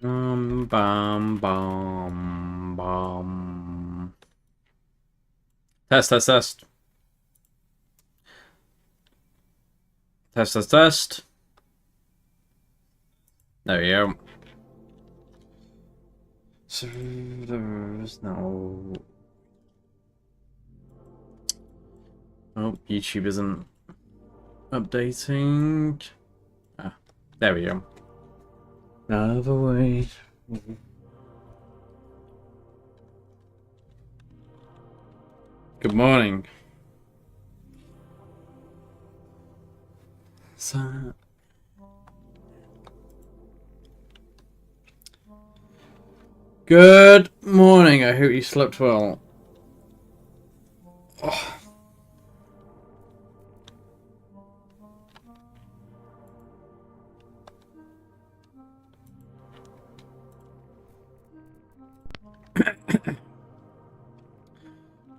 Bum, bum, bum. Test, test, test. Test, test, test. There we go. Servers, no. Oh, YouTube isn't updating. Ah, there we go. Another way. Good morning. So... Good morning. I hope you slept well. Oh.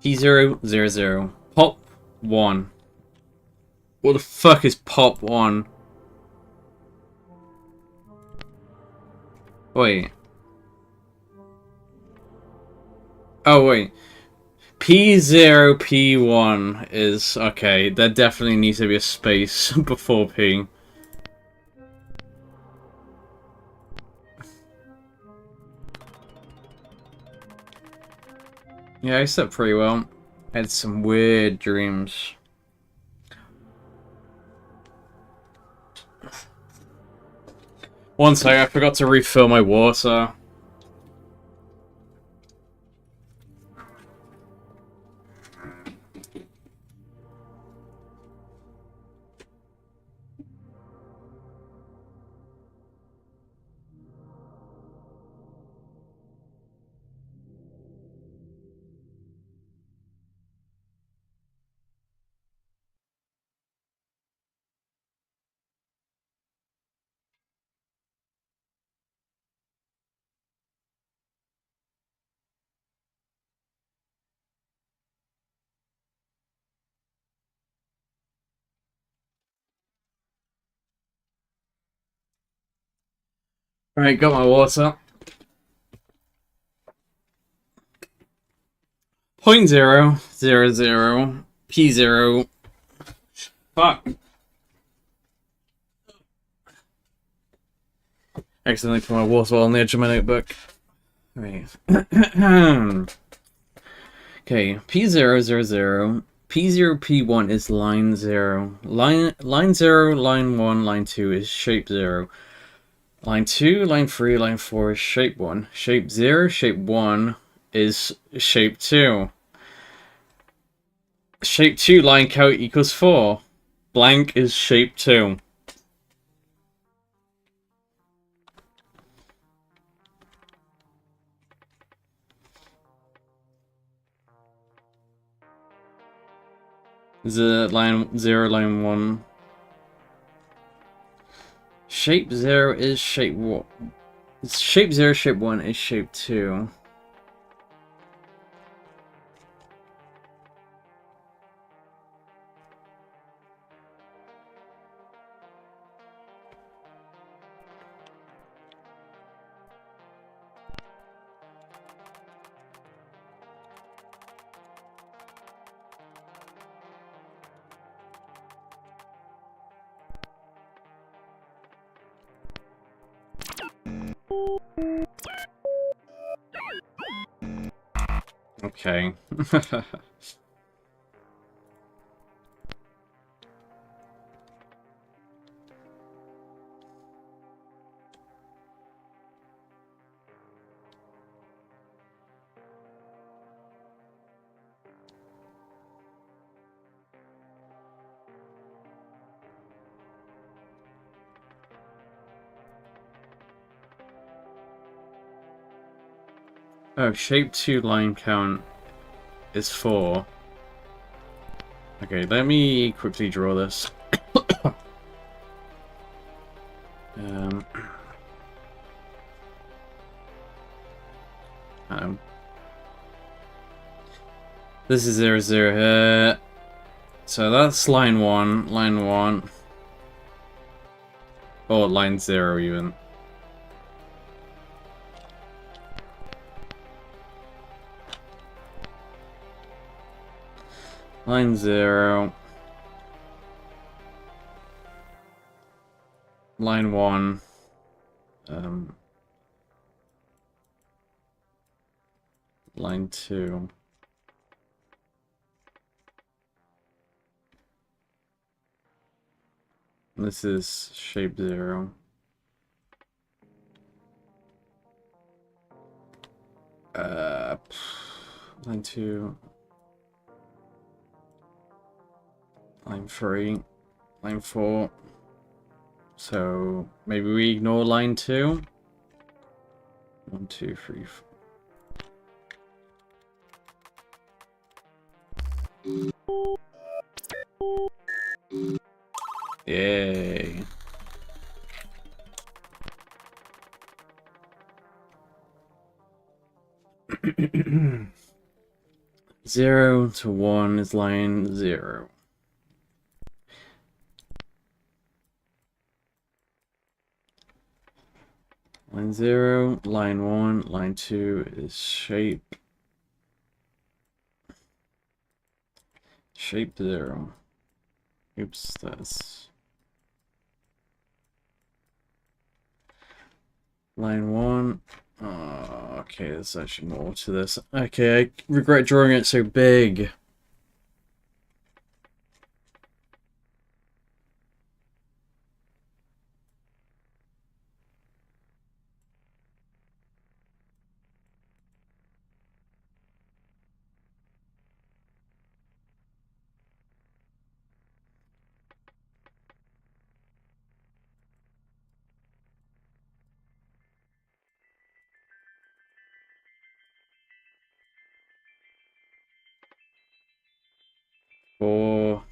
P000. Pop 1. What the fuck is Pop 1? Wait. Oh, wait. P0, P1 is... Okay, there definitely needs to be a space before P. Yeah, I slept pretty well. I had some weird dreams. One sec, I forgot to refill my water. Alright, got my water. 0.000 P0. Fuck. Accidentally put my water on the edge of my notebook. Right. Okay, P000. P0, P1 is line 0. Line 0, line 1, line 2 is shape 0. Line 2, line 3, line 4 is shape 1. Shape 0, shape 1 is shape 2. Shape 2 line count equals 4. Blank is shape 2. Is it line 0, line 1? Shape 0 is shape 1. Shape 0, shape 1 is shape 2. Okay. Oh, shape 2 line count is 4. Okay, let me quickly draw this. um, this is 0, 0 here. So that's line 1, line 1. Or line 0 even. Line 0. Line 1. Line 2. This is shape 0. Line 2. Line 3. Line 4. So maybe we ignore line 2. 1, 2, 3, 4. Yay. Zero to 1 is line 0. Line 0, line 1, line 2 is shape. Shape 0. Oops, that's... Line 1. Oh, okay, there's actually more to this. Okay, I regret drawing it so big. Four.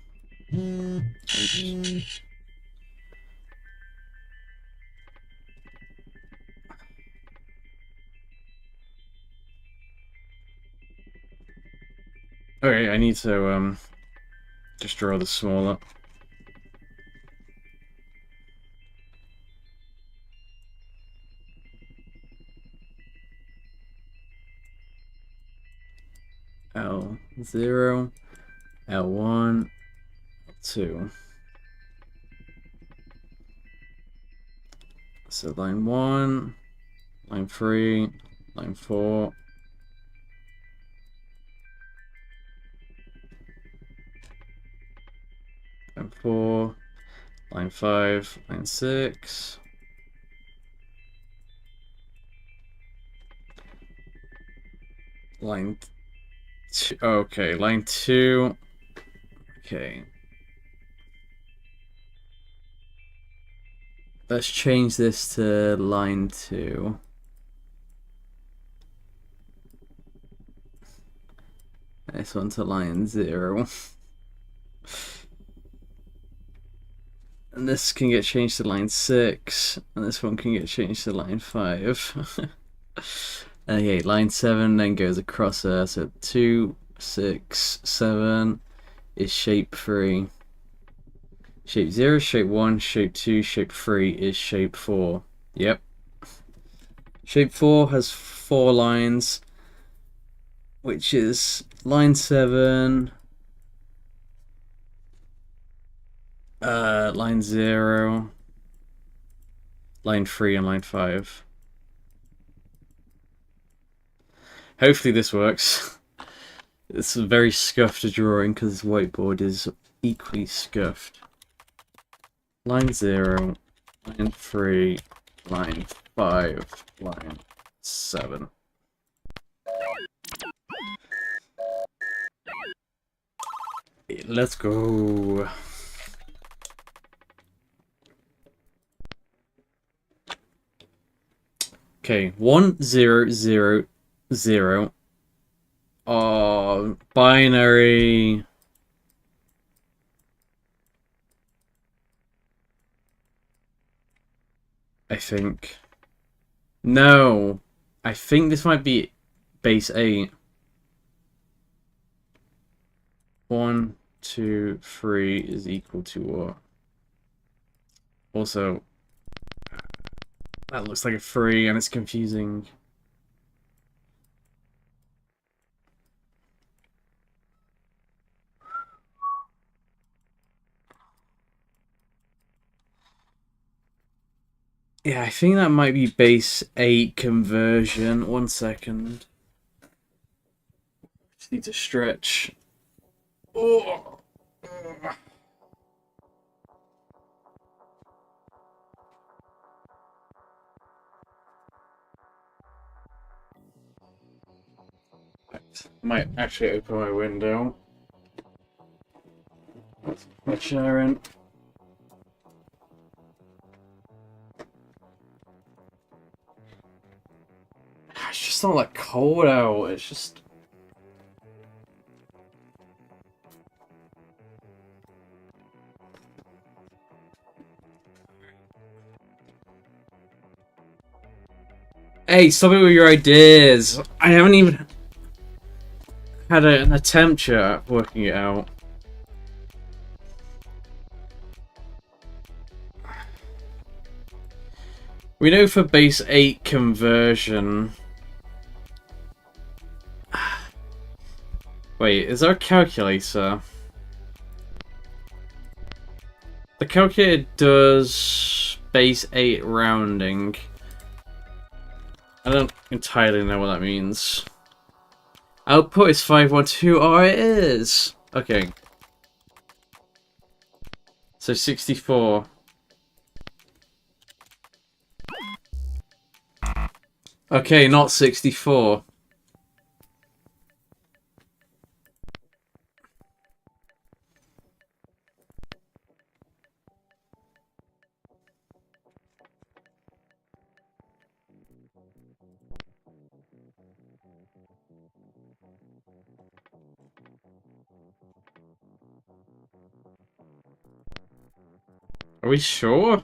Okay, I need to just draw this smaller. L0, L1, L2. So line 1, line 3, line 4. Line 4, line 5, line 6. Line 2, okay, line 2. Okay. Let's change this to line 2. This one to line 0. And this can get changed to line 6. And this one can get changed to line 5. Okay, line 7 then goes across there. So 2, 6, 7 is shape 3. Shape 0, shape 1, shape 2, shape 3 is shape 4. Yep. Shape 4 has 4 lines, which is line 7, line 0, line 3, and line 5. Hopefully this works. It's a very scuffed drawing because this whiteboard is equally scuffed. Line 0, line 3, line 5, line 7. Let's go. Okay, 1, 0, 0, 0. Oh, binary. I think. No. I think this might be base 8. 1, 2, 3 is equal to what? Also, that looks like a 3 and it's confusing. Yeah, I think that might be base 8 conversion. 1 second. Just need to stretch. Oh. Might actually open my window. Let chair in. It's just not like cold out. It's just. Hey, stop it with your ideas. I haven't even had an attempt yet at working it out. We know for base 8 conversion. Wait, is there a calculator? The calculator does base 8 rounding. I don't entirely know what that means. Output is 512. Oh, it is! Okay. So 64. Okay, not 64. Are we sure?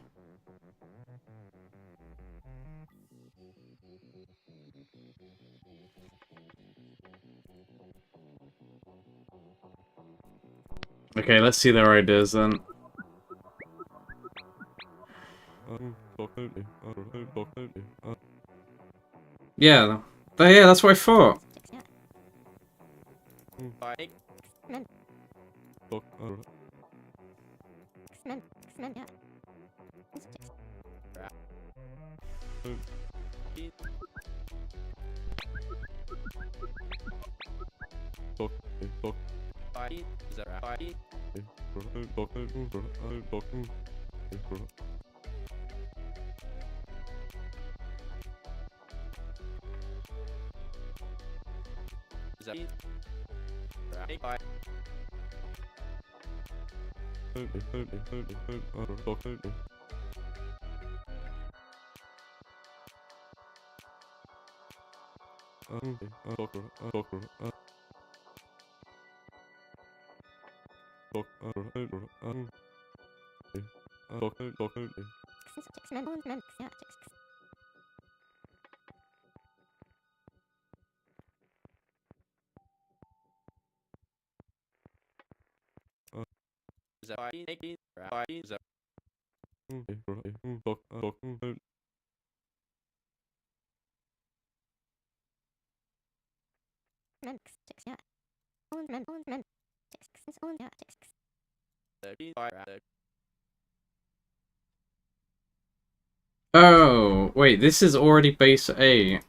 Okay, let's see their ideas then. Yeah, yeah, that's what I thought. Oh, wait, this is already base 8.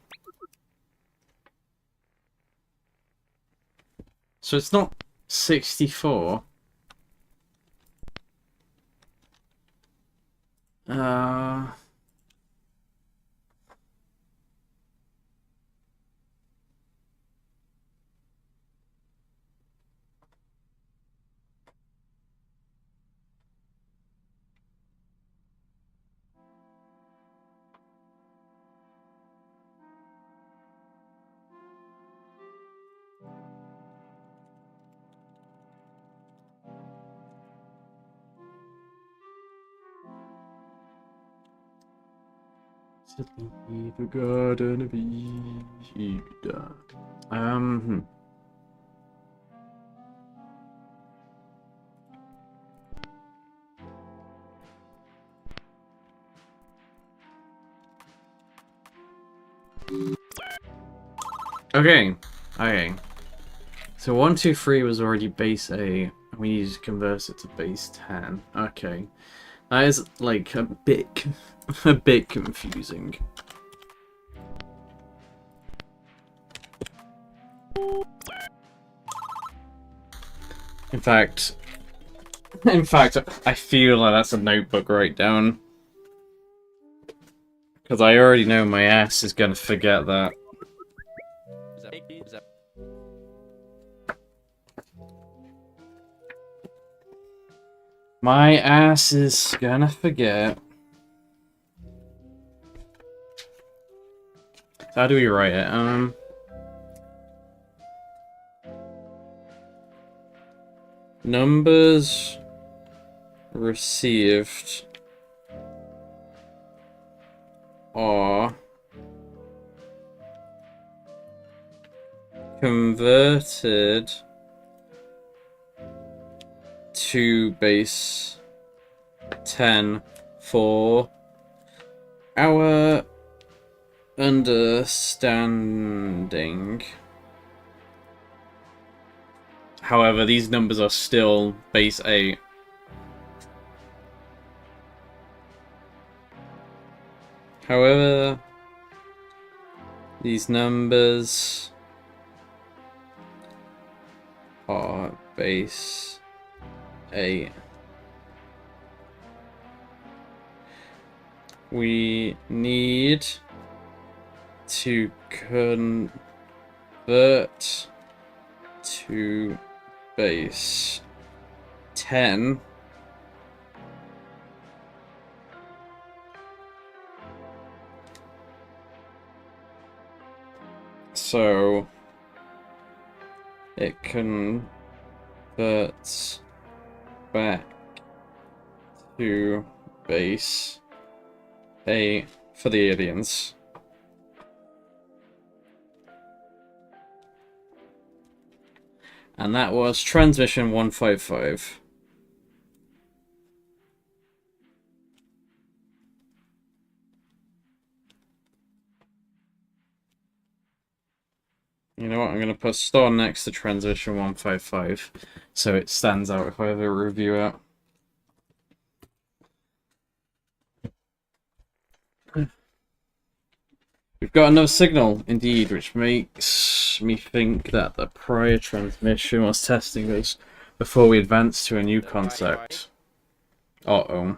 So it's not 64. The Garden of Eden. Okay. Okay. So 1, 2, 3 was already base 8. We need to convert it to base 10. Okay. That is like a bit confusing. In fact, I feel like that's a notebook write down. Because I already know my ass is gonna forget that. My ass is gonna forget. So how do we write it? Numbers received are converted to base 10 for our understanding. However, these numbers are still base 8. However, these numbers are base 8. We need to convert to base 10 so it converts back to base 8 for the aliens. And that was transmission 155. You know what, I'm going to put star next to transmission 155 so it stands out if I ever review it. We've got another signal, indeed, which makes me think that the prior transmission was testing us before we advance to a new concept. Uh-oh.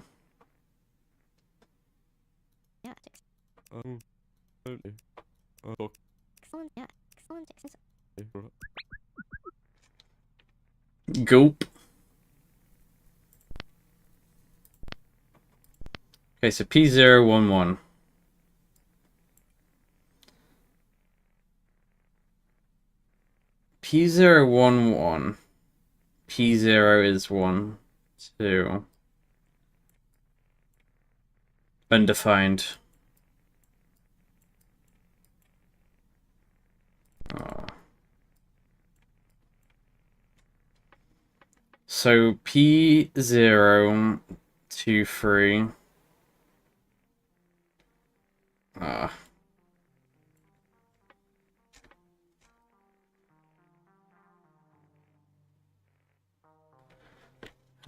Gulp. Okay, so P011. P011. P0 is 1, 2. Undefined. So P0, 2, 3.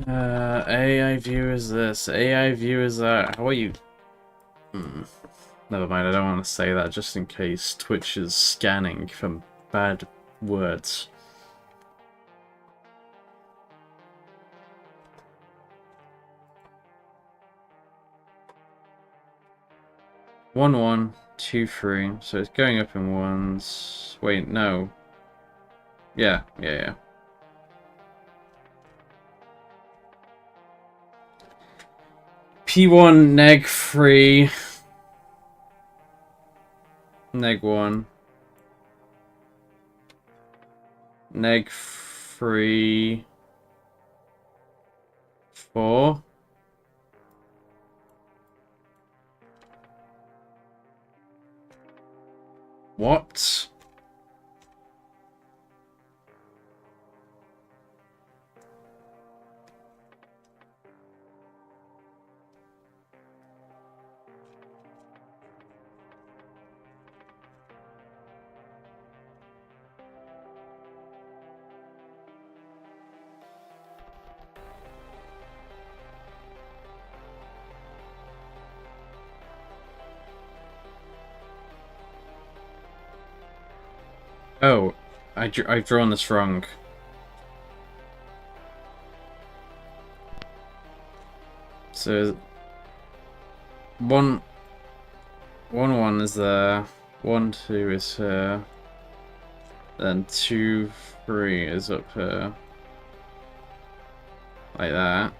AI view is this. AI view is that. How are you? Never mind, I don't want to say that just in case Twitch is scanning for bad words. One, 1, 2, 3. So it's going up in ones. Wait, no. Yeah. P1 neg 3. Neg 1. Neg 3. 4. What? Oh, I've drawn this wrong. So 1 is there, 1 2 is here, then 2 3 is up here, like that.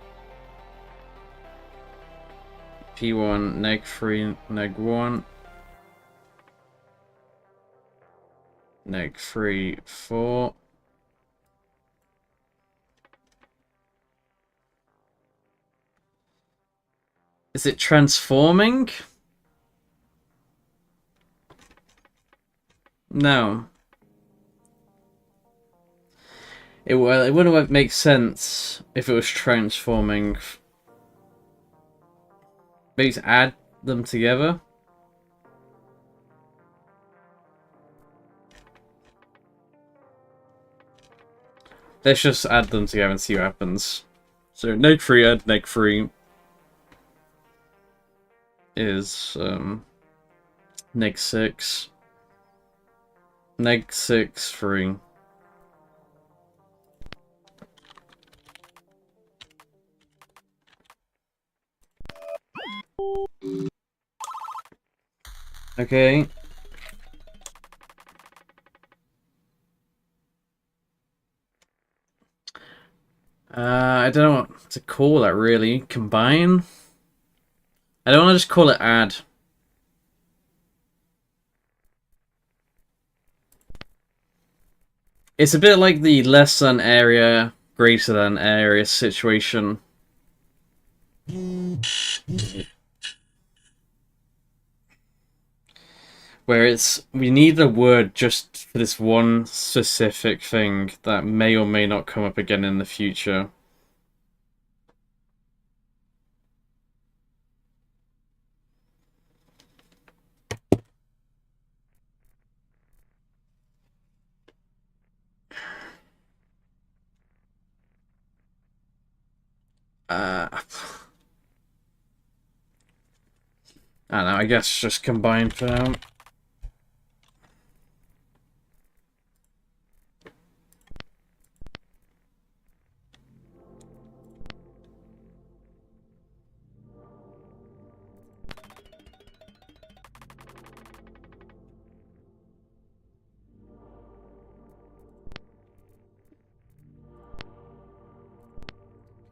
P1 neg 3 neg 1 neg 3 4. Is it transforming? No. It wouldn't make sense if it was transforming. Maybe add them together. Let's just add them together and see what happens. So neg 3 add neg 3 is neg 6. Neg 6 3. Okay. I don't know what to call that really. Combine? I don't want to just call it add. It's a bit like the less than area, greater than area situation. Where we need a word just for this one specific thing that may or may not come up again in the future. I don't know, I guess just combine for now.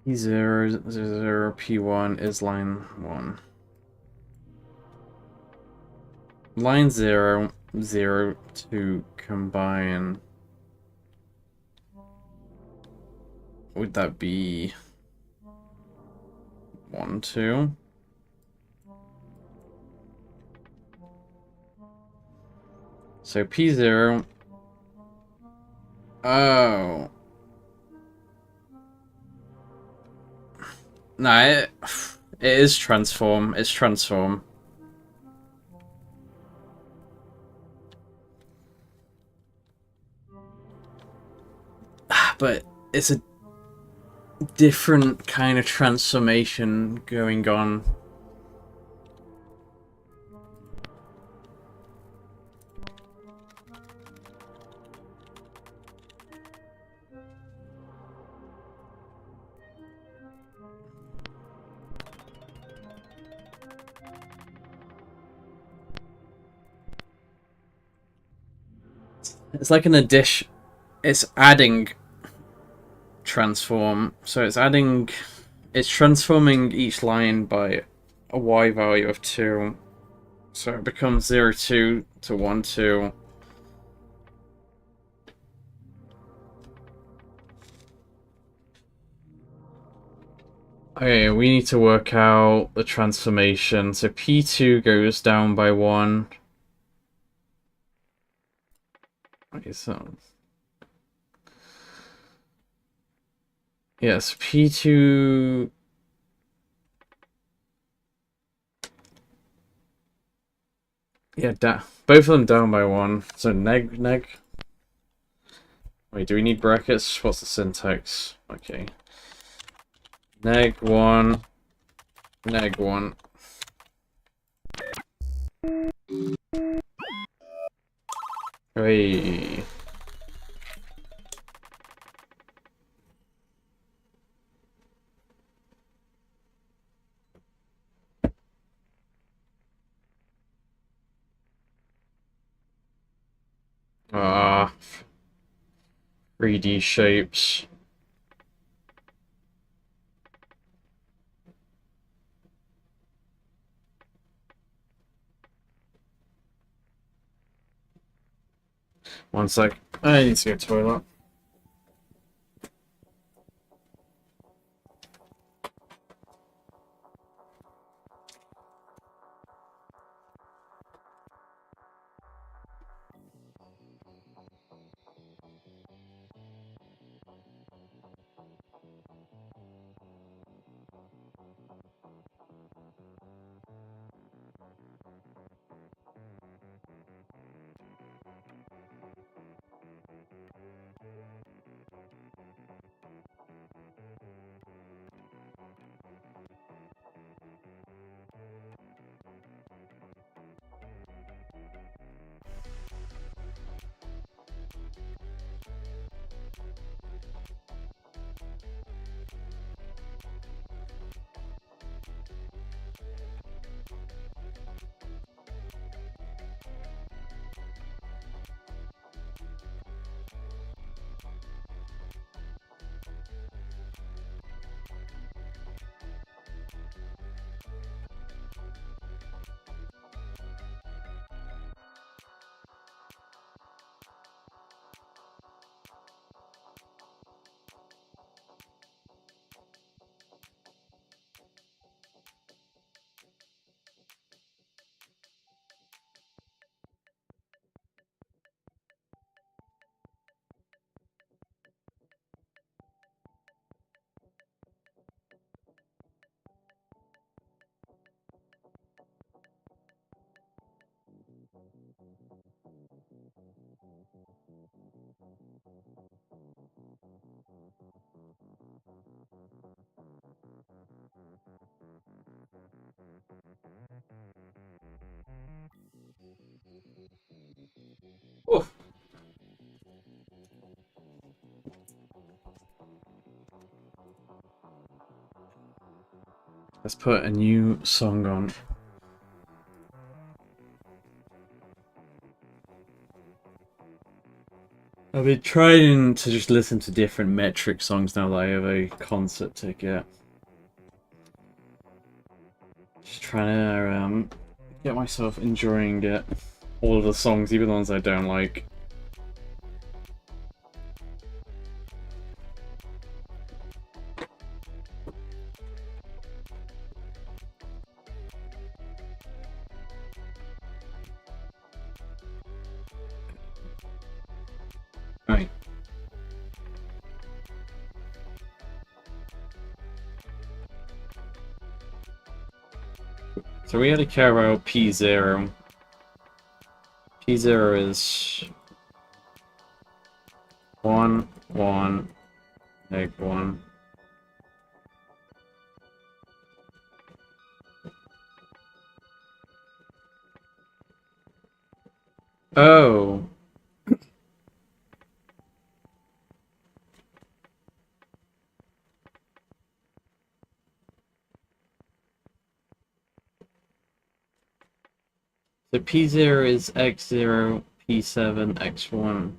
P0, 0, P1 is line 1. Line 0, 0 to combine. Would that be 1, 2? So P0. Oh. No, it is transform. It's transform. But it's a different kind of transformation going on. It's like an addition. It's adding transform. So it's adding. It's transforming each line by a y value of 2. So it becomes 0, 2 to 1, 2. Okay, we need to work out the transformation. So P2 goes down by 1. Okay, so yes, P2. Yeah, both of them down by 1. So neg. Wait, do we need brackets? What's the syntax? Okay. Neg 1. Neg 1. Hey. Ah, 3D shapes. One sec. I need to go to the toilet. Oof. Let's put a new song on. I've been trying to just listen to different metric songs now that I have a concert ticket. Just trying to get myself enjoying it. All of the songs, even the ones I don't like. Right. So we had to care about P0. P0 is 1, 1, egg 1. Oh. So P0 is X0, P7, X1.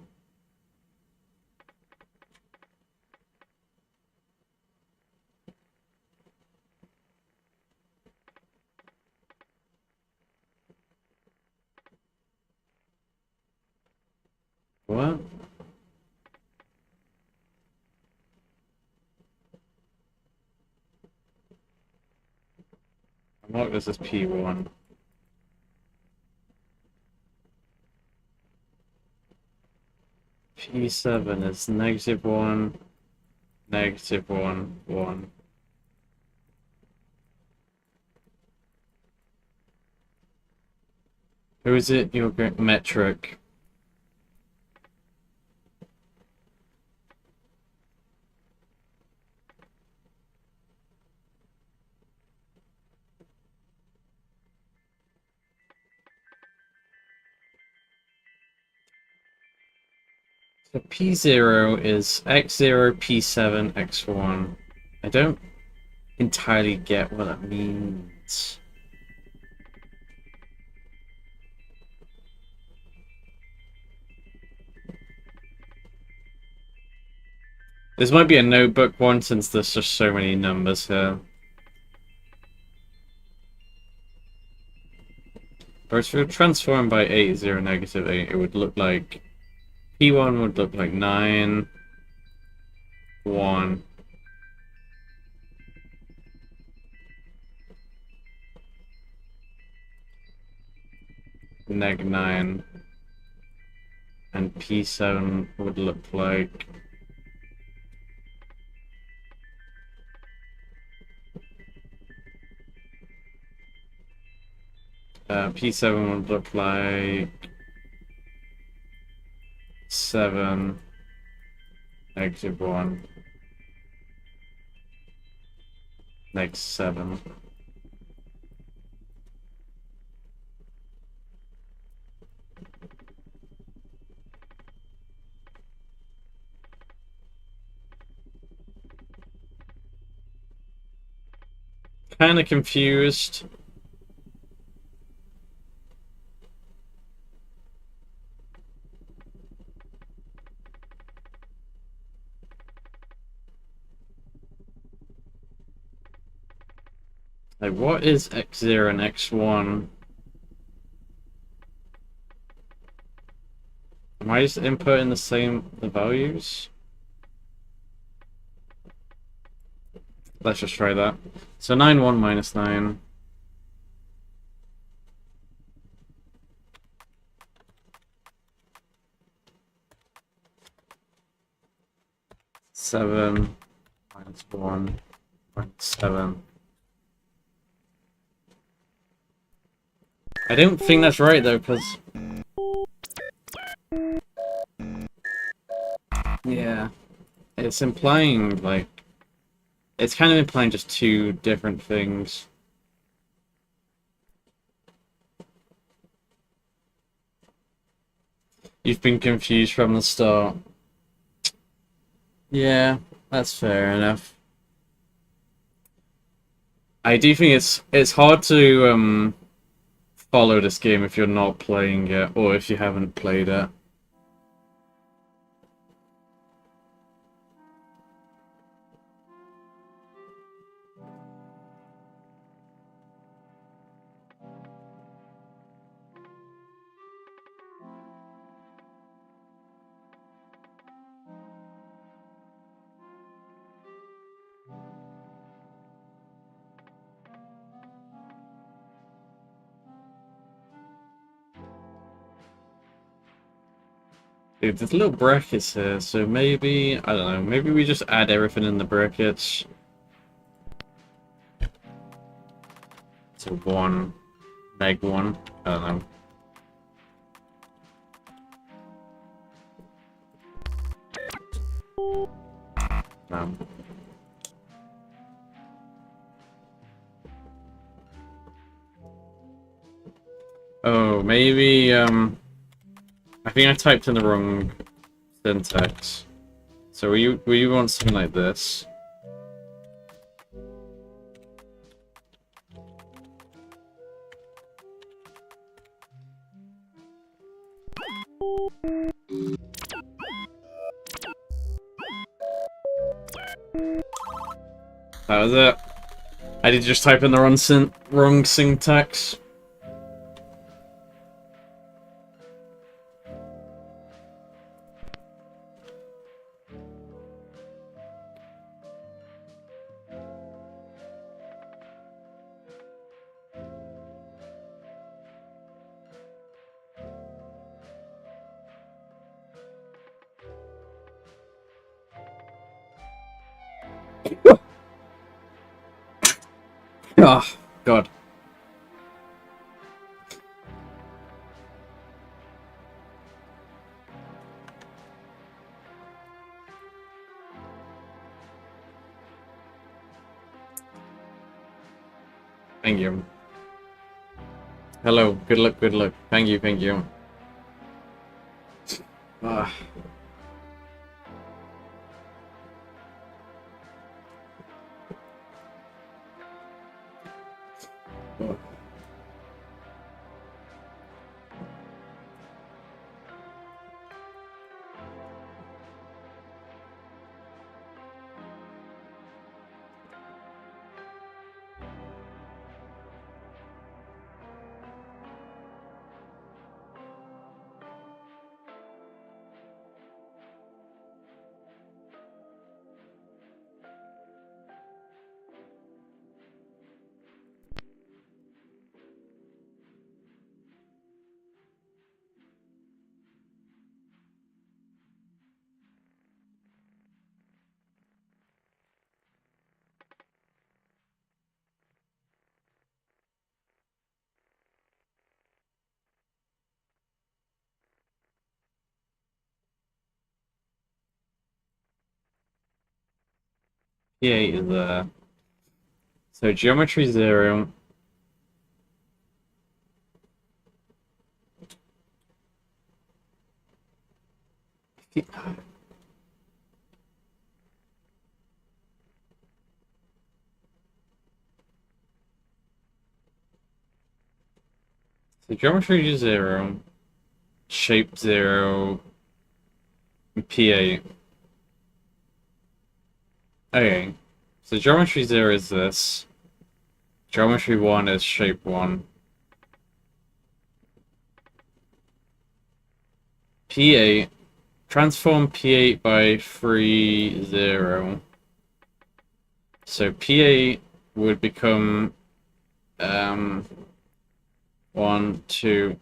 What? Mark this as P1. P7 is -1, -1, 1. Who is it? Your metric. So P0 is X0, P7, X1. I don't entirely get what that means. This might be a notebook one since there's just so many numbers here. Whereas if we transform by 8, 0, -8, it would look like P1 would look like 9, 1. -9. And P7 would look like P7 would look like 7, -1, -7. Kinda confused. Like, what is X0 and X1? Am I just inputting the values? Let's just try that. So 9, 1 minus 9. Seven minus 1 minus 7. I don't think that's right though, because yeah, it's implying like it's kind of implying just two different things. You've been confused from the start. Yeah, that's fair enough. I do think it's hard to follow this game if you're not playing it or if you haven't played it. Dude, there's little brackets here, so maybe, I don't know, maybe we just add everything in the brackets. So 1, -1, I don't know. No. Oh, maybe, I think I typed in the wrong syntax. So we want something like this. That was it. I did just type in the wrong syntax. Oh, God. Thank you. Hello, good luck, good luck. Thank you, thank you. Ah. Oh. P8 is there. So geometry 0. So geometry 0, shape 0, P8. Okay. So geometry 0 is this. Geometry 1 is shape 1. P8. Transform P8 by 3, 0. So P8 would become 1, 2.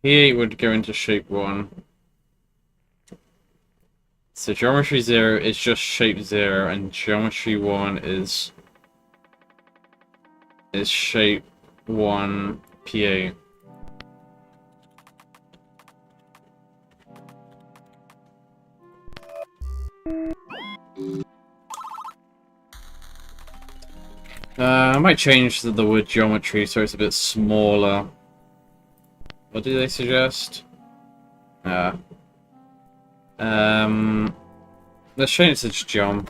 P8 would go into shape 1. So geometry 0 is just shape 0, and geometry 1 is shape 1 P8. I might change the word geometry so it's a bit smaller. What do they suggest? Let's change it to geom.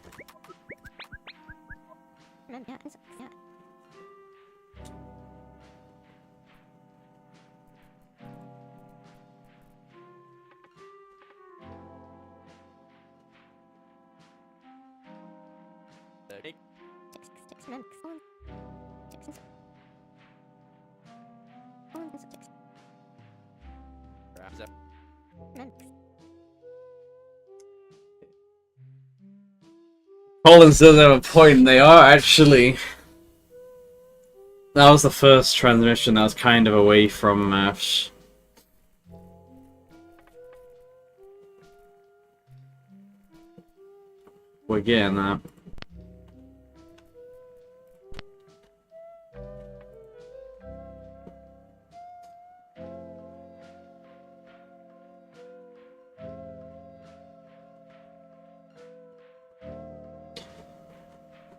Collins does have a point. They are actually. That was the first transmission that was kind of away from maths. We're getting that.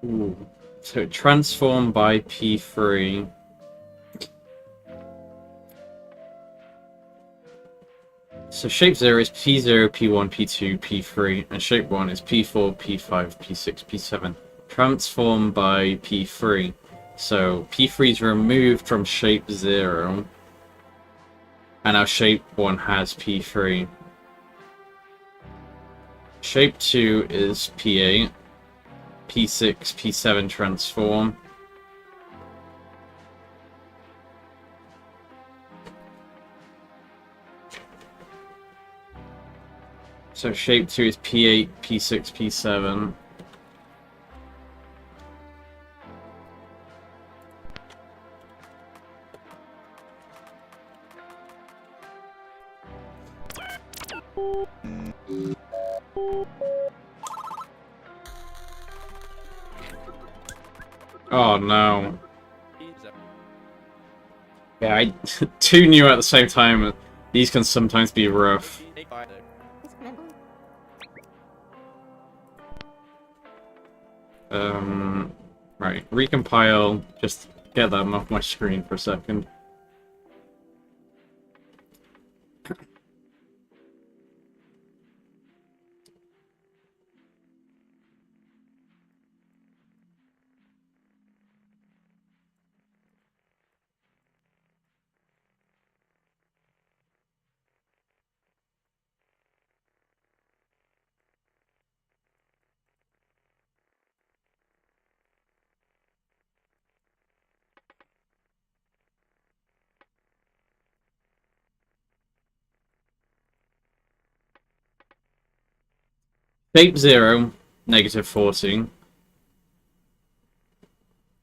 Ooh. So transform by P3. So shape 0 is P0, P1, P2, P3, and shape 1 is P4, P5, P6, P7. Transform by P3. So P3 is removed from shape 0, and now shape 1 has P3. Shape 2 is P8, P6, P7 transform. So shape 2 is P8, P6, P7. Oh no. Yeah, I two new at the same time. These can sometimes be rough. Right, recompile, just get that off my screen for a second. Shape 0, -14.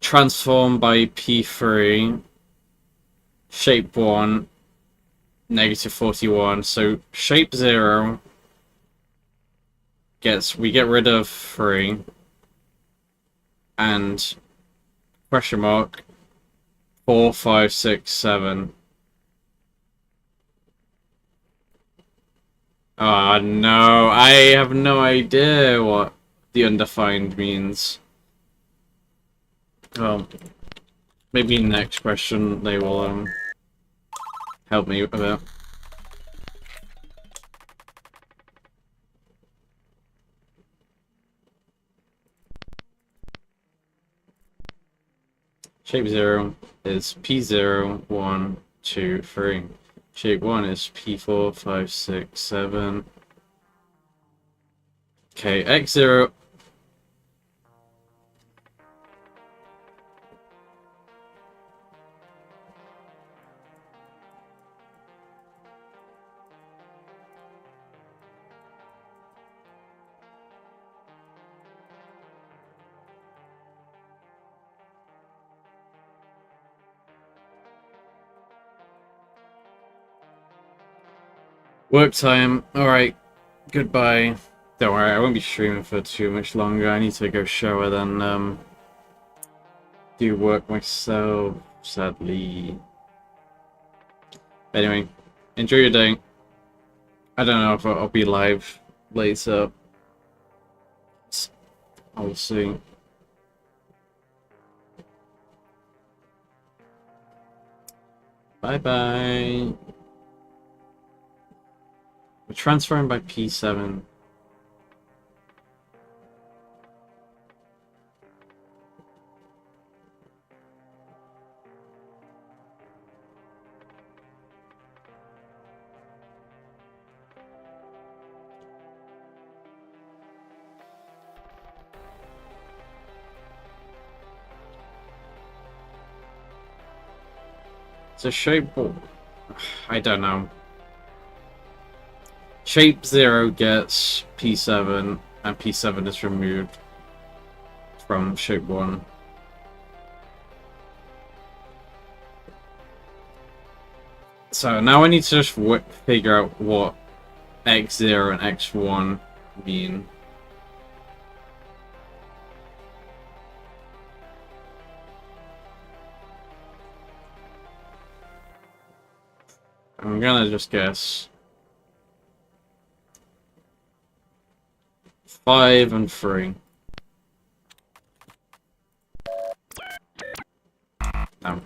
Transform by P3. Shape 1, -41. So shape 0 we get rid of 3. And question mark 4, 5, 6, 7. Oh no, I have no idea what. the undefined means. Well, maybe next question they will help me with it. Shape 0 is P0, 1, 2, 3. Shape 1 is P4, 5, 6, 7. Okay, X0. Work time. Alright, goodbye. Don't worry, I won't be streaming for too much longer. I need to go shower, then do work myself, sadly. Anyway, enjoy your day. I don't know if I'll be live later. I'll see. Bye bye. We're transferring by P7. So shape, I don't know. Shape 0 gets P7, and P7 is removed from shape 1. So now I need to just figure out what X0 and X1 mean. I'm gonna just guess 5 and 3. No.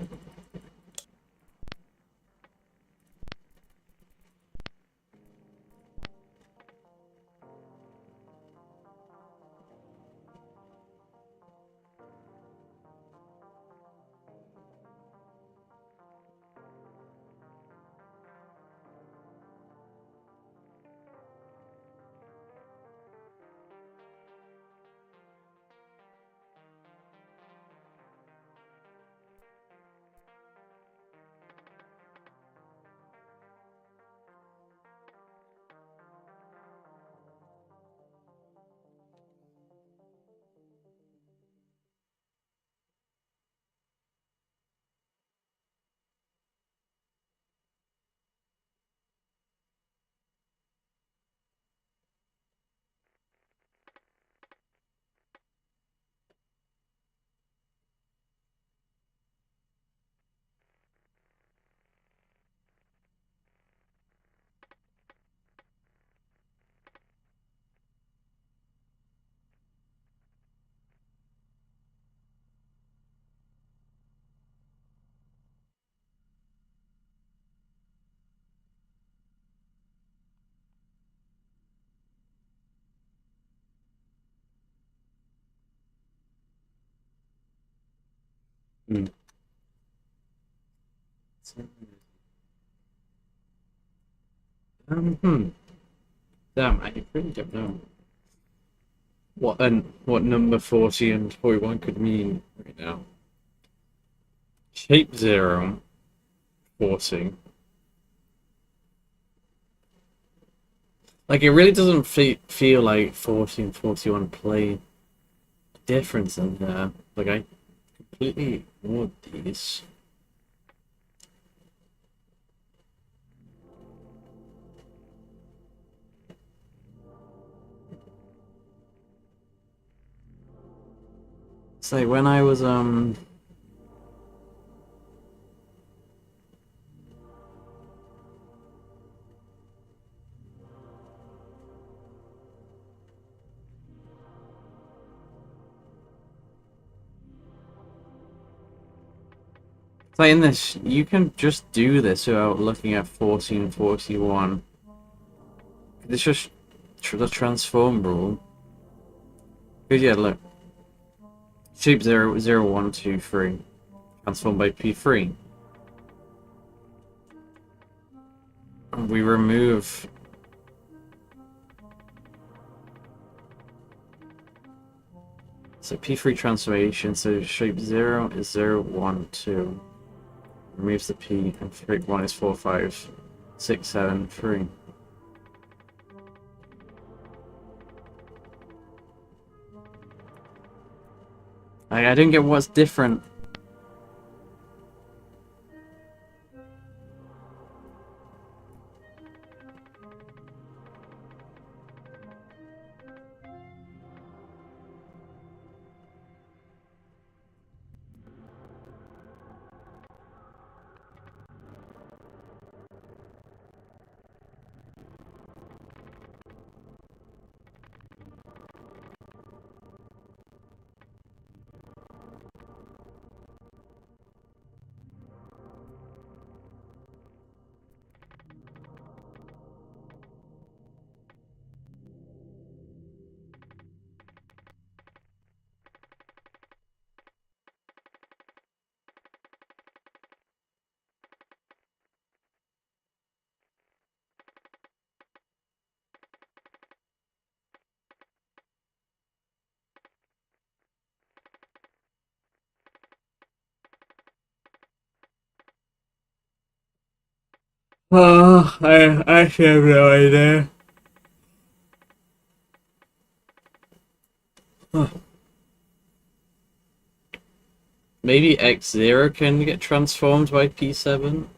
Hmm. Damn, I really don't know what number 40 and 41 could mean right now. Shape 0, 40. Like, it really doesn't feel like 40 and 41 play a difference in there. Like, I completely ignored these. It's like when I was, So in this, you can just do this without looking at 1441. It's just the transform rule. Because yeah, look. Shape 0, 0, 1, 2, 3. Transformed by P3. And we remove... So P3 transformation, so shape 0 is 0, 1, 2. Removes the P, and shape 1 is 4, 5, 6, 7, 3. I didn't get what's different. Oh, I actually have no idea. Huh. Maybe X0 can get transformed by P7?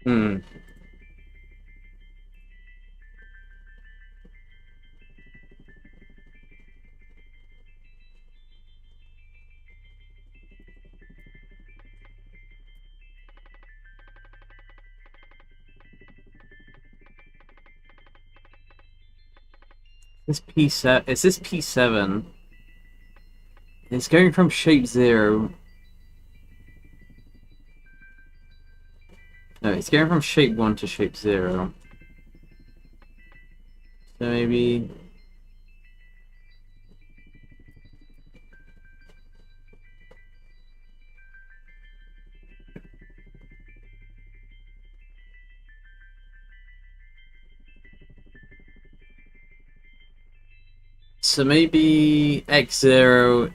Hmm. This P7, is this P7? It's going from shape 0. No, it's going from shape 1 to shape 0. So maybe... So maybe X0...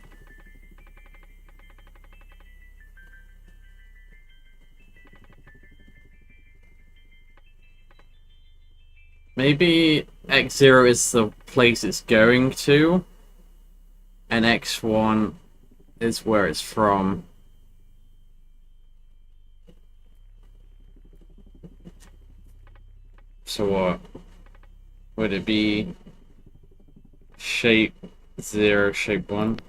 Maybe X0 is the place it's going to, and X1 is where it's from. So what? Would it be shape 0, shape 1?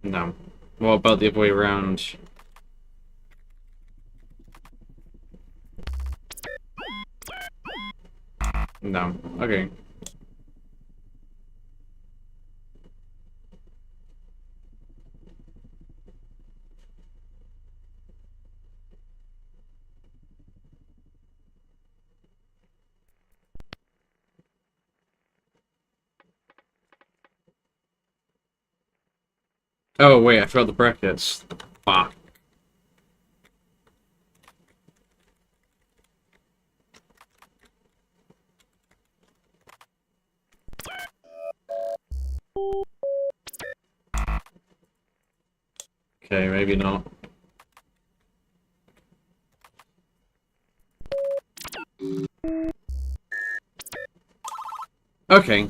No. What about the other way around? No. Okay. Oh wait, I forgot the brackets. Fuck. Okay, maybe not. Okay.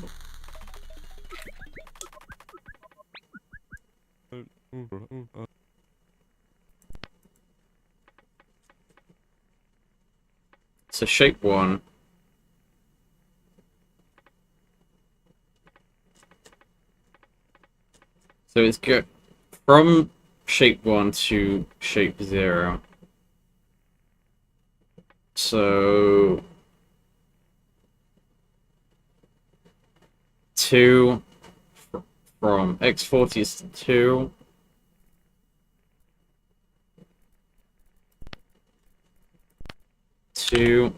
So shape 1. So it's go from shape 1 to shape 0. So 2 from X40 is 2. Two.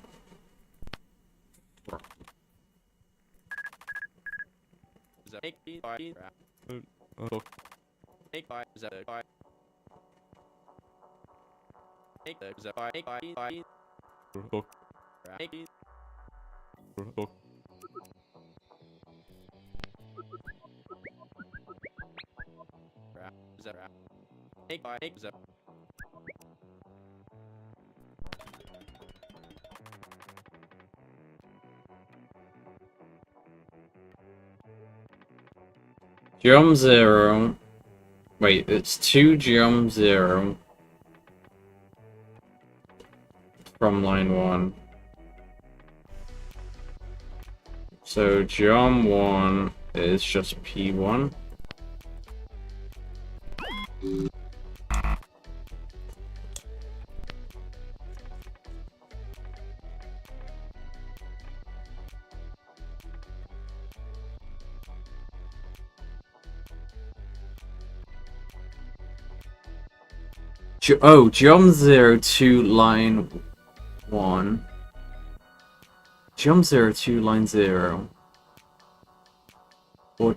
Geom 0. Wait, it's 2 Geom 0 from line 1. So Geom 1 is just P1. Geom 0 to line 1. Geom 0 to line 0. Or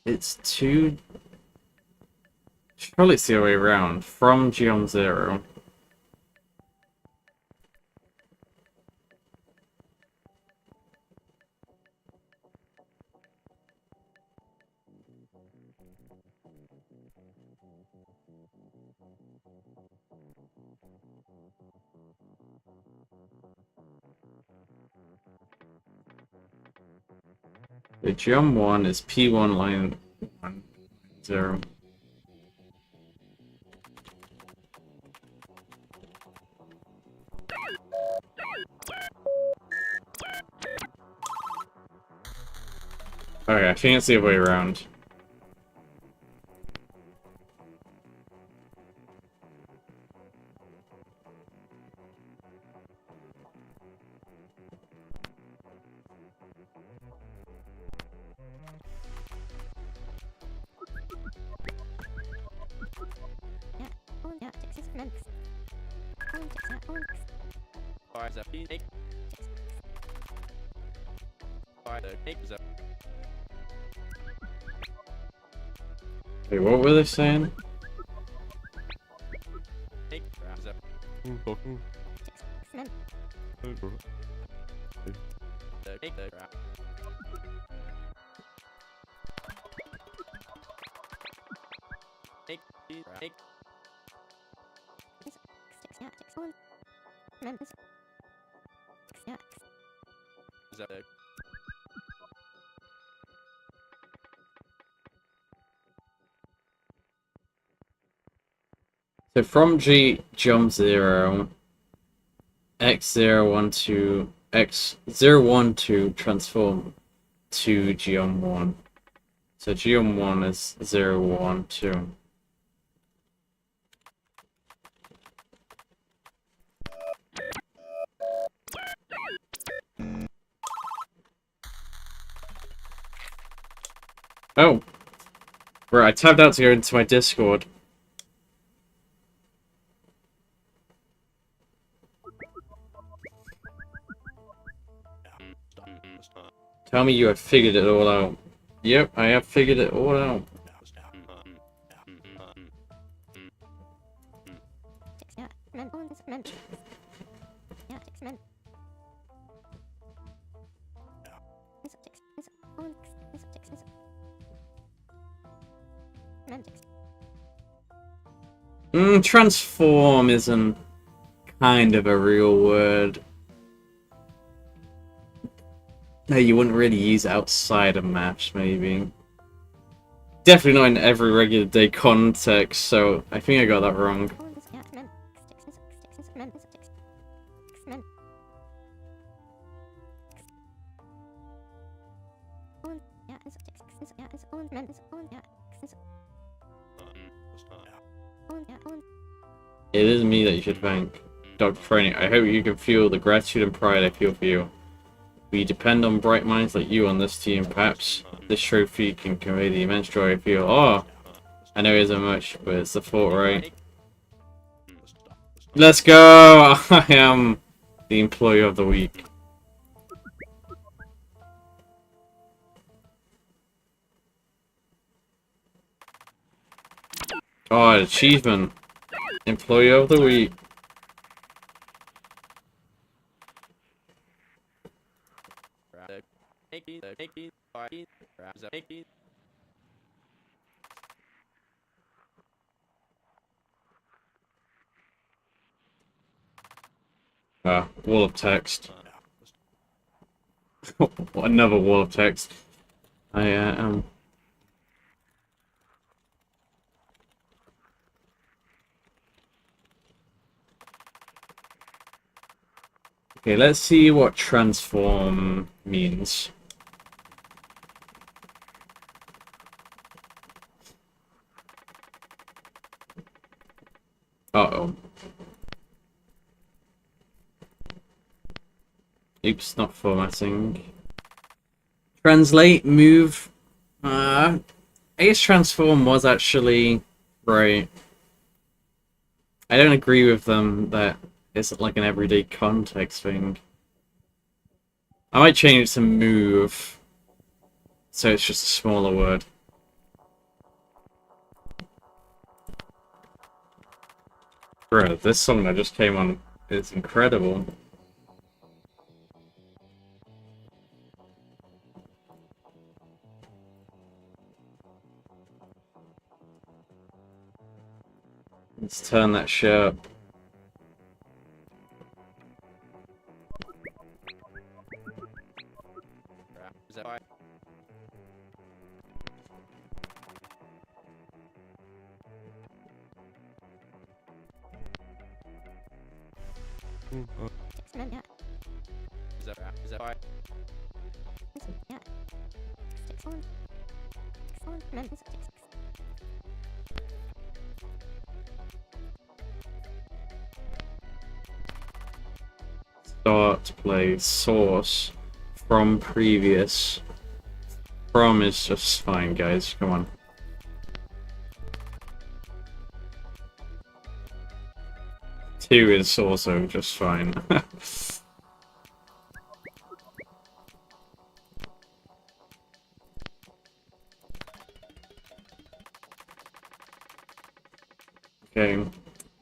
it's 2. Surely it's the other way around. From Geom 0. The Geom 1 is P1 line 1, 0. Okay, I think it's the other way around. Wait, what were they saying? So from Geom 0, X012, X012 transform to Geom 1. So Geom 1 is 012. Oh! Right, I tabbed out to go into my Discord. Tell me you have figured it all out. Yep, I have figured it all out. Transform isn't kind of a real word. No, you wouldn't really use it outside of maths, maybe. Definitely not in every regular day context, so I think I got that wrong. It is me that you should thank, Dr. Training. I hope you can feel the gratitude and pride I feel for you. We depend on bright minds like you on this team. Perhaps this trophy can convey the immense joy I feel. Oh, I know it isn't much, but it's the thought, right? Let's go! I am the employee of the week. Oh, achievement. Employee of the week. Wall of text. Another wall of text. I am. Okay, let's see what transform means. Uh-oh. Oops, not formatting. Translate, move. I guess transform was actually right. I don't agree with them that it's like an everyday context thing. I might change it to move, so it's just a smaller word. Bro, this song that just came on is incredible. Let's turn that shit up. Start play source from previous. From is just fine, guys. Come on. Two is also just fine. Okay.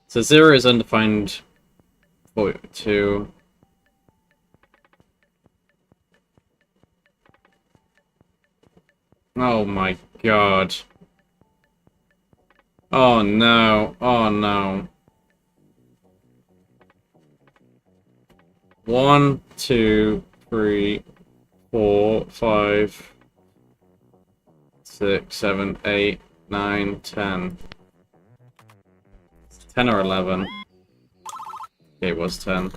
So 0 is undefined for 2. Oh my god. Oh no. Oh no. 1, 2, 3, 4, 5, 6, 7, 8, 9, 10. 10 or 11. Okay, it was 10.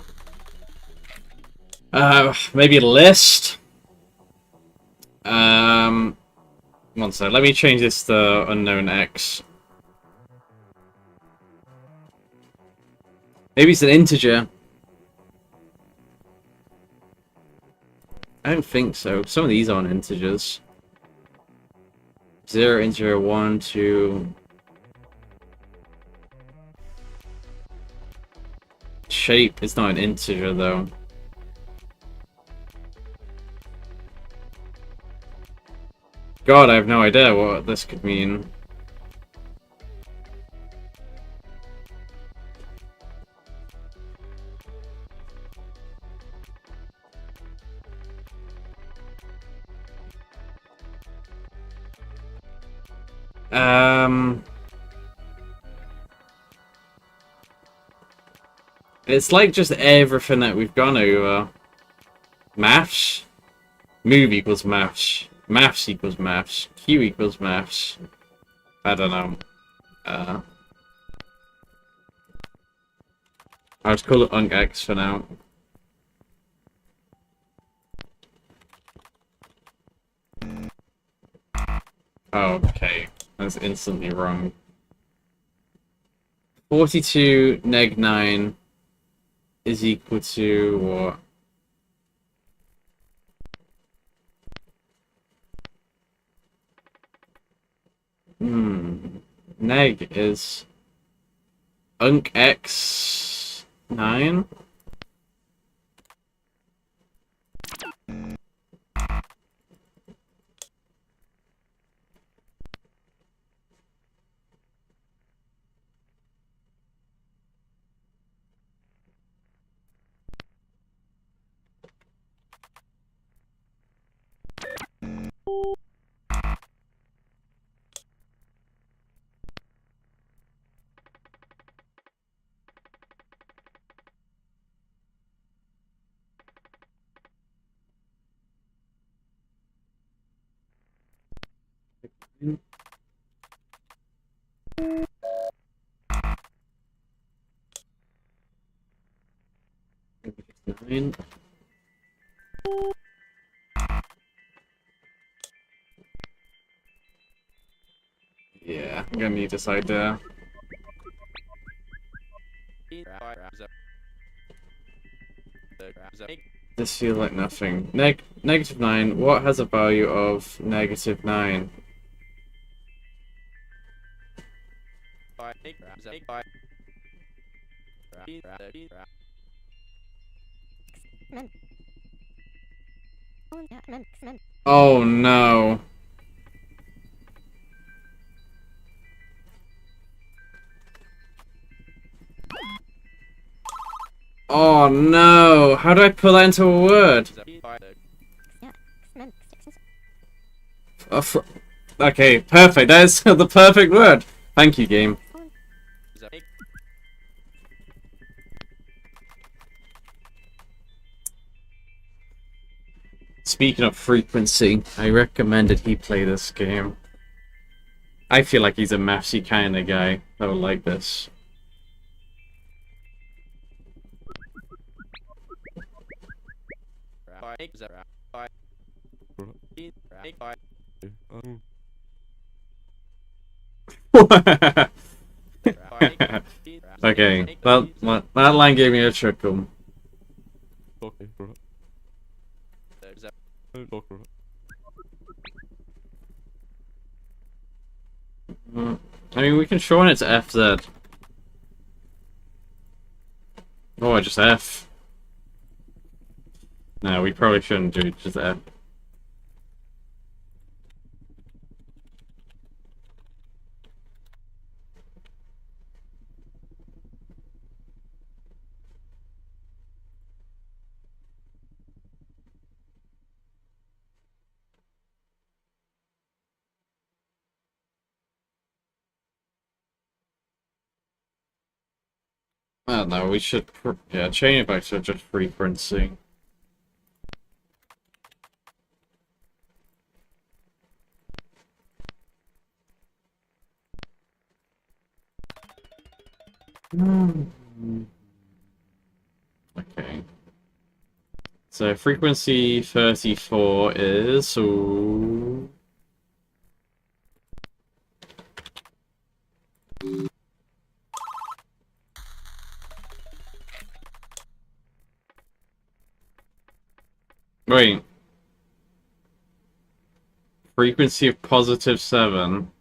Maybe a list? One sec. Let me change this to unknown X. Maybe it's an integer. I don't think so. Some of these aren't integers. 0, integer, 1, 2. Shape is not an integer, though. God, I have no idea what this could mean. Um, it's like just everything that we've gone over. Maths? Move equals maths. Maths equals maths. Q equals maths. I don't know. Uh, I'll just call it UncX for now. Okay, that's instantly wrong. 42 neg 9 is equal to what? Neg is UncX 9? Nine. Yeah, I'm gonna need this idea. This feels like nothing. Negative 9. What has a value of negative 9? Oh no. Oh no. How do I put that into a word? Okay, perfect. That is the perfect word. Thank you, game. Speaking of frequency, I recommended he play this game. I feel like he's a mathsy kind of guy that would like this. Okay, that line gave me a chuckle. I mean, we can shorten it to FZ. Oh, just F. No, we probably shouldn't do just F. I don't know, we should, yeah, change it back to just frequency. Okay. So frequency 34 is... So... Wait. Frequency of positive 7.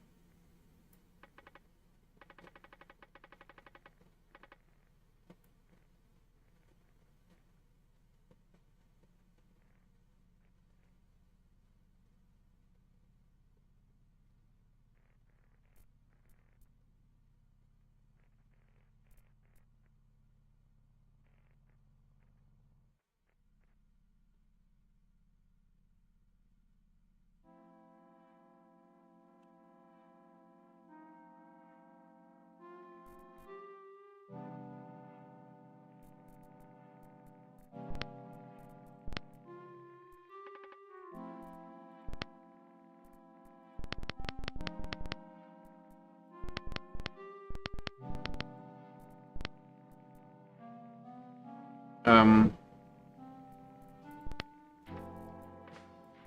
Um,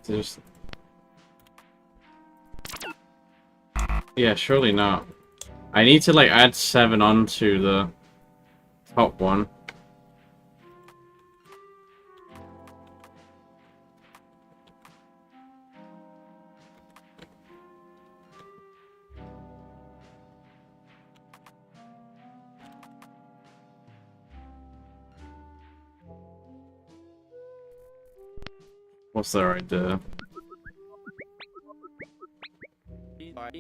just yeah, surely not. I need to like add 7 onto the top one. What's the idea? I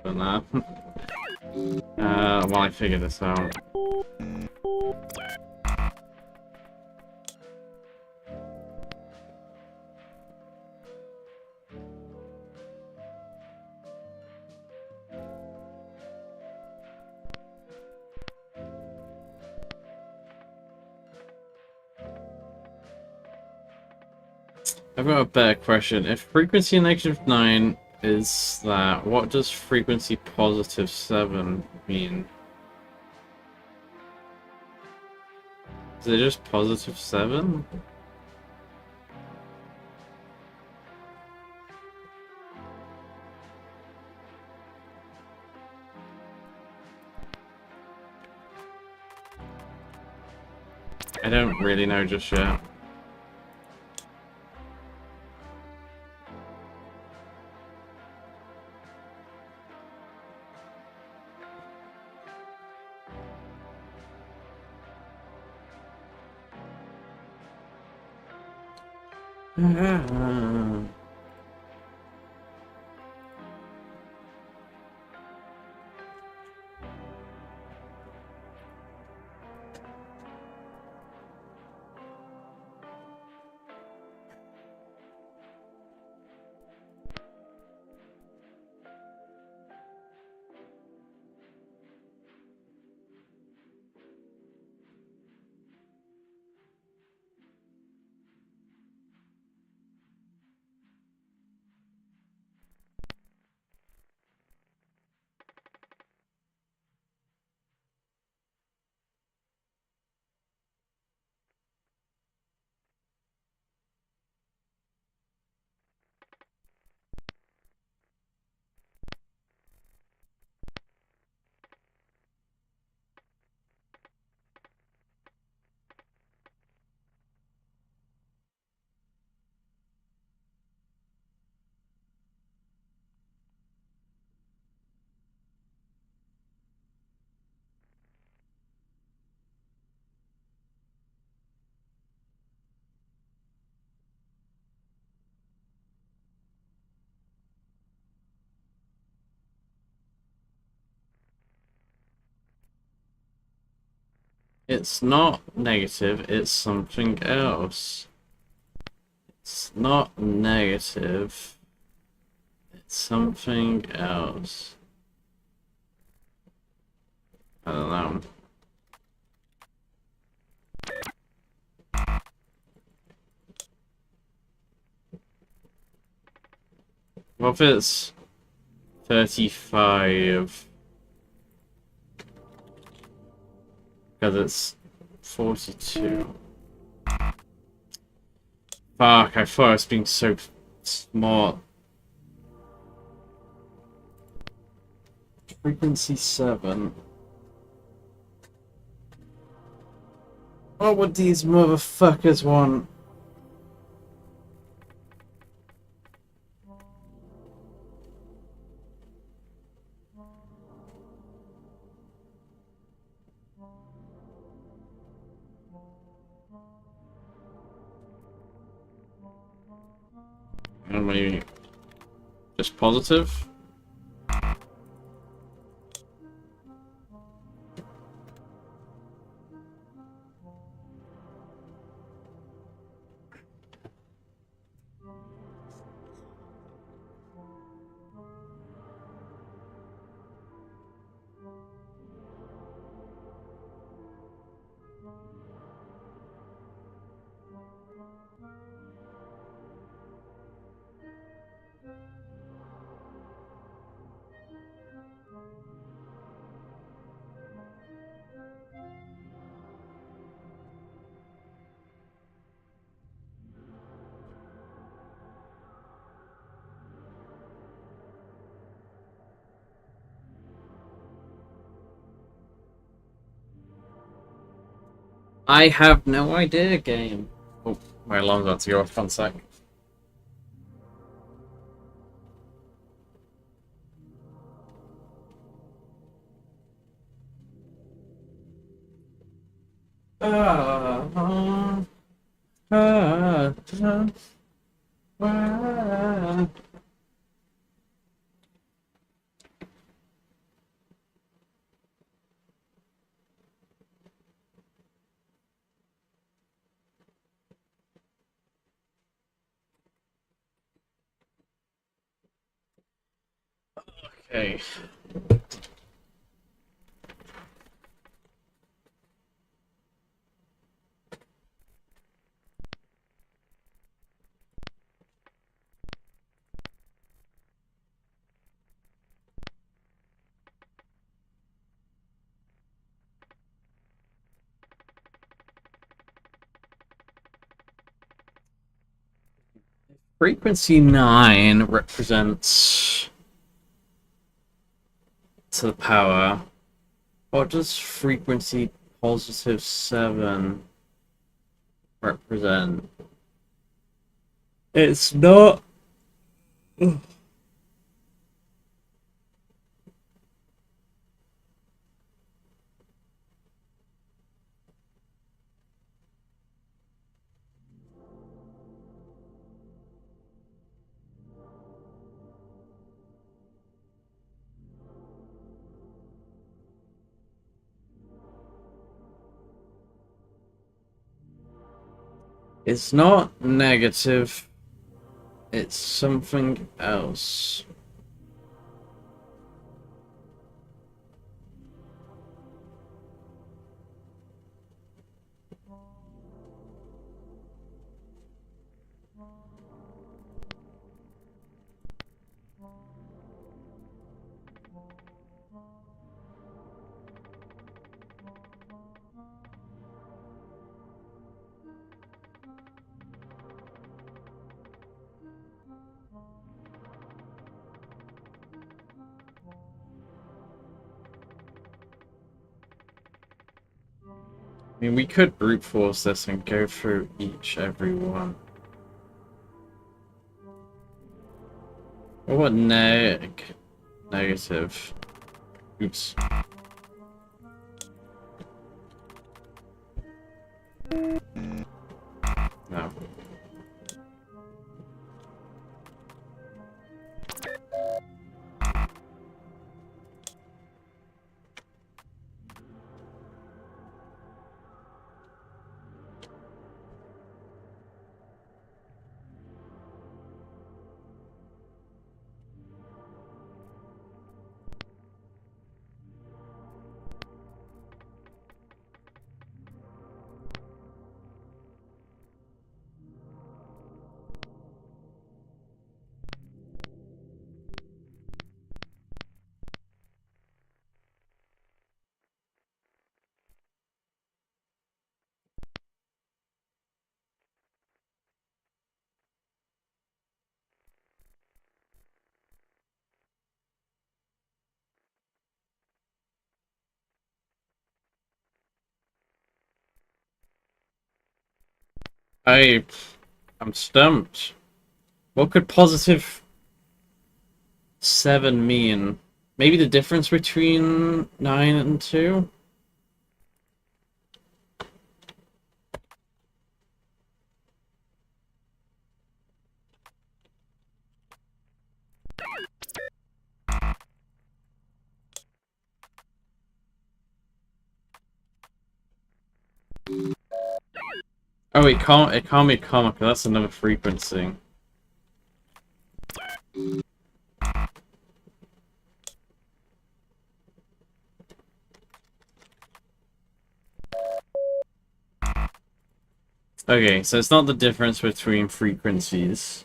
don't know. While I figure this out. I've got a better question. If frequency -9 is that, what does frequency +7 mean? Is it just +7? I don't really know just yet. It's not negative, it's something else. It's not negative, it's something else. I don't know. What if it's 35? Because it's 42. Fuck, I thought I was being so smart. Frequency 7. What would these motherfuckers want? Am I just positive? I have no idea, game. Oh, my alarm's about to go off. 1 sec. Ah, ah, ah, ah, ah. Okay. Frequency 9 represents to the power. What does frequency positive 7 represent? It's not. It's not negative. It's something else. I mean, we could brute force this and go through every one. What negative? Oops. No. I'm stumped. What could positive 7 mean? Maybe the difference between 9 and 2? Oh, it can't be common because that's another frequency. Okay, so it's not the difference between frequencies.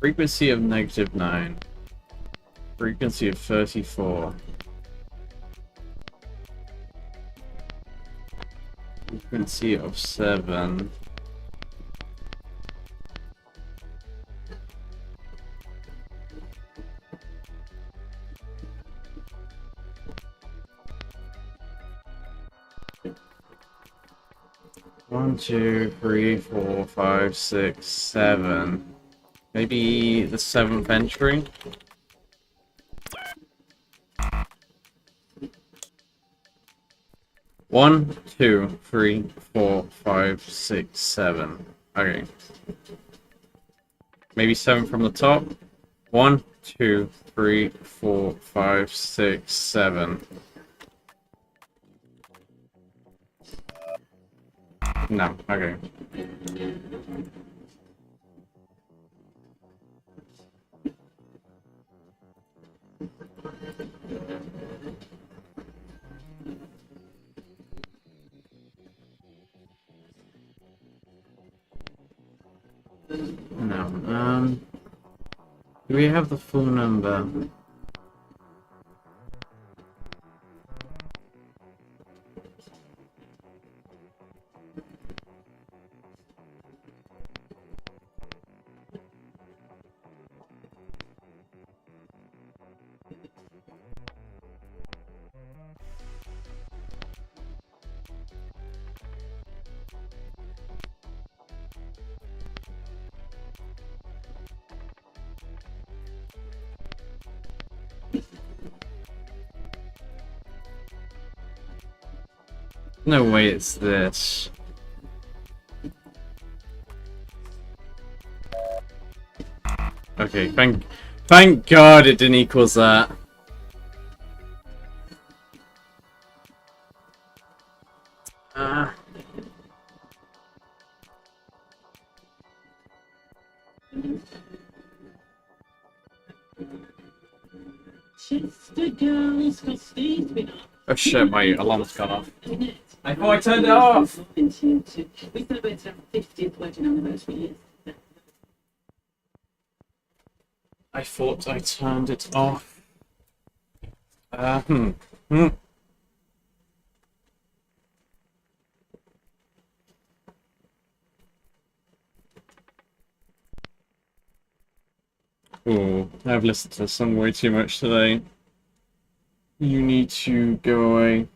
Frequency of -9. Frequency of 34. Frequency of 7. One, two, three, 4, 5, 6, 7. Maybe the 7th entry? One, two, three, 4, 5, 6, 7. Okay. Maybe 7 from the top. 1, 2, 3, 4, 5, 6, 7. No, okay. No, do we have the full number? No way it's this. Okay, thank God it didn't equals that. Oh shit, my alarm's gone off. I thought I turned it off! We celebrated our 50th wedding anniversary yesterday. I thought I turned it off. Oh, I've listened to this song way too much today. You need to go away.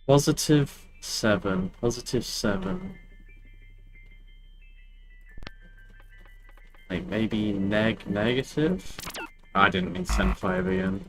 +7. +7. Like maybe negative? I didn't mean send 5 again.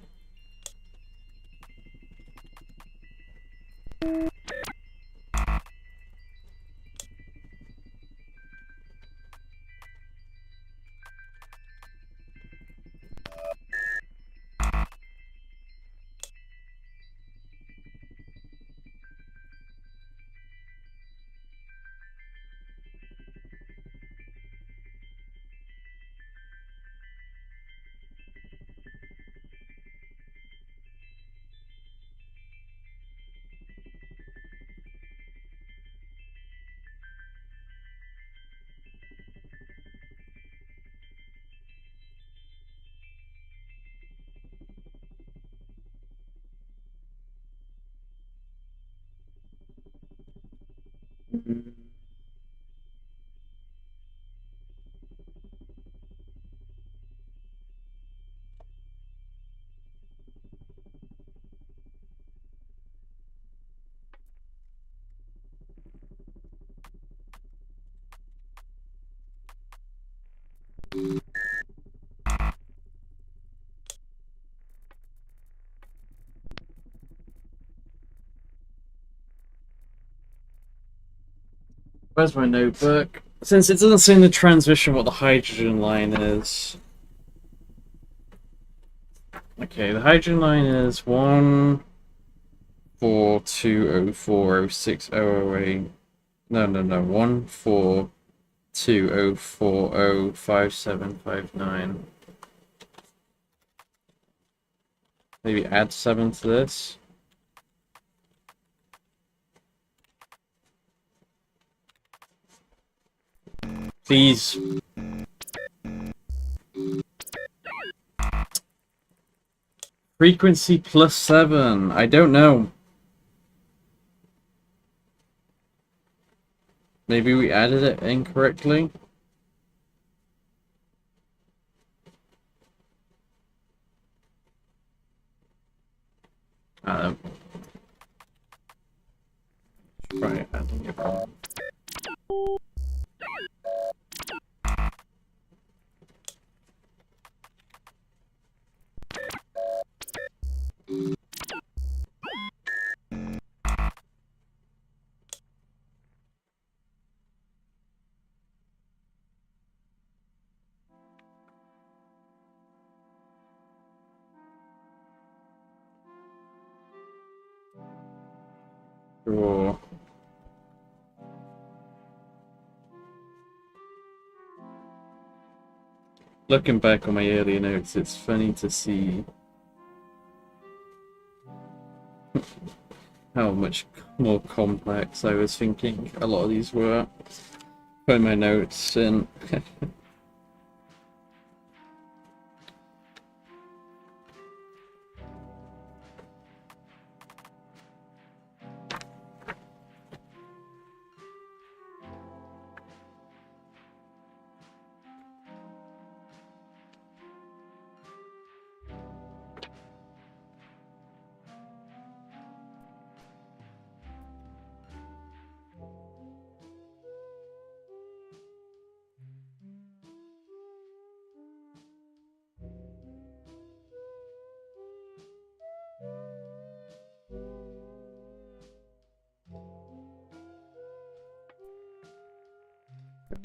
Where's my notebook? Since it doesn't say in the transmission what the hydrogen line is. Okay, the hydrogen line is 14204060008. No, 14204057559. Maybe add 7 to this. Please. Frequency plus 7. I don't know. Maybe we added it incorrectly. Try adding it wrong. Sure. Looking back on my earlier notes, it's funny to see how much more complex I was thinking a lot of these were. Put my notes in.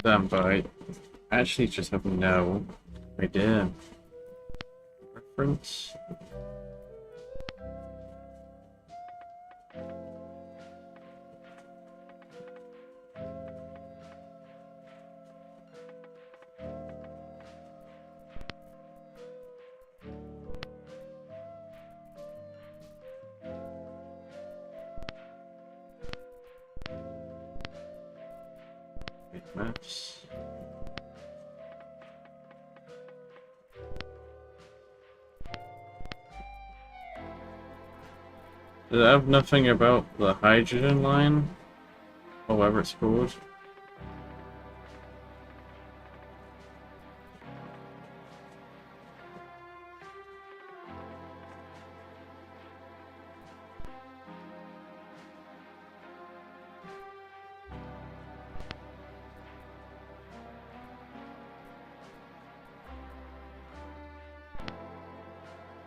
Damn, but I actually just have no idea. Reference? Maps. Does it have nothing about the hydrogen line? Or whatever it's called?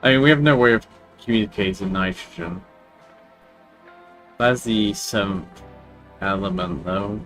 I mean, we have no way of communicating nitrogen. That's the 7th element, though.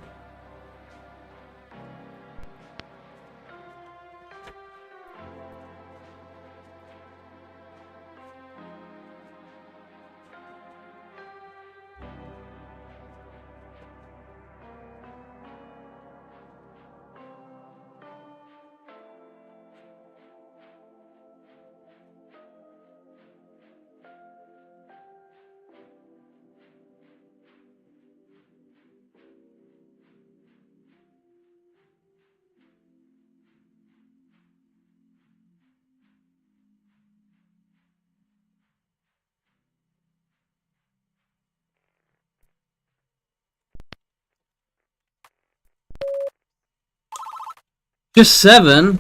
Just 7?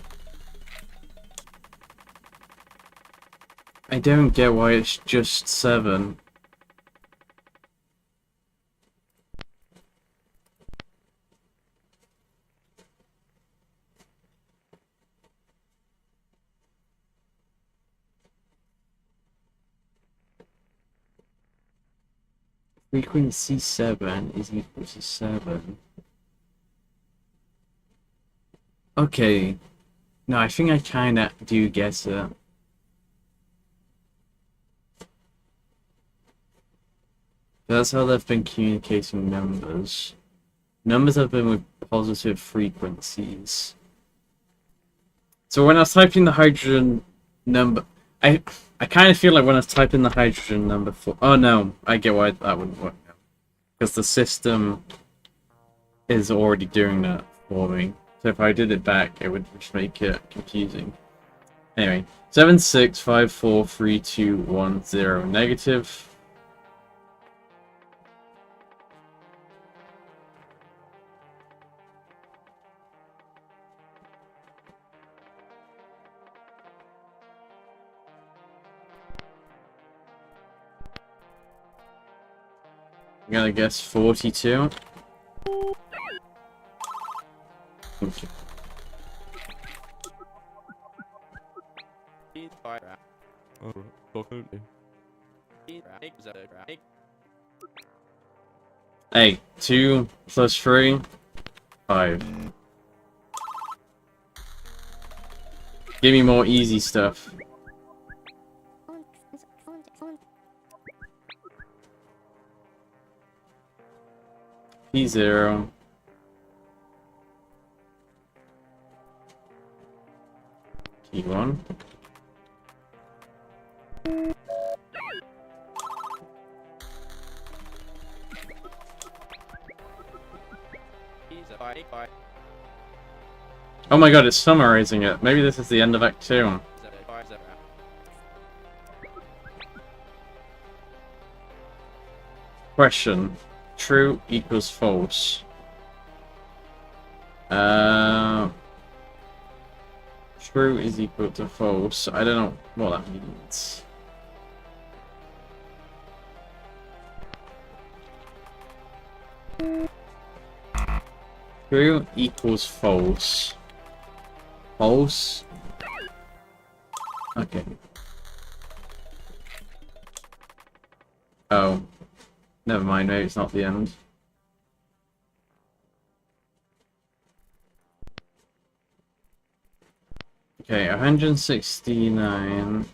I don't get why it's just 7. Frequency 7 is equal to 7. Okay. No, I think I kinda do guess it. That's how they've been communicating numbers. Numbers have been with positive frequencies. So when I was typing the hydrogen number, I I kind of feel like when I was typing the hydrogen number for, oh no, I get why that wouldn't work now. Because the system is already doing that for me. So if I did it back, it would just make it confusing. Anyway, 76543210 negative. I'm gonna guess 42. Okay. Hey, 2 plus 3, 5. Give me more easy stuff. P0. T1. Oh my god, it's summarizing it. Maybe this is the end of Act 2. Question. True equals false. True is equal to false. I don't know what that means. True equals false. False? Okay. Oh. Never mind, maybe it's not the end. Okay, 169.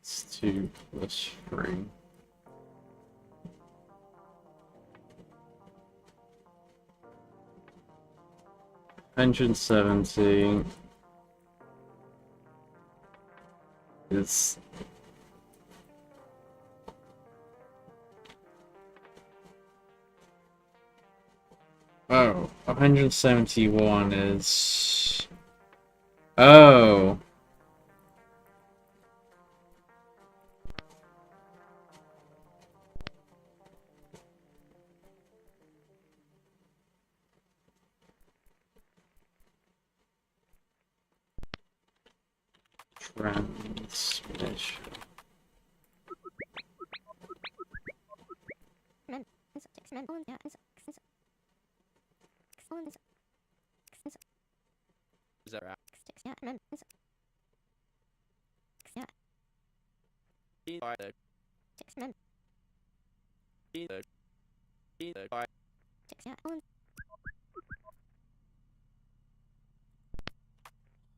It's 2 plus 3. $170 is oh, 171 is oh. Transmission.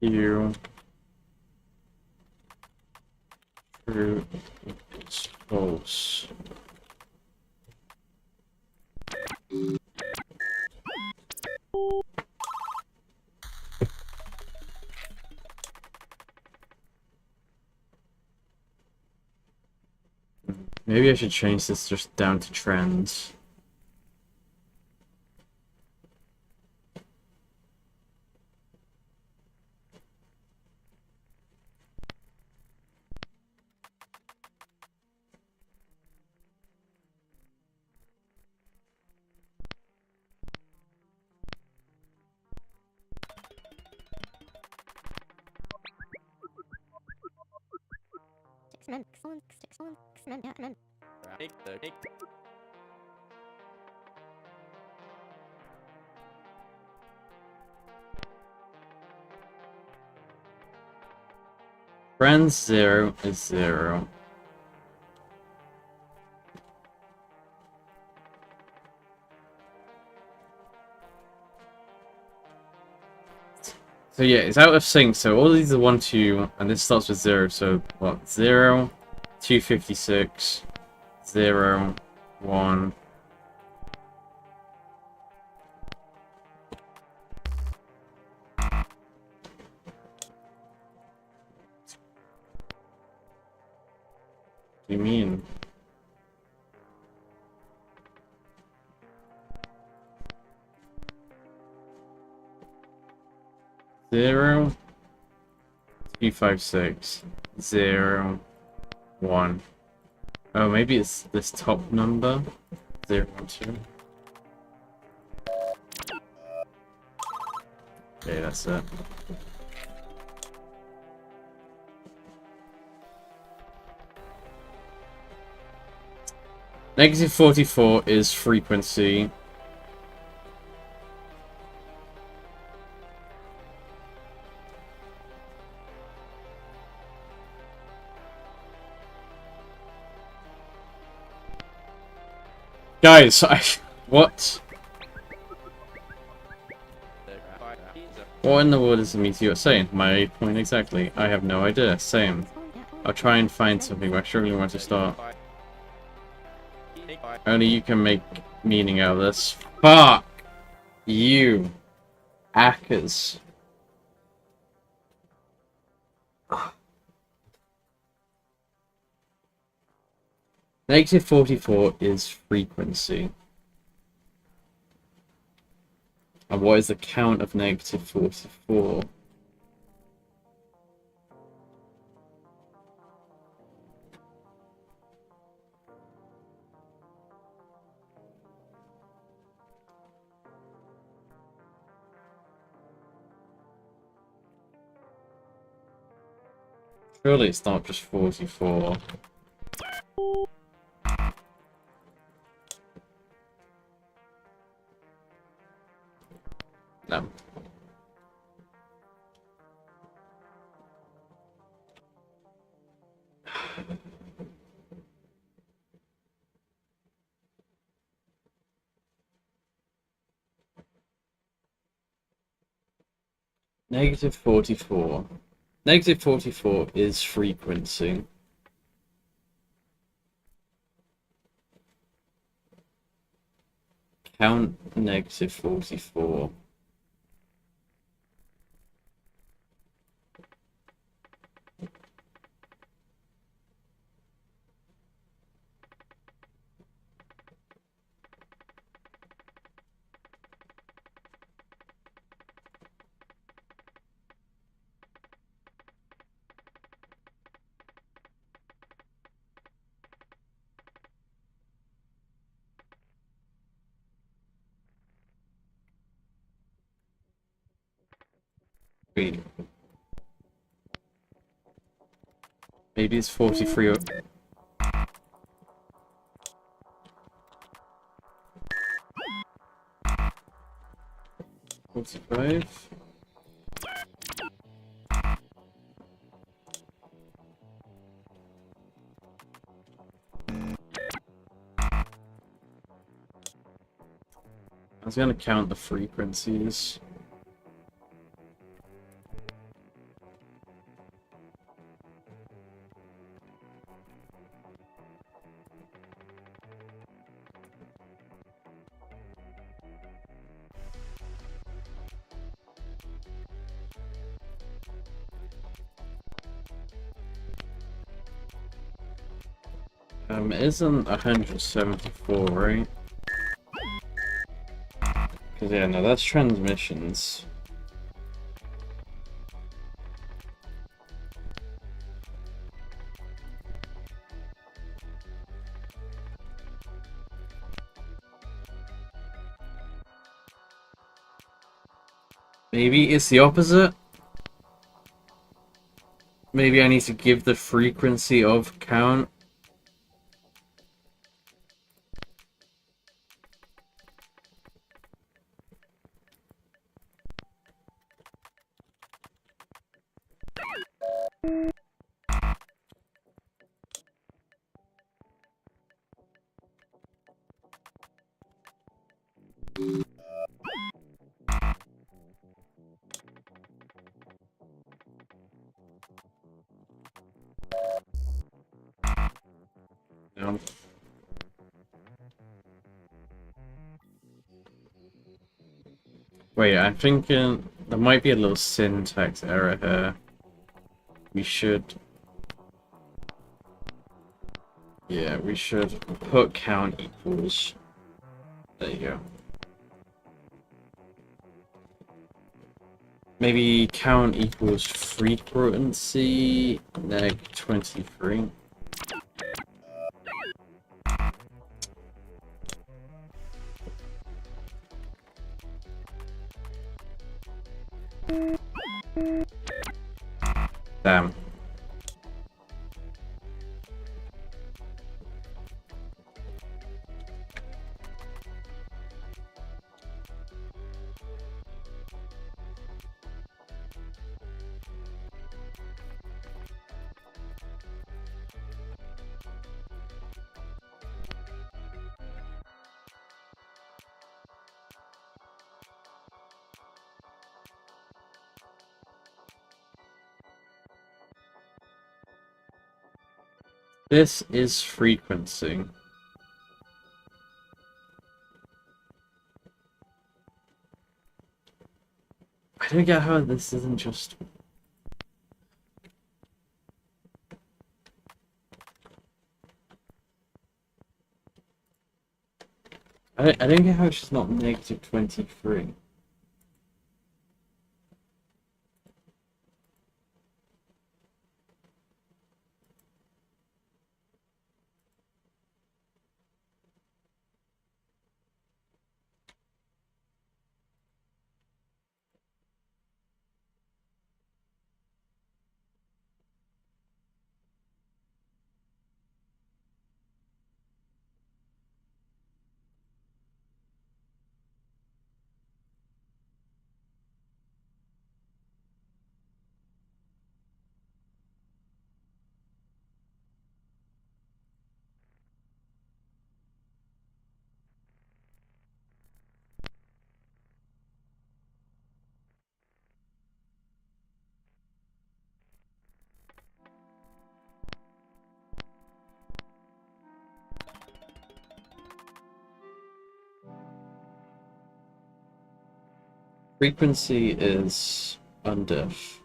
Q. True equals false. Maybe I should change this just down to trends. Trend 0 is 0. So yeah, it's out of sync. So all these are 1, 2, and this starts with 0. So what? 0, 256, 0, 1. What do you mean? Zero, 256, 0, 1. Oh, maybe it's this top number. 0, 1, 2. Okay, that's it. Negative 44 is frequency. Guys, what? What in the world is the meteor saying? My point exactly. I have no idea. Same. I'll try and find something, but I surely want to start. Only you can make meaning out of this. Fuck you, Ackers. Negative 44 is frequency. And what is the count of negative 44? Surely it's not just 44. No. Negative 44. Negative 44 is frequency. Count negative 44. Wait. Maybe it's 43 or... 45? I was gonna count the frequencies. It isn't 174, right? Because, yeah, no, that's transmissions. Maybe it's the opposite? Maybe I need to give the frequency of count. Wait, I'm thinking there might be a little syntax error here. We should... Yeah, we should put count equals. There you go. Maybe count equals frequency neg 23. Damn. This is frequency. I don't get how this isn't just... I don't get how it's just not negative 23. Frequency is undiff.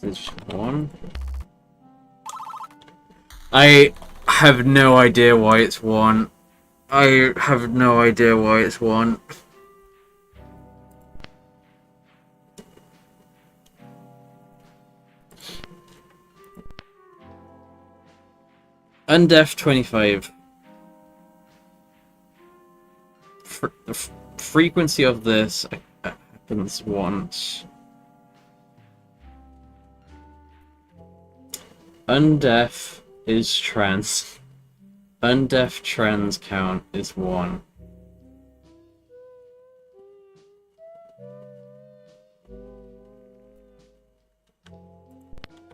It's 1. I have no idea why it's 1. I have no idea why it's 1. Undef 25. The frequency of this happens once. Undef is trans. Undef trans count is 1.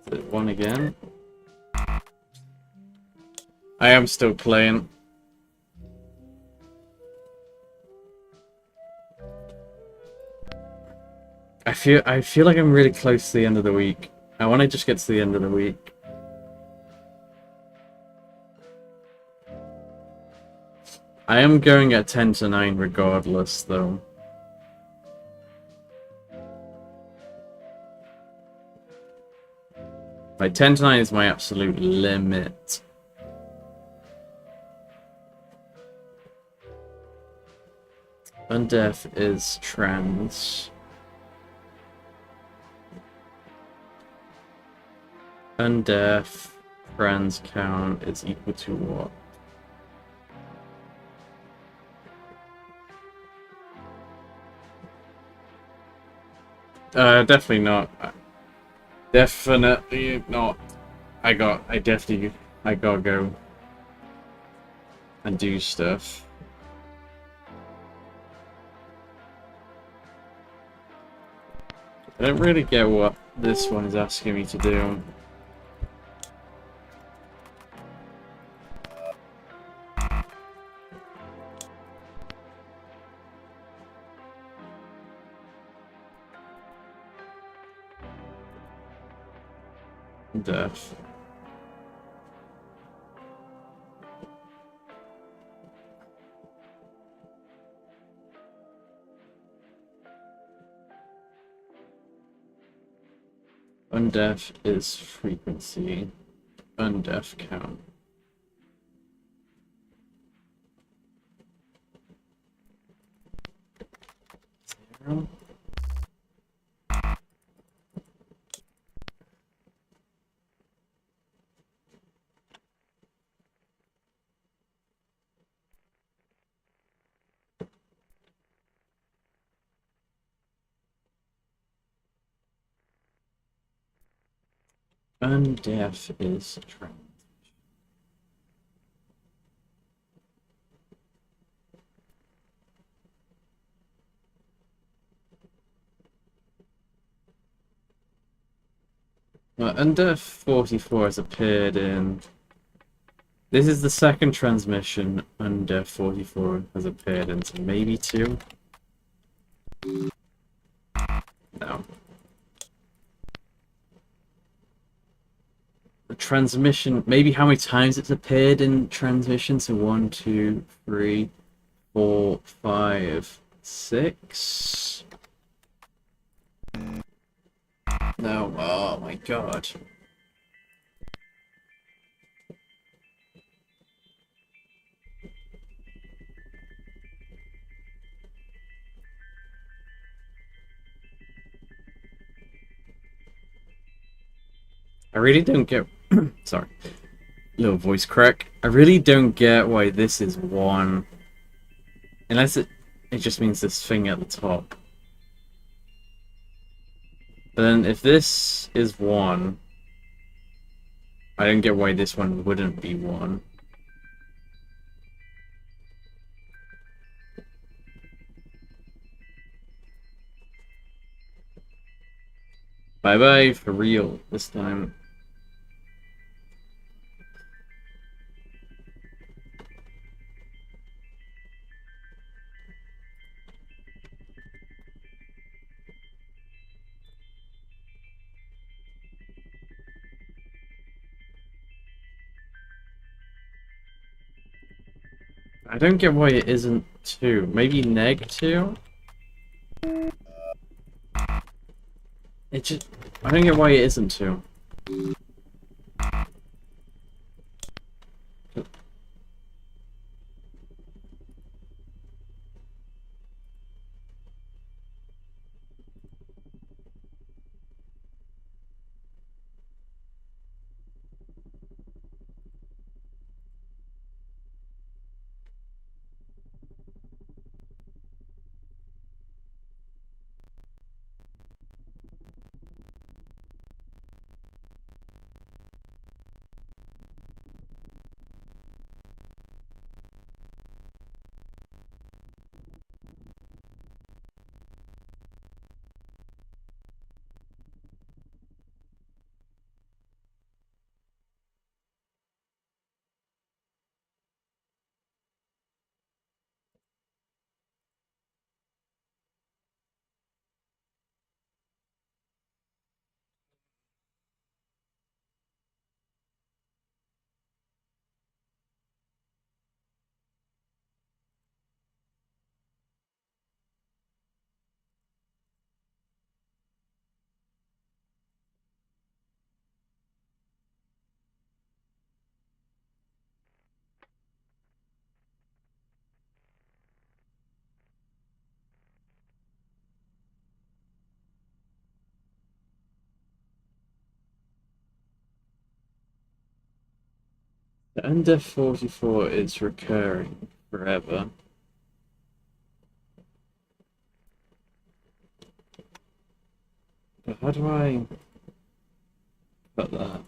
Is it 1 again? I am still playing. I feel like I'm really close to the end of the week. I want to just get to the end of the week. I am going at 10 to 9 regardless, though. Like, 10 to 9 is my absolute limit. Undef is trans. Undef trans count is equal to what? Definitely not. Definitely not. I gotta go and do stuff. I don't really get what this one is asking me to do. Def. Undef is frequency. Undef count. Zero. Undef is trans. Undef 44 has appeared in. This is the second transmission Undef 44 has appeared in, so maybe 2? No. The transmission, maybe how many times it's appeared in transmission, so 1, 2, 3, 4, 5, 6. No, oh my god. I really don't get. Sorry. Little voice crack. I really don't get why this is 1. Unless it just means this thing at the top. But then if this is 1, I don't get why this one wouldn't be 1. Bye bye for real this time. I don't get why it isn't 2. Maybe neg 2? It just. I don't get why it isn't 2. The Undef 44 is recurring forever. But how do I put that?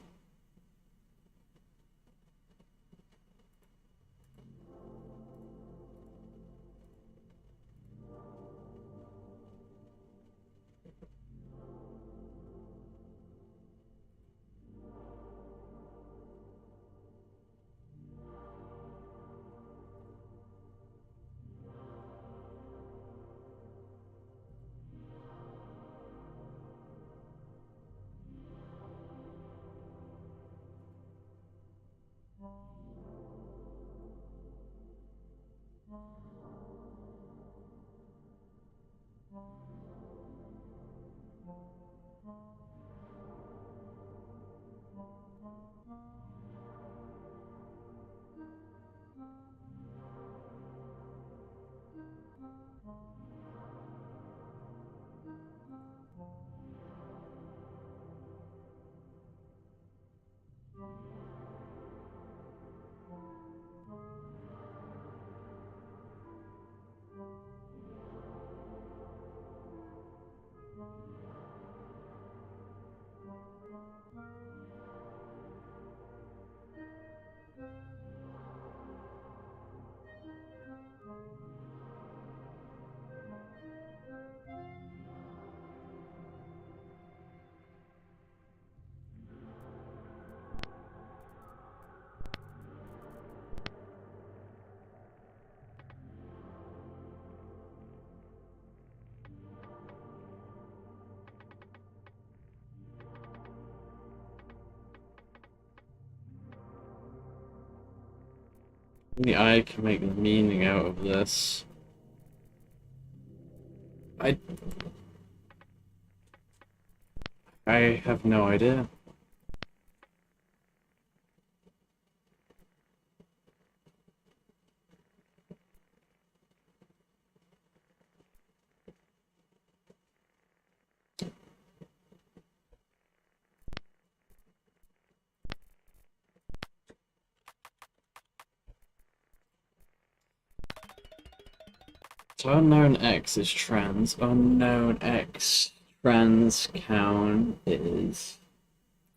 Only I can make meaning out of this. I have no idea. So unknown X is trans. Unknown X trans count is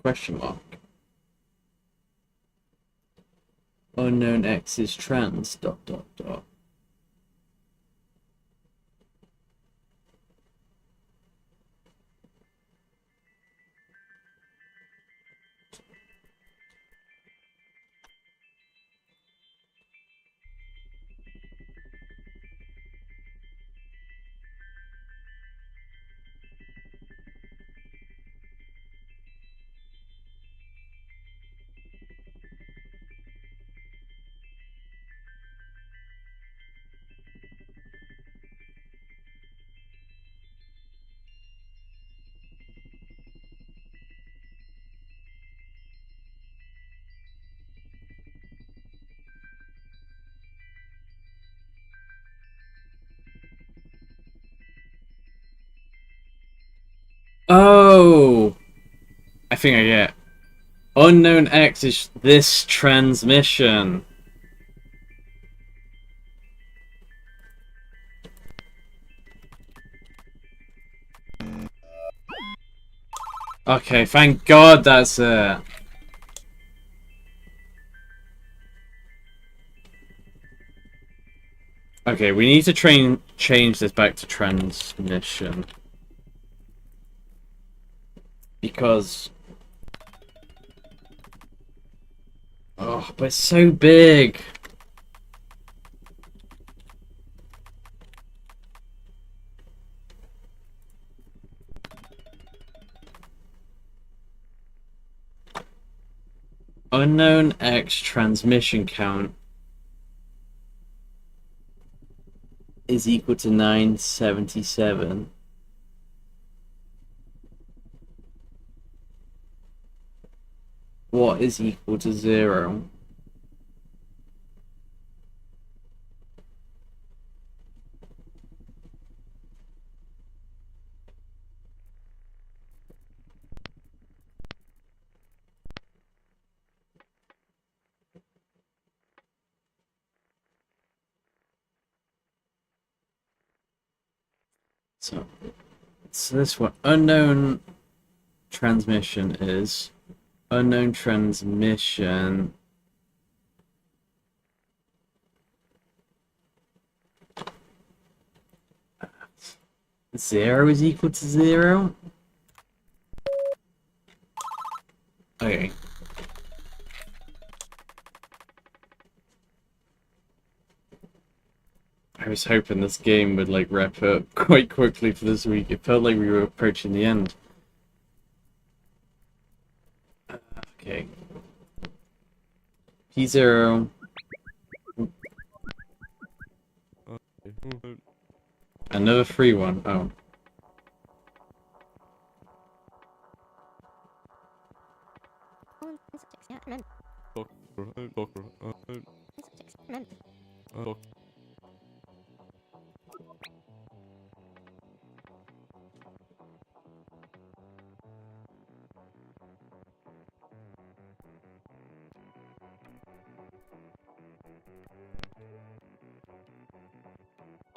question mark. Unknown X is trans dot dot dot. Oh, I think I get. Unknown X is this transmission. Okay, thank God that's it. Okay, we need to change this back to transmission. Because... Oh, but it's so big. Unknown X transmission count is equal to 977. What is equal to 0? So this one, unknown transmission is unknown transmission. Zero is equal to 0? Okay. I was hoping this game would like wrap up quite quickly for this week. It felt like we were approaching the end. Okay. P0. Another free one. Oh.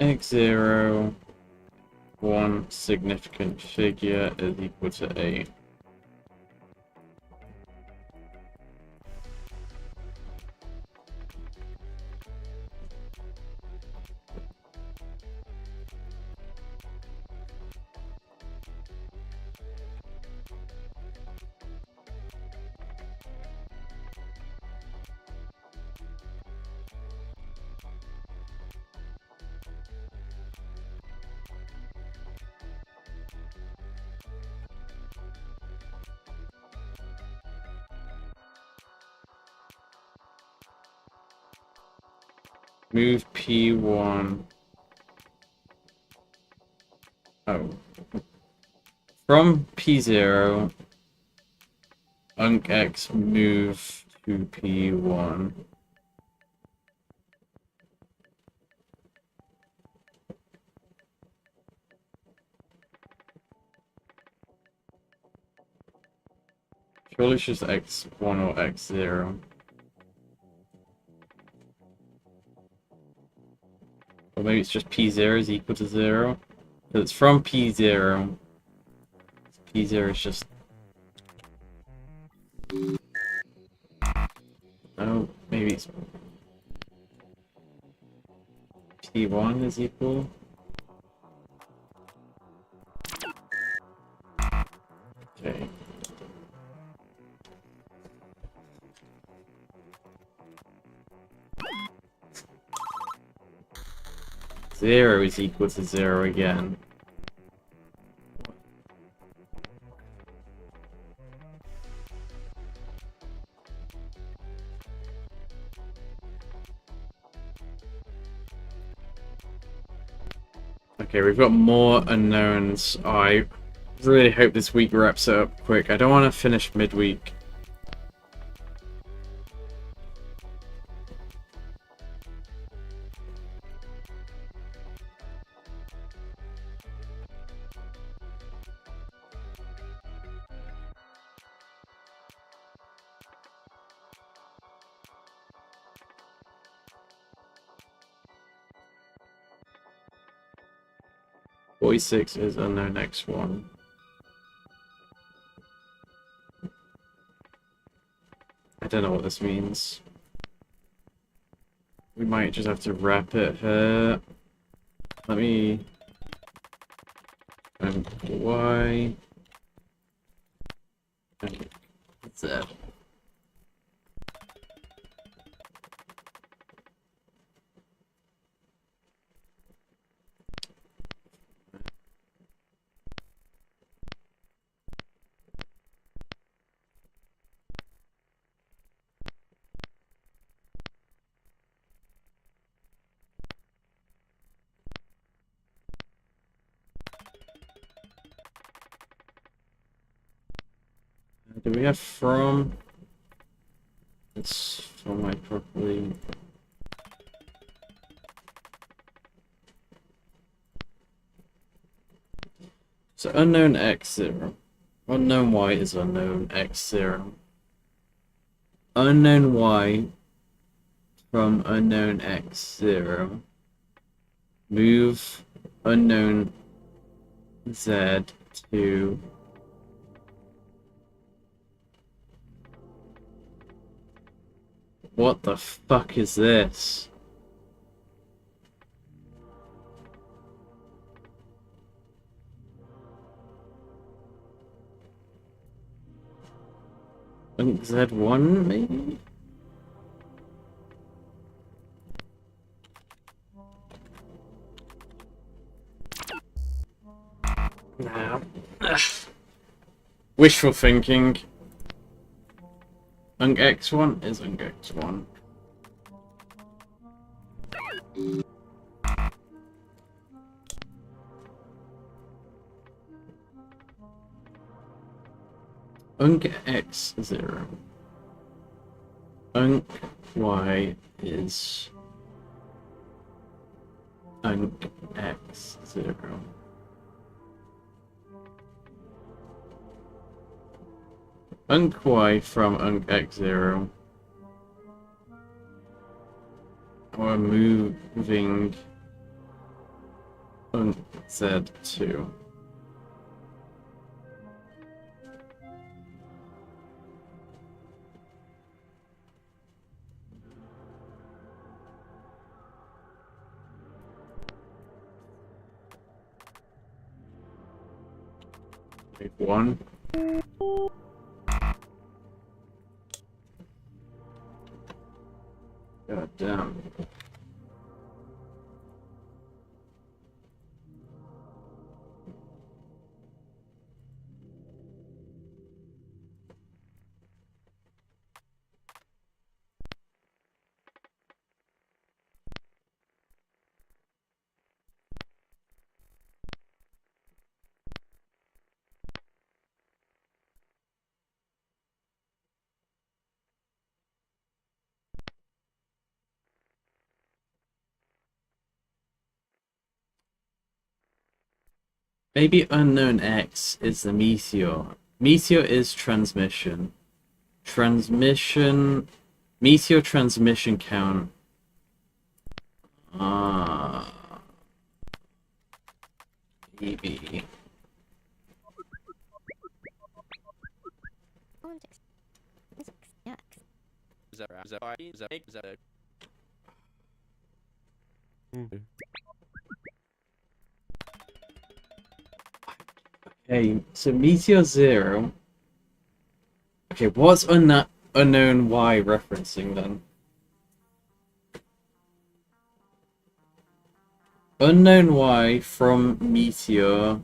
X0, one significant figure is equal to 8. Move P1. Oh. From P0, UncX move to P1. Surely it's just X1 or X0. Or maybe it's just P0 is equal to 0. So it's from P0. P0 is just... Oh, maybe it's... P1 is equal. Okay. Zero is equal to 0 again. Okay, we've got more unknowns. I really hope this week wraps up quick. I don't want to finish midweek. Boy 6 is unknown X1. I don't know what this means. We might just have to wrap it here. Let me... Y... and Z. Do we have from? It's from my properly. So unknown X0. Unknown Y is unknown X0. Unknown Y from unknown X0. Move unknown Z to what the fuck is this? I think Z1 maybe? Nah. Ugh. Wishful thinking. UncX1 is UncX1. Unc x 0. Unc y is Unc x 0. Unc y from Unc x 0. Or moving Unc z 2. Wait, 1. God damn. Maybe unknown X is the meteor. Meteor is transmission. Transmission. Meteor transmission count. Ah. Maybe. Okay, so Meteor 0. Okay, what's unknown Y referencing then? Unknown Y from Meteor.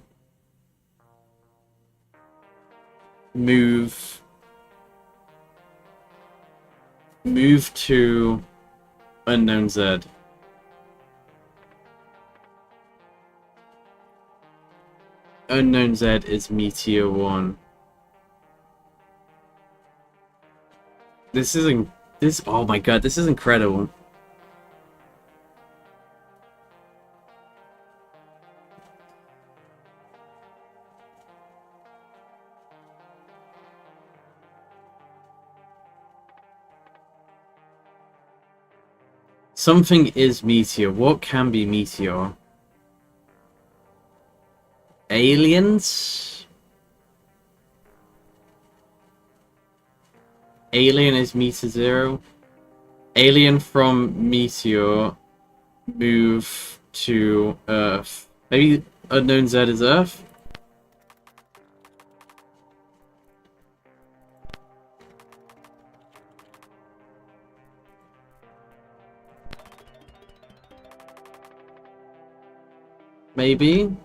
Move to unknown Z. Unknown Z is Meteor 1. This isn't this oh my god, this is incredible. Something is Meteor. What can be Meteor? Aliens? Alien is Meteor 0. Alien from Meteor move to Earth. Maybe unknown Z is Earth? Maybe?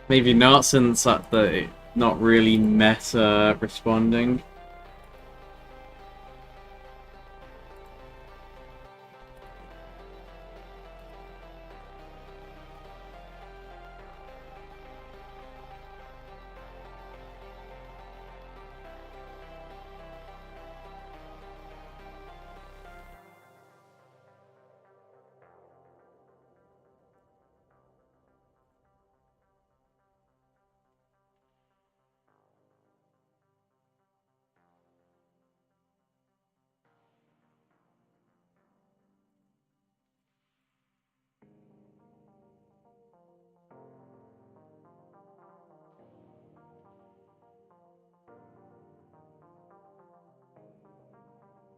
Maybe not, since they're not really meta responding.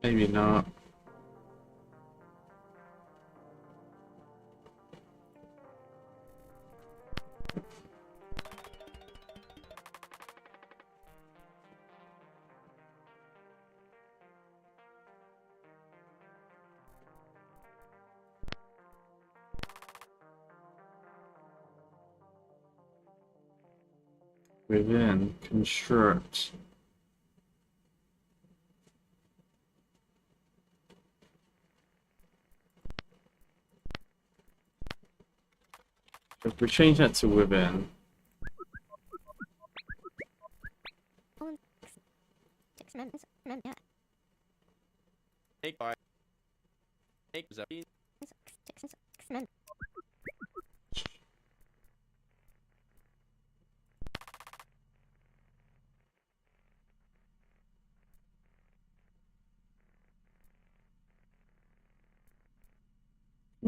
Maybe not. Within construct. If we change that to within,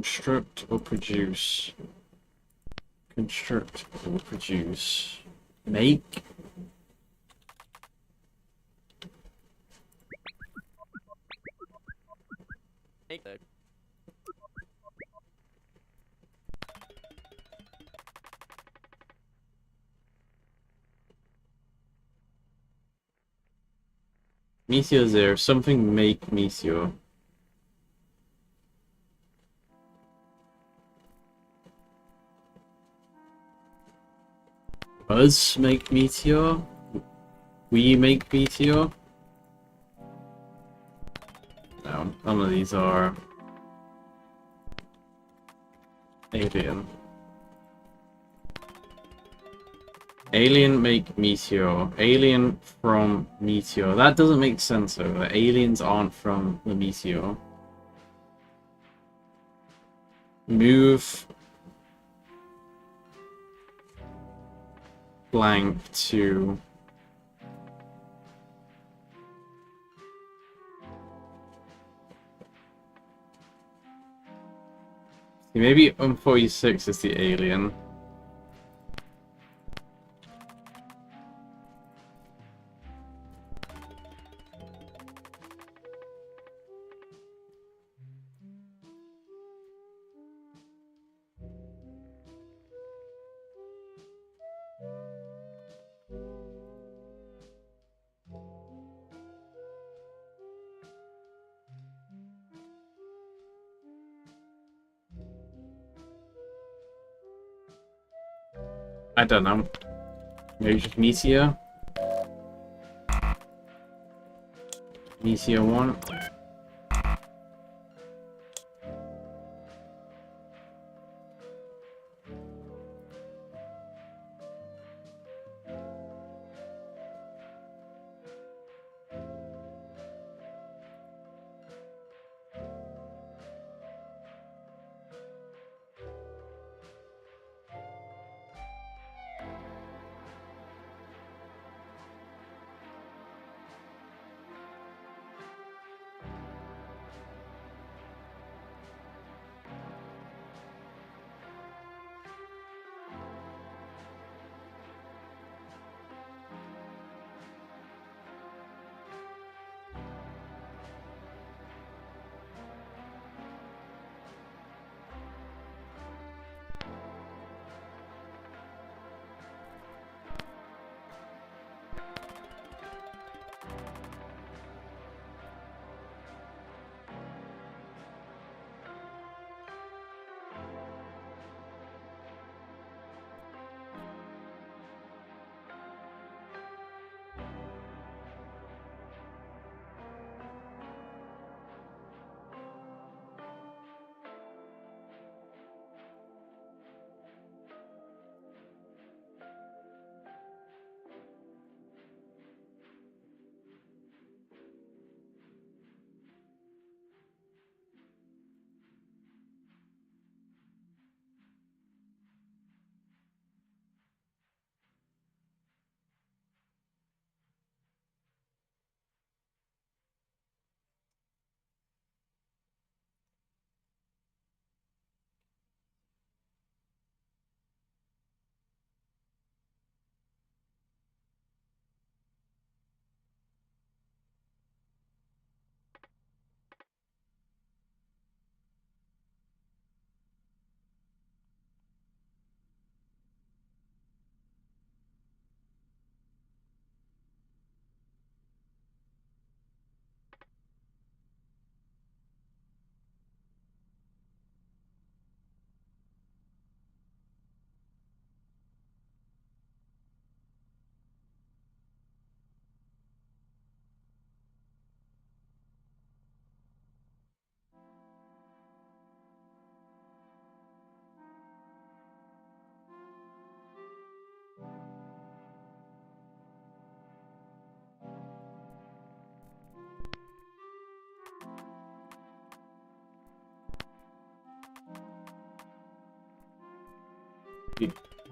construct or produce. Construct or produce. Make. Meteor zero. Something make meteor. Us make meteor. We make meteor. No, none of these are alien. Alien make meteor. Alien from meteor. That doesn't make sense though. The aliens aren't from the meteor. Move blank to maybe 46 is the alien. I don't know. Maybe just Meteor? Meteor 1?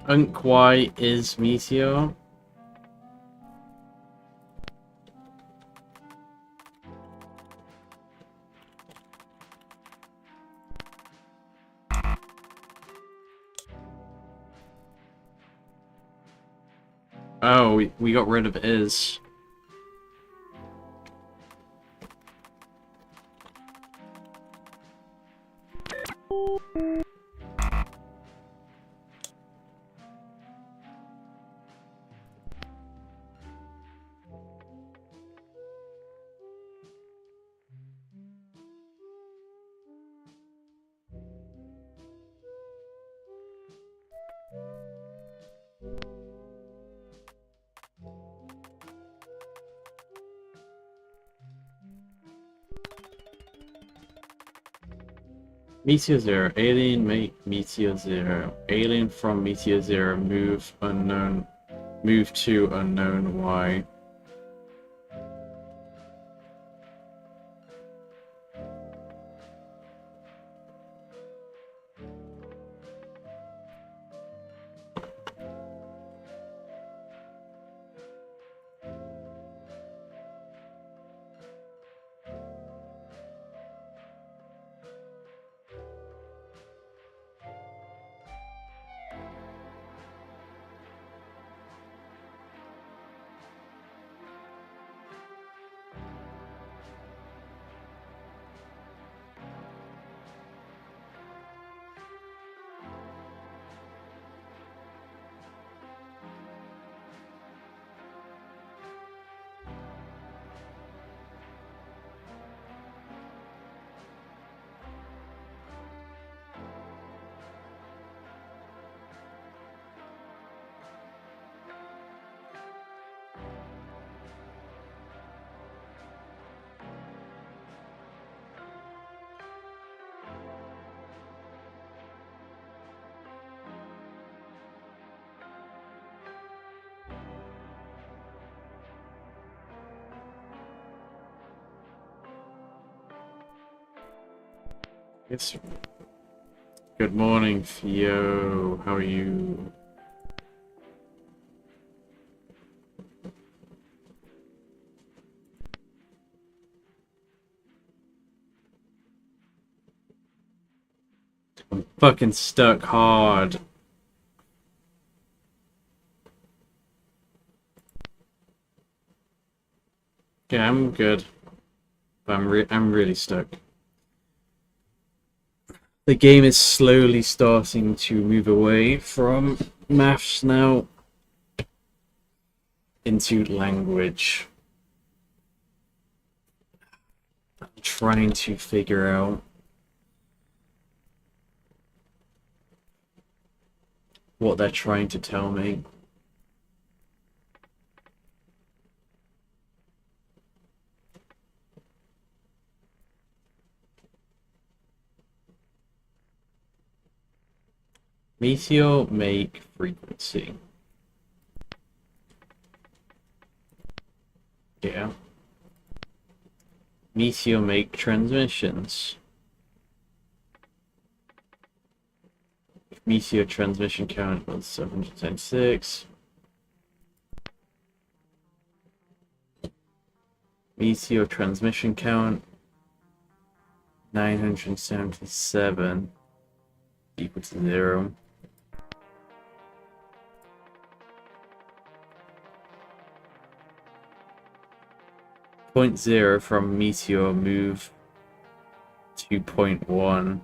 Unk Y is Meteor. Oh, we got rid of is. Meteor Zero, alien make Meteor Zero. Alien from Meteor Zero, move to unknown Y. It's good morning, Theo. How are you? I'm fucking stuck hard. Okay, I'm good. But I'm really stuck. The game is slowly starting to move away from maths now into language. I'm trying to figure out what they're trying to tell me. Meteor make frequency. Yeah. Meteor make transmissions. Meteor transmission count was 776. Meteor transmission count 977 equal to 0. Point 0 from Meteor move to point 1.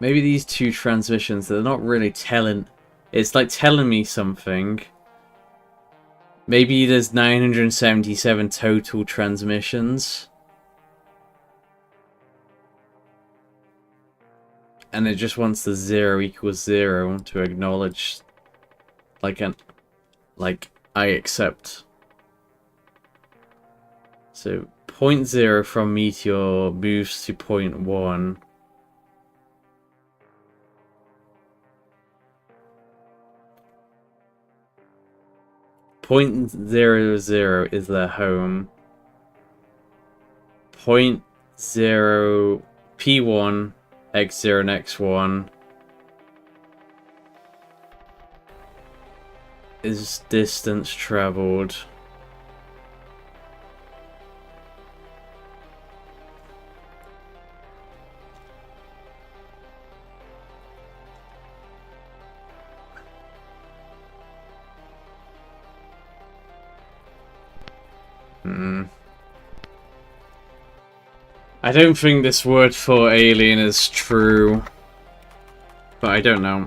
Maybe these two transmissions, they're not really telling... It's like telling me something. Maybe there's 977 total transmissions. And it just wants the 0 equals 0 to acknowledge... Like, I accept. So, point 0 from Meteor moves to point 1. .00 is their home. .0 P1 X0 and X1 is distance traveled. I don't think this word for alien is true, but I don't know.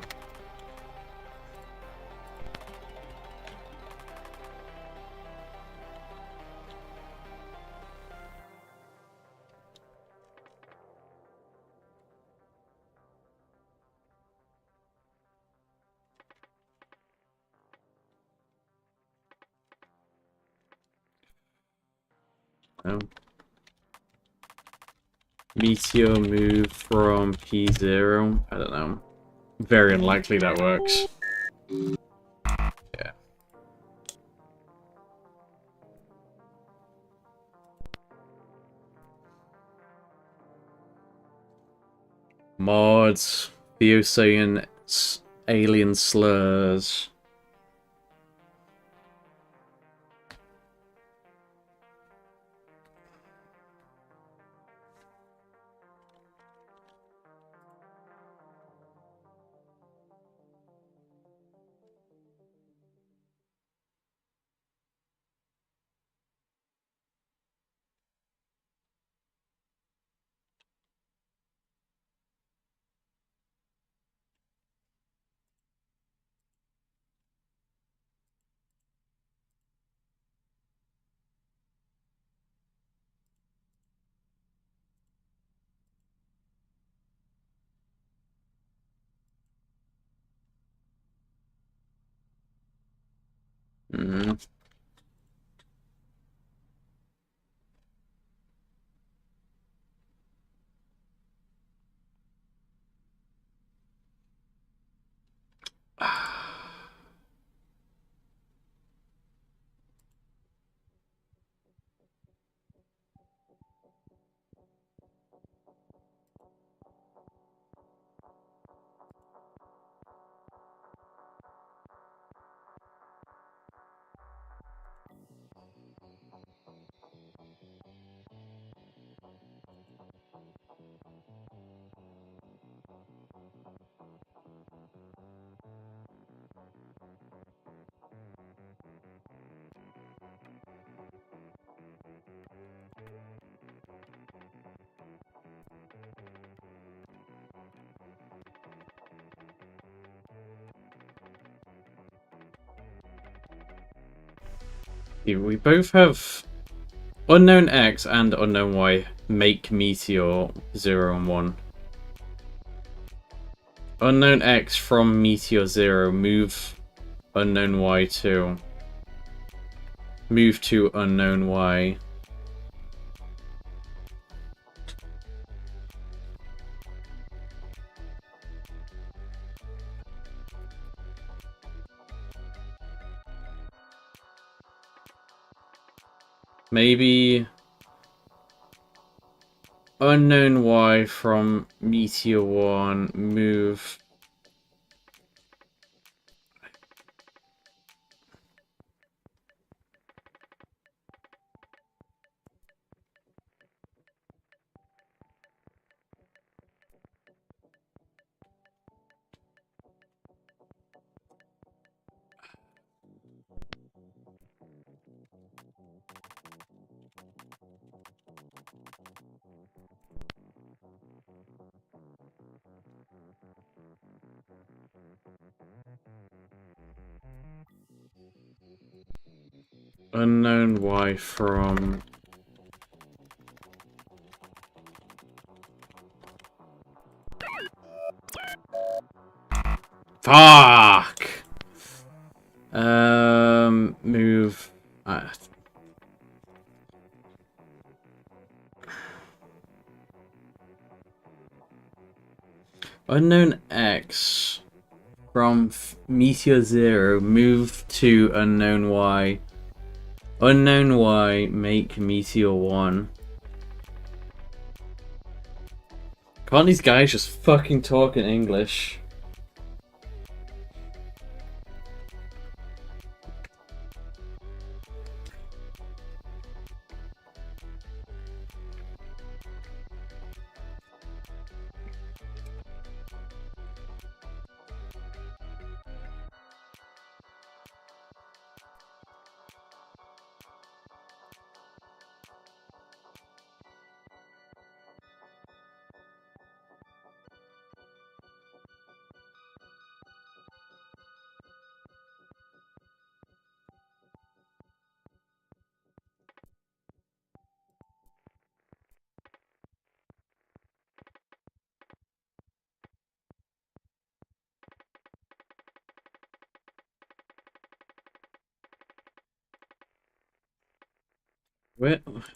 Oh. Meteor move from P0? I don't know. Very unlikely that works. Yeah. Mods, Theosaian alien slurs. Mm-hmm. Yeah, we both have unknown X and unknown Y make Meteor 0 and 1. Unknown X from Meteor 0 move unknown Y to move to unknown Y. Maybe unknown Y from Meteor 1 move. Unknown Y from... Fuck! Move... Unknown X From Meteor 0, move to unknown Y. Unknown Y, make Meteor 1. Can't these guys just fucking talk in English?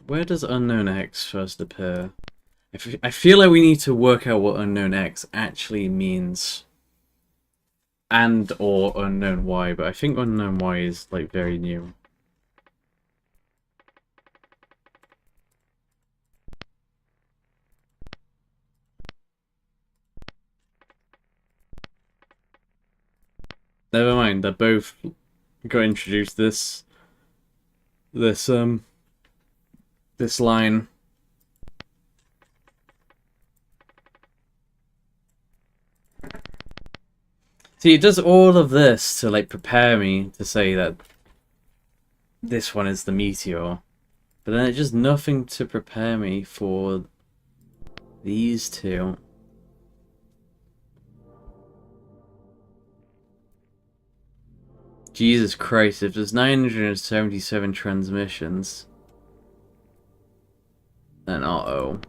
Where does Unknown X first appear? I feel like we need to work out what Unknown X actually means. And or Unknown Y, but I think Unknown Y is like very new. Never mind, they both got introduced this line. See, it does all of this to like prepare me to say that this one is the meteor. But then it's just nothing to prepare me for these two. Jesus Christ, if there's 977 transmissions, then uh-oh.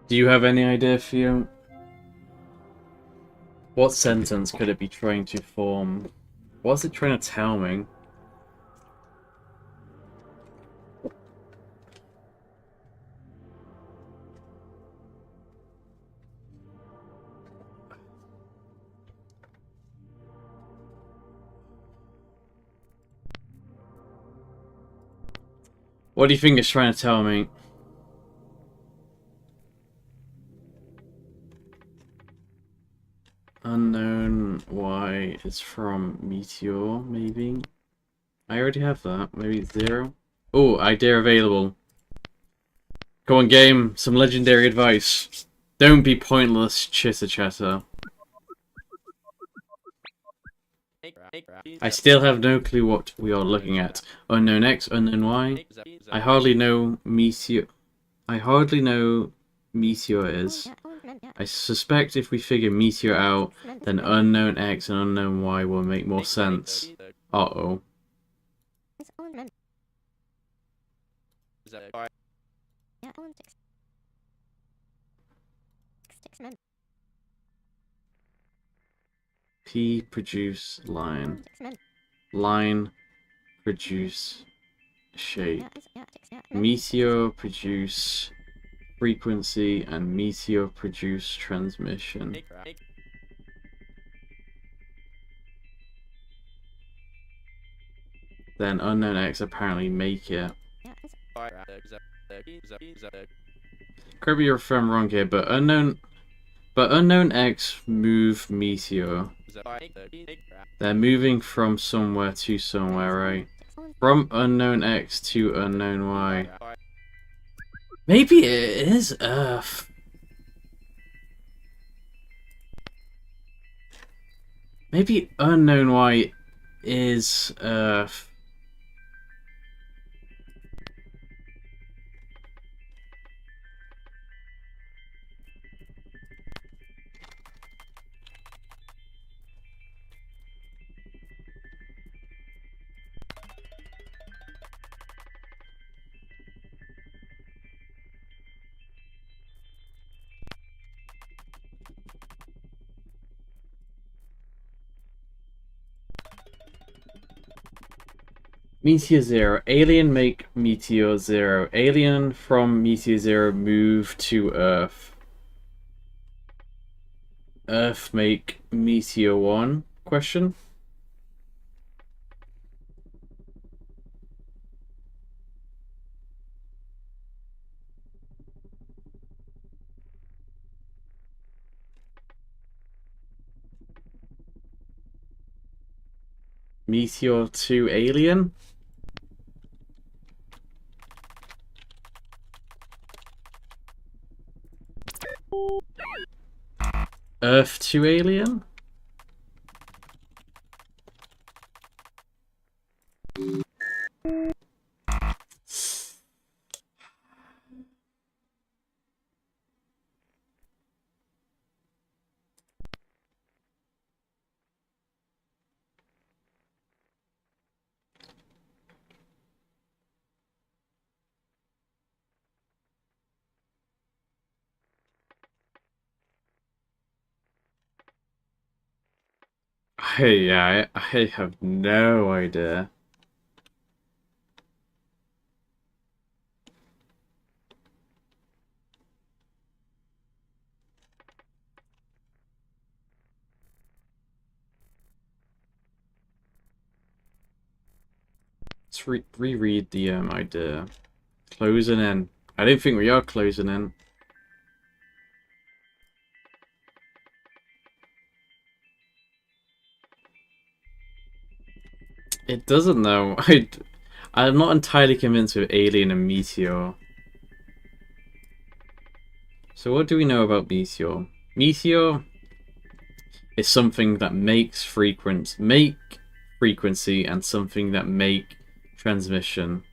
Do you have any idea, Theo? What sentence could it be trying to form? What's it trying to tell me? What do you think it's trying to tell me? Unknown Y is from Meteor, maybe? I already have that. Maybe 0? Oh, idea available. Go on, game. Some legendary advice. Don't be pointless chitter chatter. I still have no clue what we are looking at. Unknown X, unknown Y. I hardly know Meteor is. I suspect if we figure Meteor out, then unknown X and unknown Y will make more sense. Uh-oh. P produce line. Line produce shape. Meteor produce frequency and Meteor produce transmission. Then unknown X apparently make it. Correct me if I'm wrong here, but unknown But unknown X move Meteor. They're moving from somewhere to somewhere, right? From unknown X to unknown Y. Maybe it is Earth. Maybe unknown Y is Earth. Meteor Zero. Alien make Meteor Zero. Alien from Meteor Zero move to Earth. Earth make Meteor 1? Question? Meteor 2 Alien? Earth 2 Alien? Hey, yeah, I have no idea. Let's reread the idea. Closing in. I don't think we are closing in. It doesn't though. I'm not entirely convinced with Alien and Meteor. So what do we know about Meteor? Meteor is something that make frequency and something that make transmission.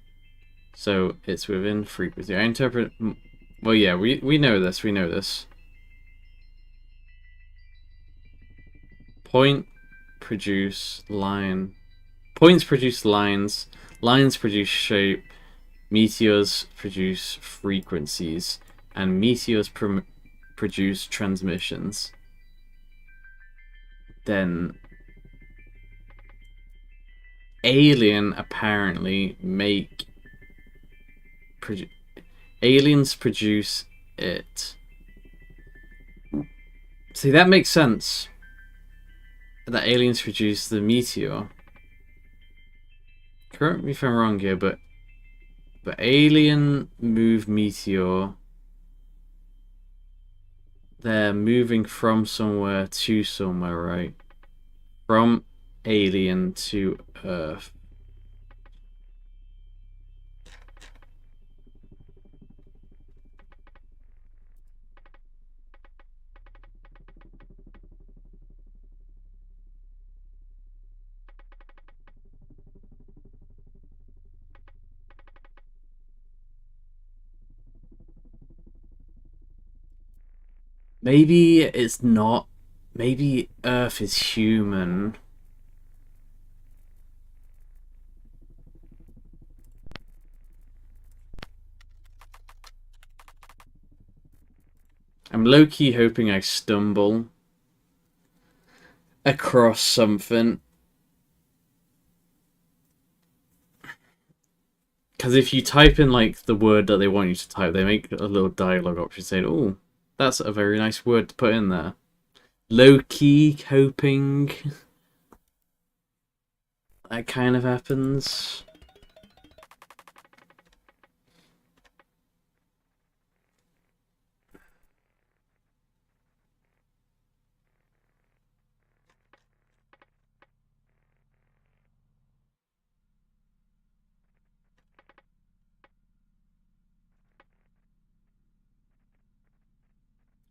So it's within frequency. I interpret. Well, yeah, we know this. We know this. Point produce line. Points produce lines. Lines produce shape. Meteors produce frequencies, and meteors produce transmissions. Then Alien apparently make aliens produce it. See, that makes sense. That aliens produce the meteor. Correct me if I'm wrong here, but alien move meteor. They're moving from somewhere to somewhere, right? From alien to Earth. Maybe it's not. Maybe Earth is human. I'm low-key hoping I stumble across something. Because if you type in like the word that they want you to type, they make a little dialogue option saying, "Oh, that's a very nice word to put in there." Low-key hoping that kind of happens.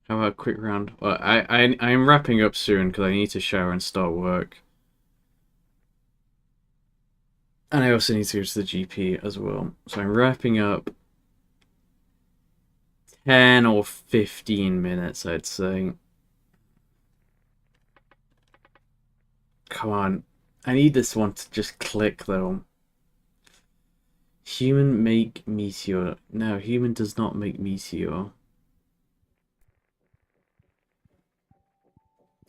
How about a quick round? Well, I'm wrapping up soon because I need to shower and start work. And I also need to go to the GP as well. So I'm wrapping up 10 or 15 minutes, I'd say. Come on. I need this one to just click, though. Human make meteor. No, human does not make meteor.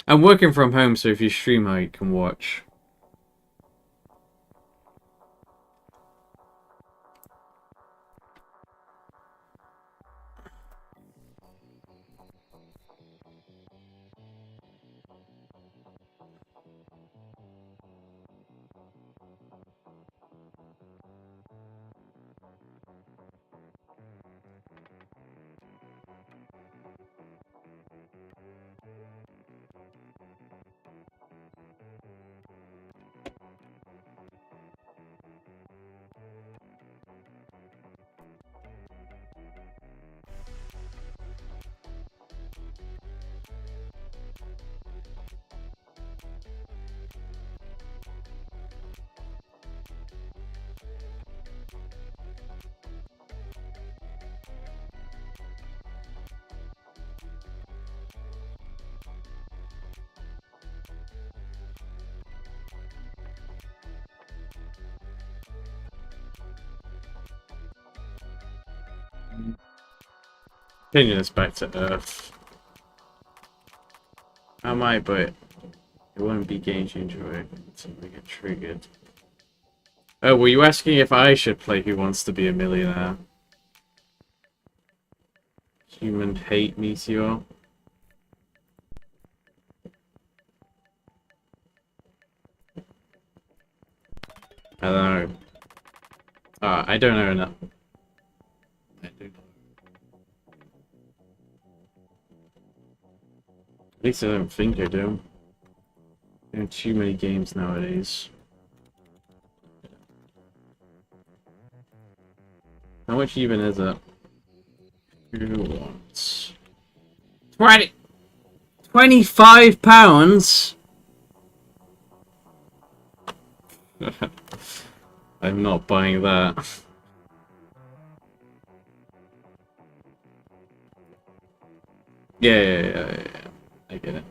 I'm working from home, so if you stream, I can watch. Changing this back to Earth. I might, but it won't be game changer until we get triggered. Oh, were you asking if I should play Who Wants to Be a Millionaire? Human hate meteor. I don't know. I don't know enough. I do know. At least I don't think I do. There are too many games nowadays. How much even is it? Who wants? 25 pounds? I'm not buying that. Yeah. I get it.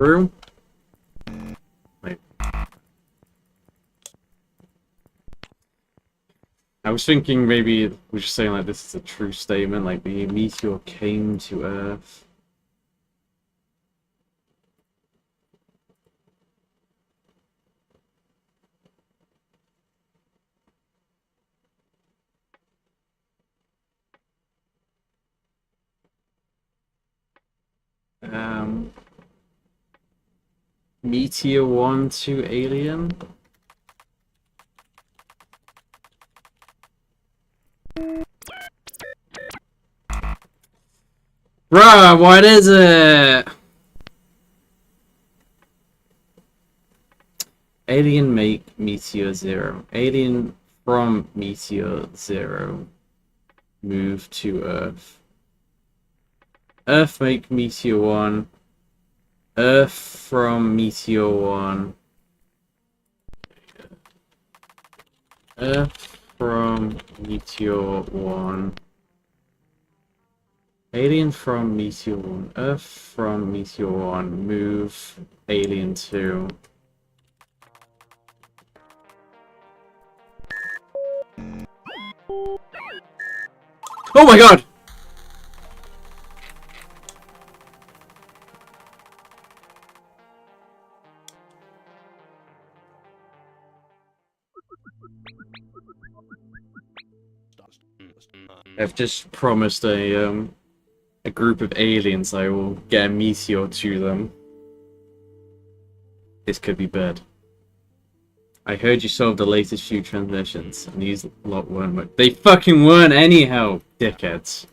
True? Wait. I was thinking maybe we're just saying like this is a true statement, like the meteor came to Earth. Meteor 1 to Alien? Bruh, what is it? Alien make Meteor 0. Alien from Meteor 0. Move to Earth. Earth make Meteor 1. Earth from Meteor 1. Earth from Meteor 1. Alien from Meteor 1. Earth from Meteor 1. Move Alien 2. Oh my god! I've just promised a group of aliens I will get a meteor to them. This could be bad. I heard you solved the latest few transmissions, and these lot weren't. They fucking weren't anyhow, dickheads.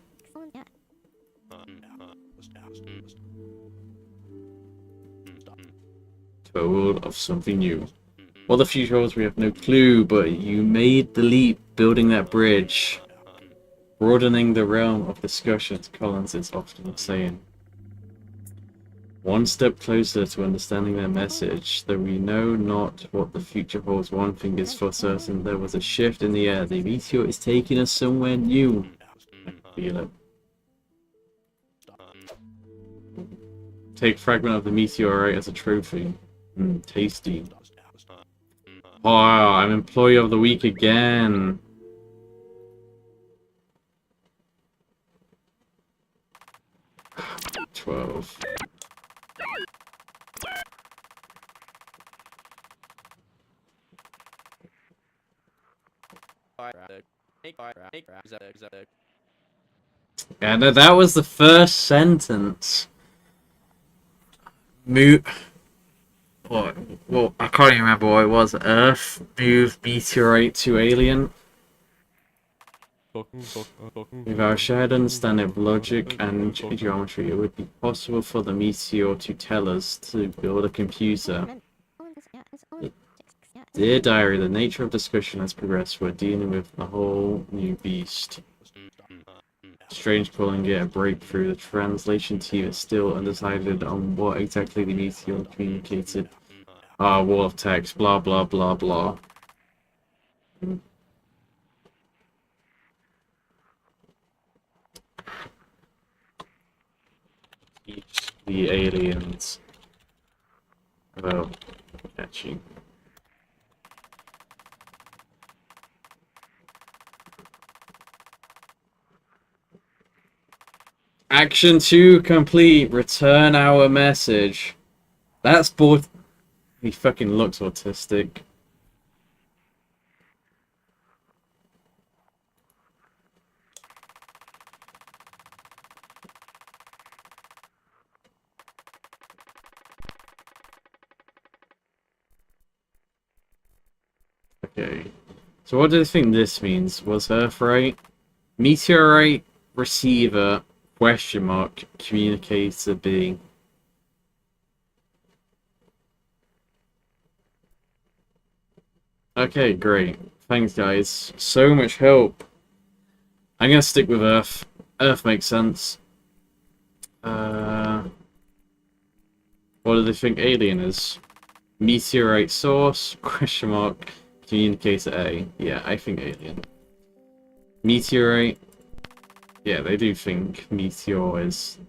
Told of something new. What the future holds, we have no clue, but you made the leap building that bridge. Broadening the realm of discussions, Collins is often saying. One step closer to understanding their message. Though we know not what the future holds, one thing is for certain. There was a shift in the air. The meteor is taking us somewhere new. I can feel it. Take fragment of the meteorite as a trophy. Tasty. Oh, I'm employee of the week again. $12. Yeah, no, that was the first sentence. Well, I can't even remember what it was. Earth, move, meteorite to alien. With our shared understanding of logic and geometry, it would be possible for the meteor to tell us to build a computer. Dear Diary, the nature of discussion has progressed. We're dealing with a whole new beast. Strange calling it a breakthrough. The translation team is still undecided on what exactly the meteor communicated. Wall of text, blah blah blah blah. Teach the aliens about catching. Action 2 complete. Return our message. That's both. He fucking looks autistic. Okay. So what do you think this means? Was Earth right? Meteorite receiver question mark communicator B. Okay, great. Thanks guys. So much help. I'm gonna stick with Earth. Earth makes sense. What do they think alien is? Meteorite source question mark communicator A. Yeah, I think alien. Meteorite. Yeah, they do think meteor is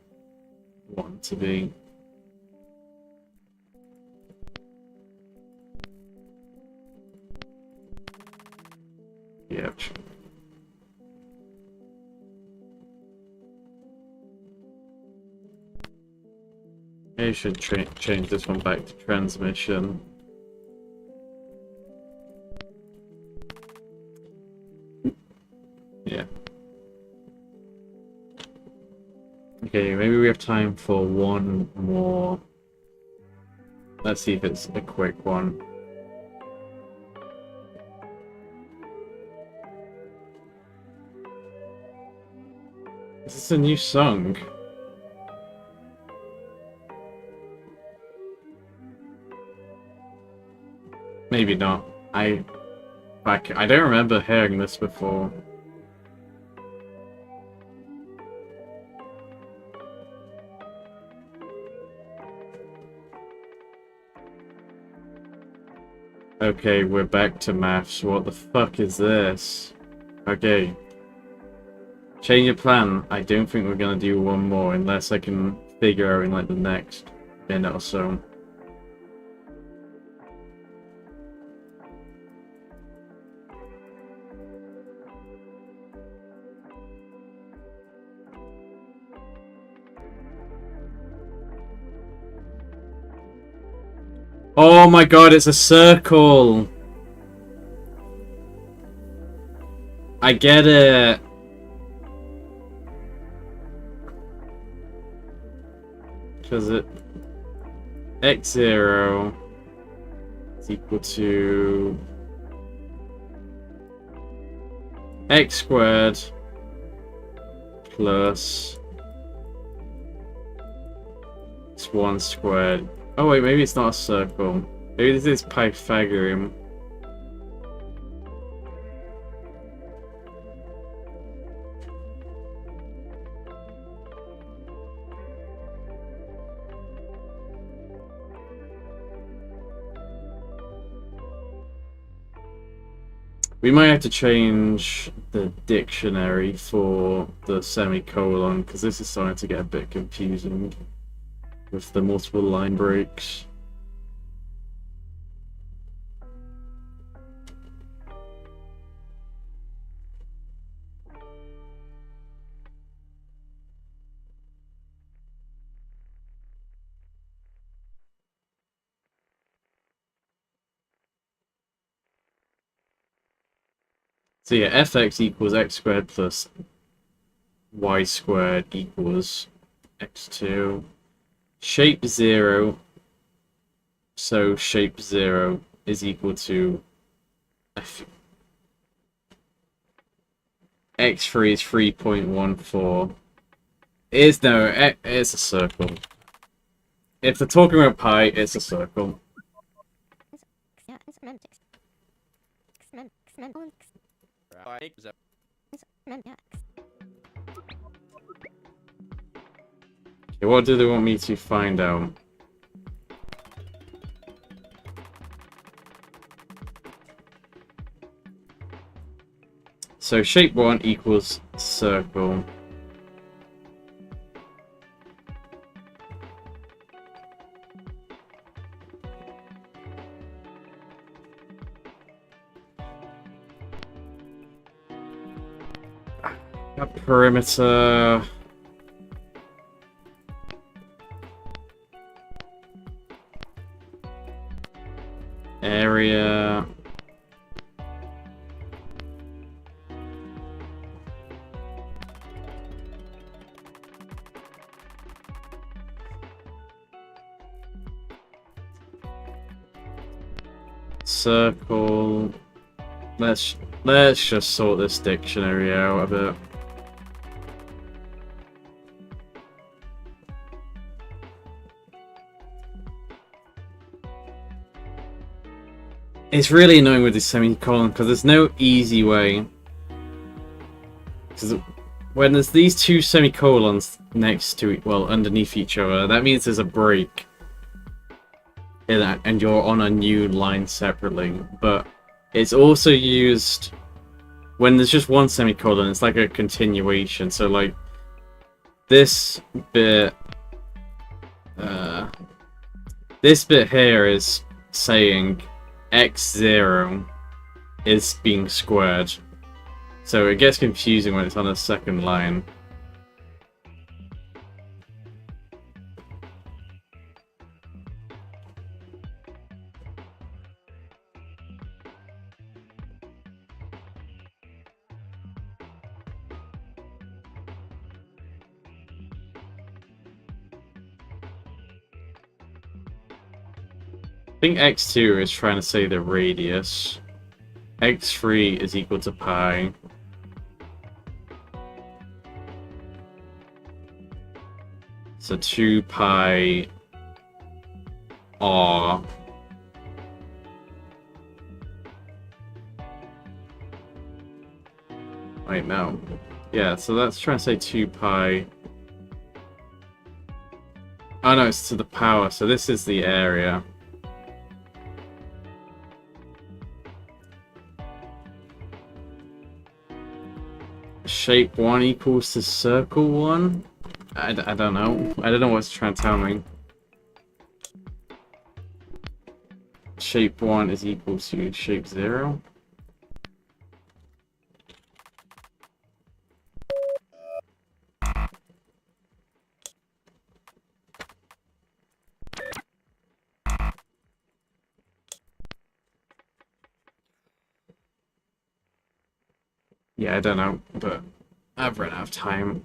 one to be. Yep. I should change this one back to transmission. Yeah. Okay, maybe we have time for one more. Let's see if it's a quick one. Is this a new song? Maybe not. I don't remember hearing this before. Okay, we're back to maths. What the fuck is this? Okay. Change of plan. I don't think we're gonna do one more unless I can figure out in like the next minute or so. Oh my god, it's a circle! I get it! Because x0 is equal to x squared plus x1 squared. Oh wait, maybe it's not a circle. Maybe this is Pythagorean. We might have to change the dictionary for the semicolon, because this is starting to get a bit confusing with the multiple line breaks. So yeah, fx equals x squared plus y squared equals x2. Shape 0, so shape 0 is equal to x3 is 3.14. It's a circle. If they're talking about pi, it's a circle. Okay, what do they want me to find out? So shape 1 equals circle. A perimeter. Area. Circle. Let's just sort this dictionary out a bit. It's really annoying with this semicolon because there's no easy way. Because when there's these two semicolons next to, well, underneath each other, that means there's a break. And you're on a new line separately. But it's also used when there's just one semicolon. It's like a continuation. So like this bit, here is saying x0 is being squared. So it gets confusing when it's on a second line. I think x2 is trying to say the radius. x3 is equal to pi. So 2 pi r. Wait, no. Yeah, so that's trying to say 2 pi. Oh no, it's to the power, so this is the area. shape 1 equals to circle 1? I don't know. I don't know what's trying to tell me. Shape 1 is equal to shape 0? Yeah, I don't know, but I've run out of time.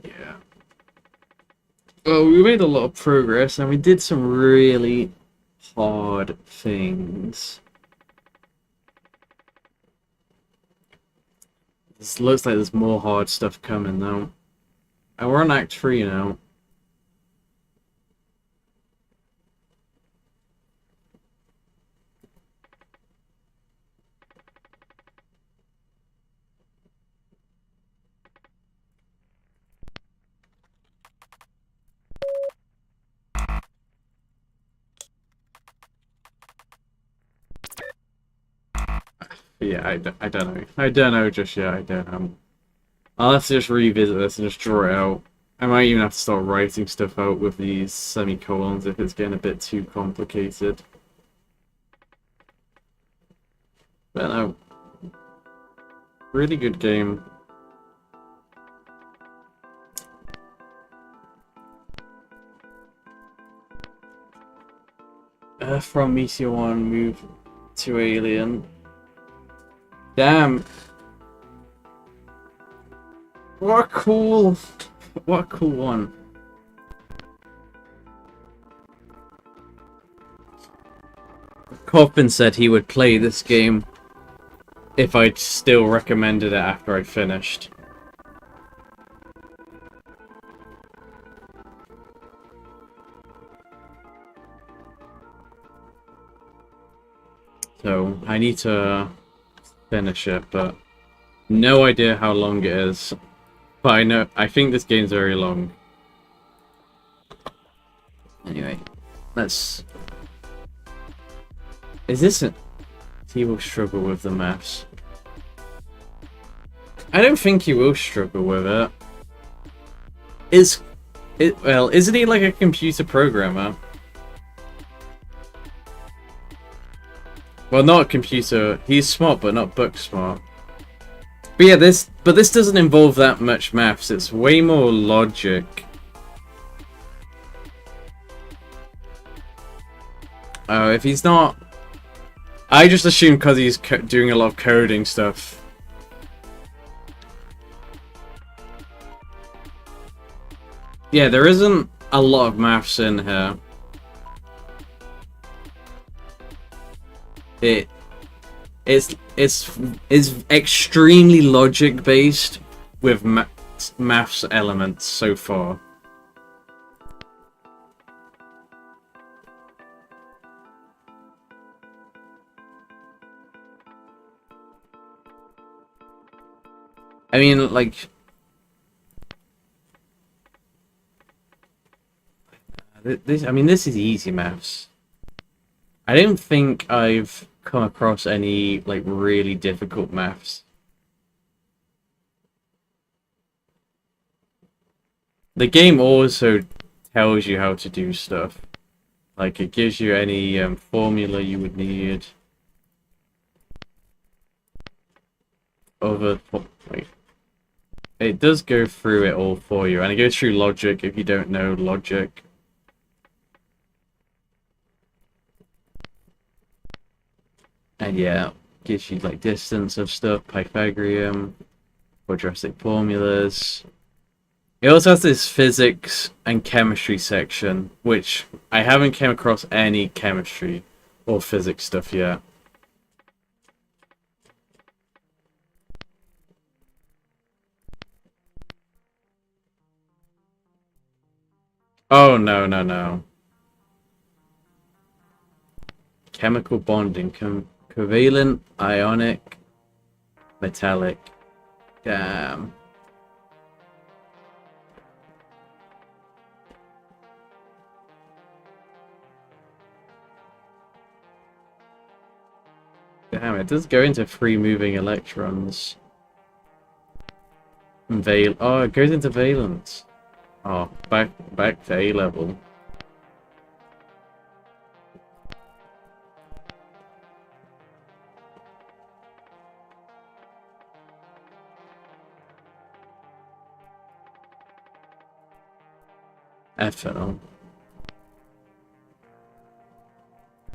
Yeah. Well, we made a lot of progress, and we did some really hard things. This looks like there's more hard stuff coming, though. And we're on Act 3 now. Yeah, I don't know. I don't know just yet, I don't know. I'll have to just revisit this and just draw it out. I might even have to start writing stuff out with these semicolons if it's getting a bit too complicated. But no. Really good game. From Meteor 1, move to Alien. Damn. What a cool one. Coffin said he would play this game if I'd still recommended it after I finished. So, I need to finish it, but no idea how long it is. But I think this game's very long. Anyway, let's... Is this a... He will struggle with the maths. I don't think he will struggle with it. Well, isn't he like a computer programmer? Well, not a computer. He's smart, but not book smart. But yeah, this doesn't involve that much maths. It's way more logic. Oh, if he's not... I just assume because he's doing a lot of coding stuff. Yeah, there isn't a lot of maths in here. It's extremely logic based with maths elements so far. I mean, like, this is easy maths. I don't think I've come across any, like, really difficult maths. The game also tells you how to do stuff. Like, it gives you any formula you would need. Wait. It does go through it all for you, and it goes through logic if you don't know logic. And yeah, gives you like distance of stuff, Pythagorean, quadratic formulas. It also has this physics and chemistry section, which I haven't came across any chemistry or physics stuff yet. Oh, no, no, no. Chemical bonding, covalent, ionic, metallic. Damn. Damn, it does go into free moving electrons. Oh, it goes into valence. Oh, back to A level. FL.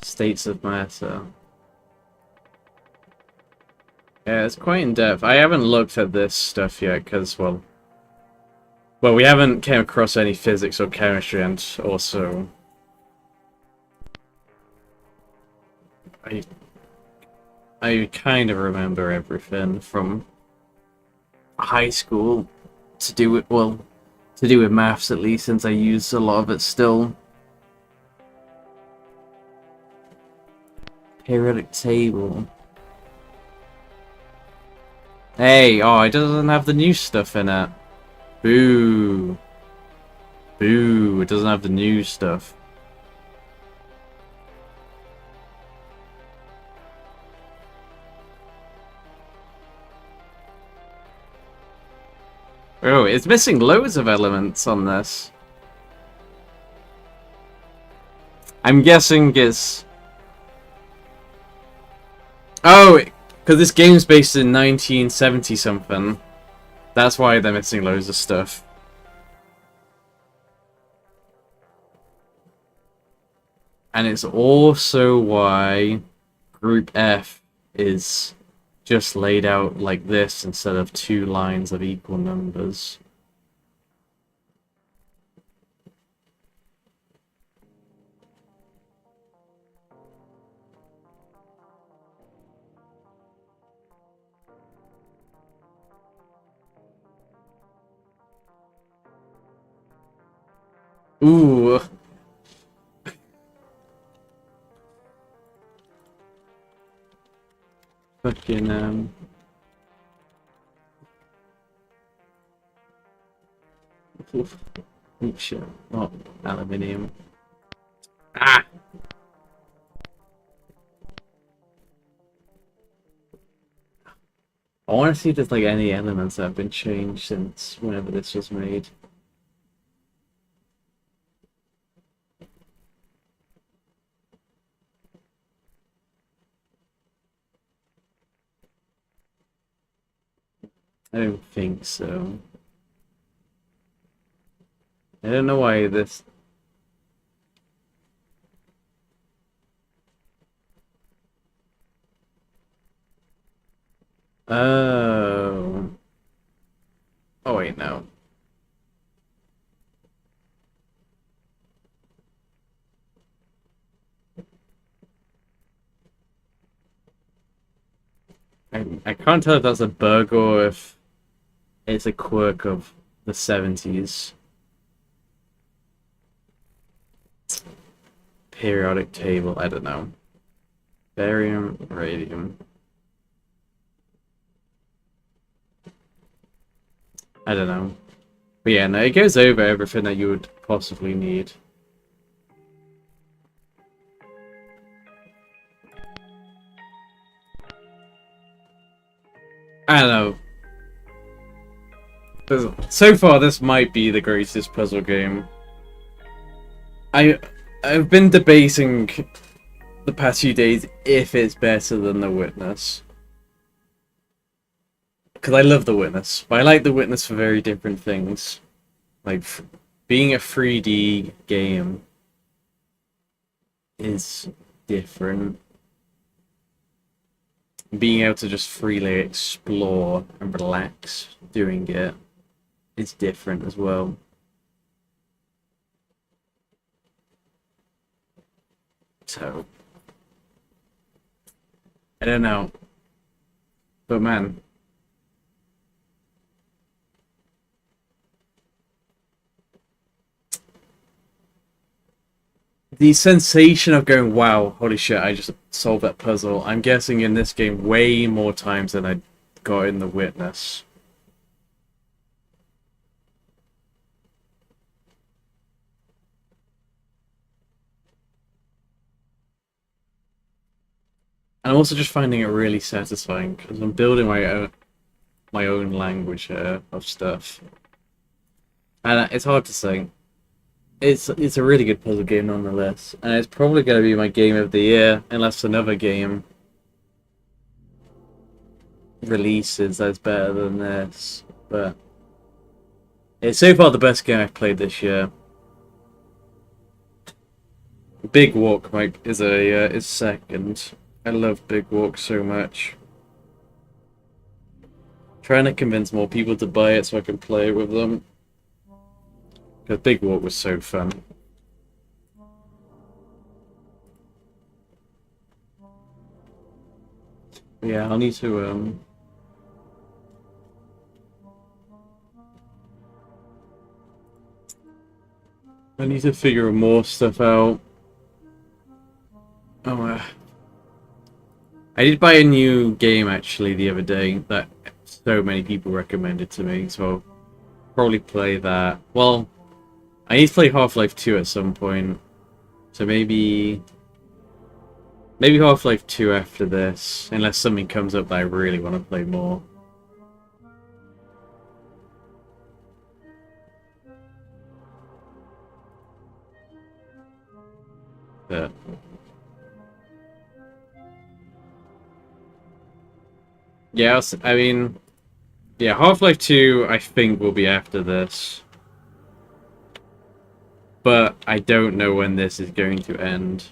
States of matter. Yeah, it's quite in depth. I haven't looked at this stuff yet because, well, we haven't came across any physics or chemistry, and also I kind of remember everything from high school to do with, well, to do with maths at least, since I use a lot of it still. Periodic table. Hey, oh, it doesn't have the new stuff in it. Boo. Boo, it doesn't have the new stuff. Oh, it's missing loads of elements on this. I'm guessing it's... Oh, because this game's based in 1970 something. That's why they're missing loads of stuff. And it's also why Group F is just laid out like this instead of 2 lines of equal numbers. Ooh. Fucking, oof. Oh, shit. Oh, aluminium. Ah! I want to see if there's like any elements that have been changed since whenever this was made. I don't think so. I don't know why this... Oh. Oh wait, no. I can't tell if that's a bug or if it's a quirk of the 70s. Periodic table, I don't know. Barium, radium. I don't know. But yeah, no, it goes over everything that you would possibly need. I don't know. So far, this might be the greatest puzzle game. I've been debating the past few days if it's better than The Witness. Because I love The Witness, but I like The Witness for very different things. Like, being a 3D game is different. Being able to just freely explore and relax doing it is different as well. So, I don't know. But man, the sensation of going, wow, holy shit, I just solved that puzzle. I'm guessing in this game way more times than I got in The Witness. And I'm also just finding it really satisfying because I'm building my own language here of stuff, and it's hard to say. It's a really good puzzle game nonetheless, and it's probably going to be my game of the year unless another game releases that's better than this. But it's so far the best game I've played this year. Big Walk is second. I love Big Walk so much. Trying to convince more people to buy it so I can play it with them. Because Big Walk was so fun. Yeah, I'll need to figure more stuff out. Oh, I did buy a new game actually the other day that so many people recommended to me, so I'll probably play that. Well, I need to play Half-Life 2 at some point, so maybe Half-Life 2 after this, unless something comes up that I really want to play more. But yeah, I mean, yeah, Half-Life 2 I think will be after this. But I don't know when this is going to end.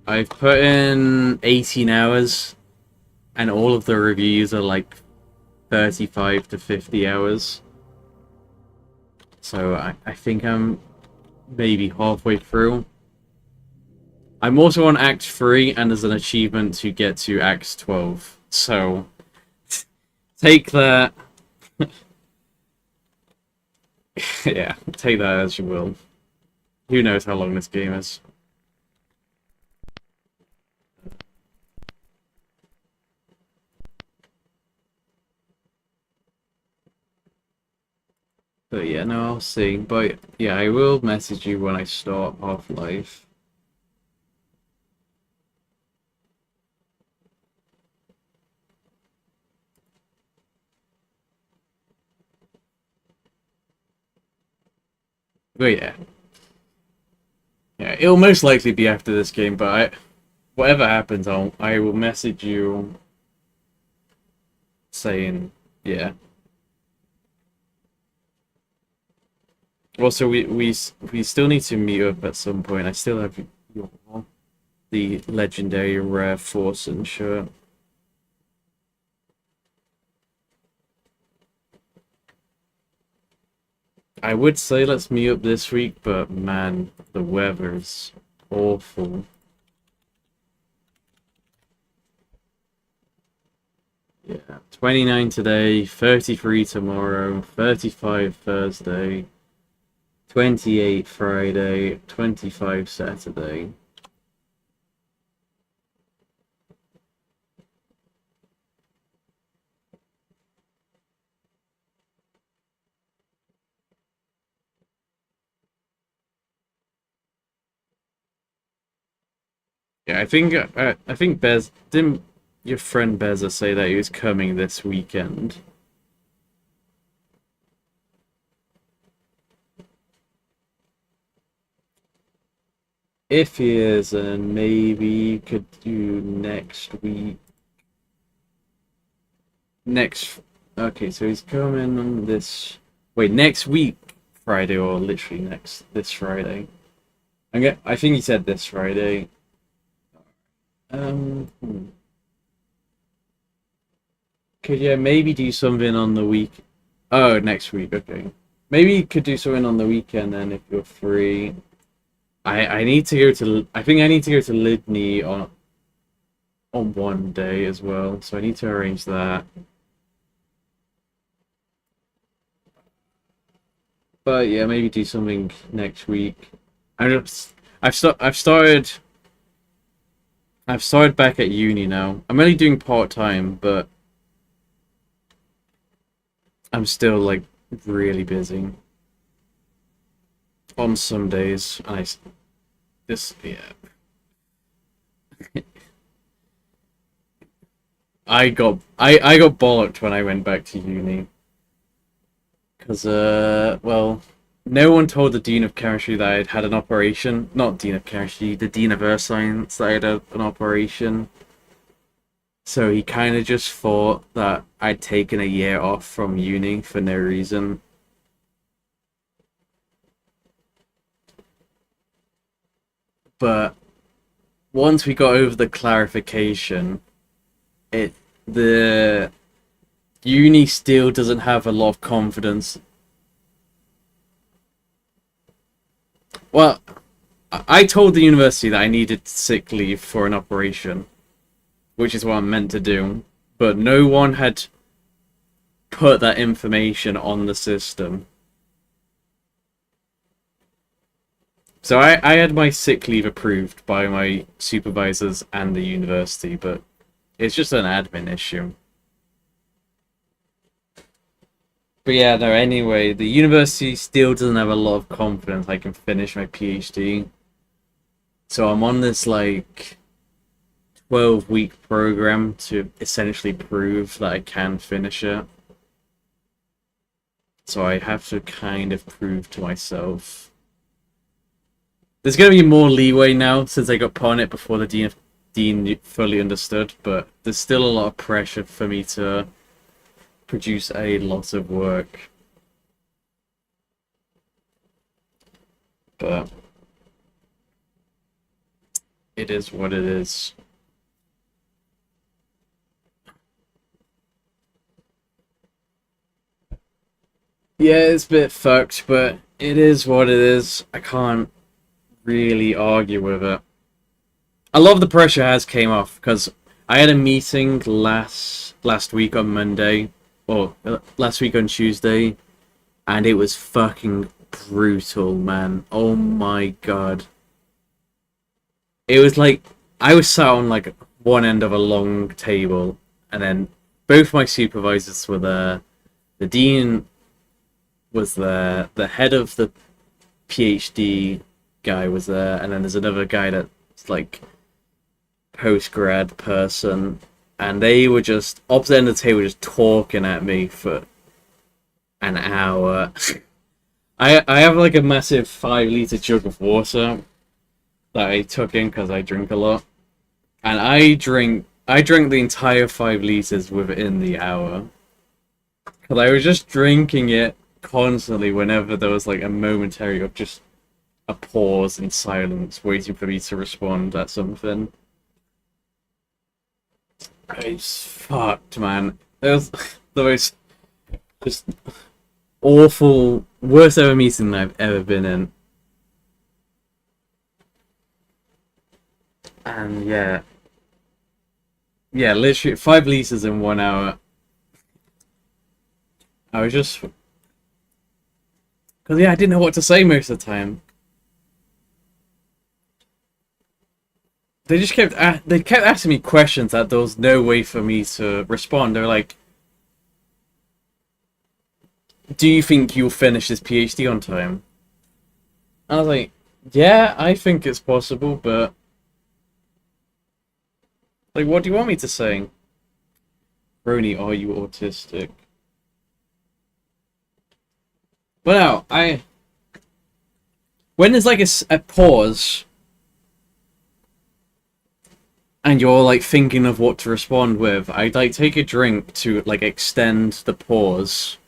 I've put in 18 hours, and all of the reviews are like 35 to 50 hours. So I think I'm maybe halfway through. I'm also on Act 3, and there's an achievement to get to Act 12. So, take that. Yeah, take that as you will. Who knows how long this game is. But yeah, no, I'll see. But yeah, I will message you when I start Half-Life. But yeah. Yeah, it'll most likely be after this game, but whatever happens, I will message you saying, yeah. Also, we still need to meet up at some point. I still have the legendary rare Forsen shirt. I would say let's meet up this week, but man, the weather's awful. Yeah, 29 today, 33 tomorrow, 35 Thursday, 28 Friday, 25 Saturday. Yeah, I think Bez didn't your friend Beza say that he was coming this weekend. If he is, then maybe you could do next week. Okay, so he's coming on this. Wait, next week, Friday, or literally this Friday. I think he said this Friday. Could yeah, maybe do something on the week. Oh, next week. Okay, maybe you could do something on the weekend then if you're free. I need to go to. I think I need to go to Lydney on one day as well, so I need to arrange that. But yeah, maybe do something next week. I've started back at uni now. I'm only doing part-time, but I'm still like really busy on some days. Yeah. I got bollocked when I went back to uni. Because, well, no one told the Dean of Chemistry that I'd had an operation. Not Dean of Chemistry, the Dean of Earth Science, that I had an operation. So he kind of just thought that I'd taken a year off from uni for no reason. But once we got over the clarification, it the uni still doesn't have a lot of confidence. Well, I told the university that I needed sick leave for an operation, which is what I'm meant to do, but no one had put that information on the system. So I had my sick leave approved by my supervisors and the university, but it's just an admin issue. But yeah, no, anyway, the university still doesn't have a lot of confidence I can finish my PhD. So I'm on this, like, 12-week program to essentially prove that I can finish it. So I have to kind of prove to myself. There's going to be more leeway now since I got put on it before the dean fully understood, but there's still a lot of pressure for me to produce a lot of work. But it is what it is. Yeah, it's a bit fucked, but it is what it is. I can't really argue with it. A lot of the pressure has came off because I had a meeting last week on Monday, or last week on Tuesday, and it was fucking brutal, man. Oh my god. It was like I was sat on like one end of a long table, and then both my supervisors were there. The dean was there. The head of the PhD guy was there, and then there's another guy that's like post-grad person, and they were just opposite end of the table just talking at me for an hour. I have like a massive 5-liter jug of water that I took in because I drink a lot, and I drank the entire 5 liters within the hour because I was just drinking it constantly whenever there was like a momentary of just a pause in silence waiting for me to respond at something. It's fucked, man. It was the most just awful, worst ever meeting I've ever been in. And yeah, literally 5 liters in 1 hour. I was just, because yeah, I didn't know what to say most of the time. They just kept asking me questions that there was no way for me to respond. They were like, "Do you think you'll finish this PhD on time?" I was like, "Yeah, I think it's possible, but like, what do you want me to say?" Roni, are you autistic? But no, when there's like a pause and you're like thinking of what to respond with, I'd like take a drink to like extend the pause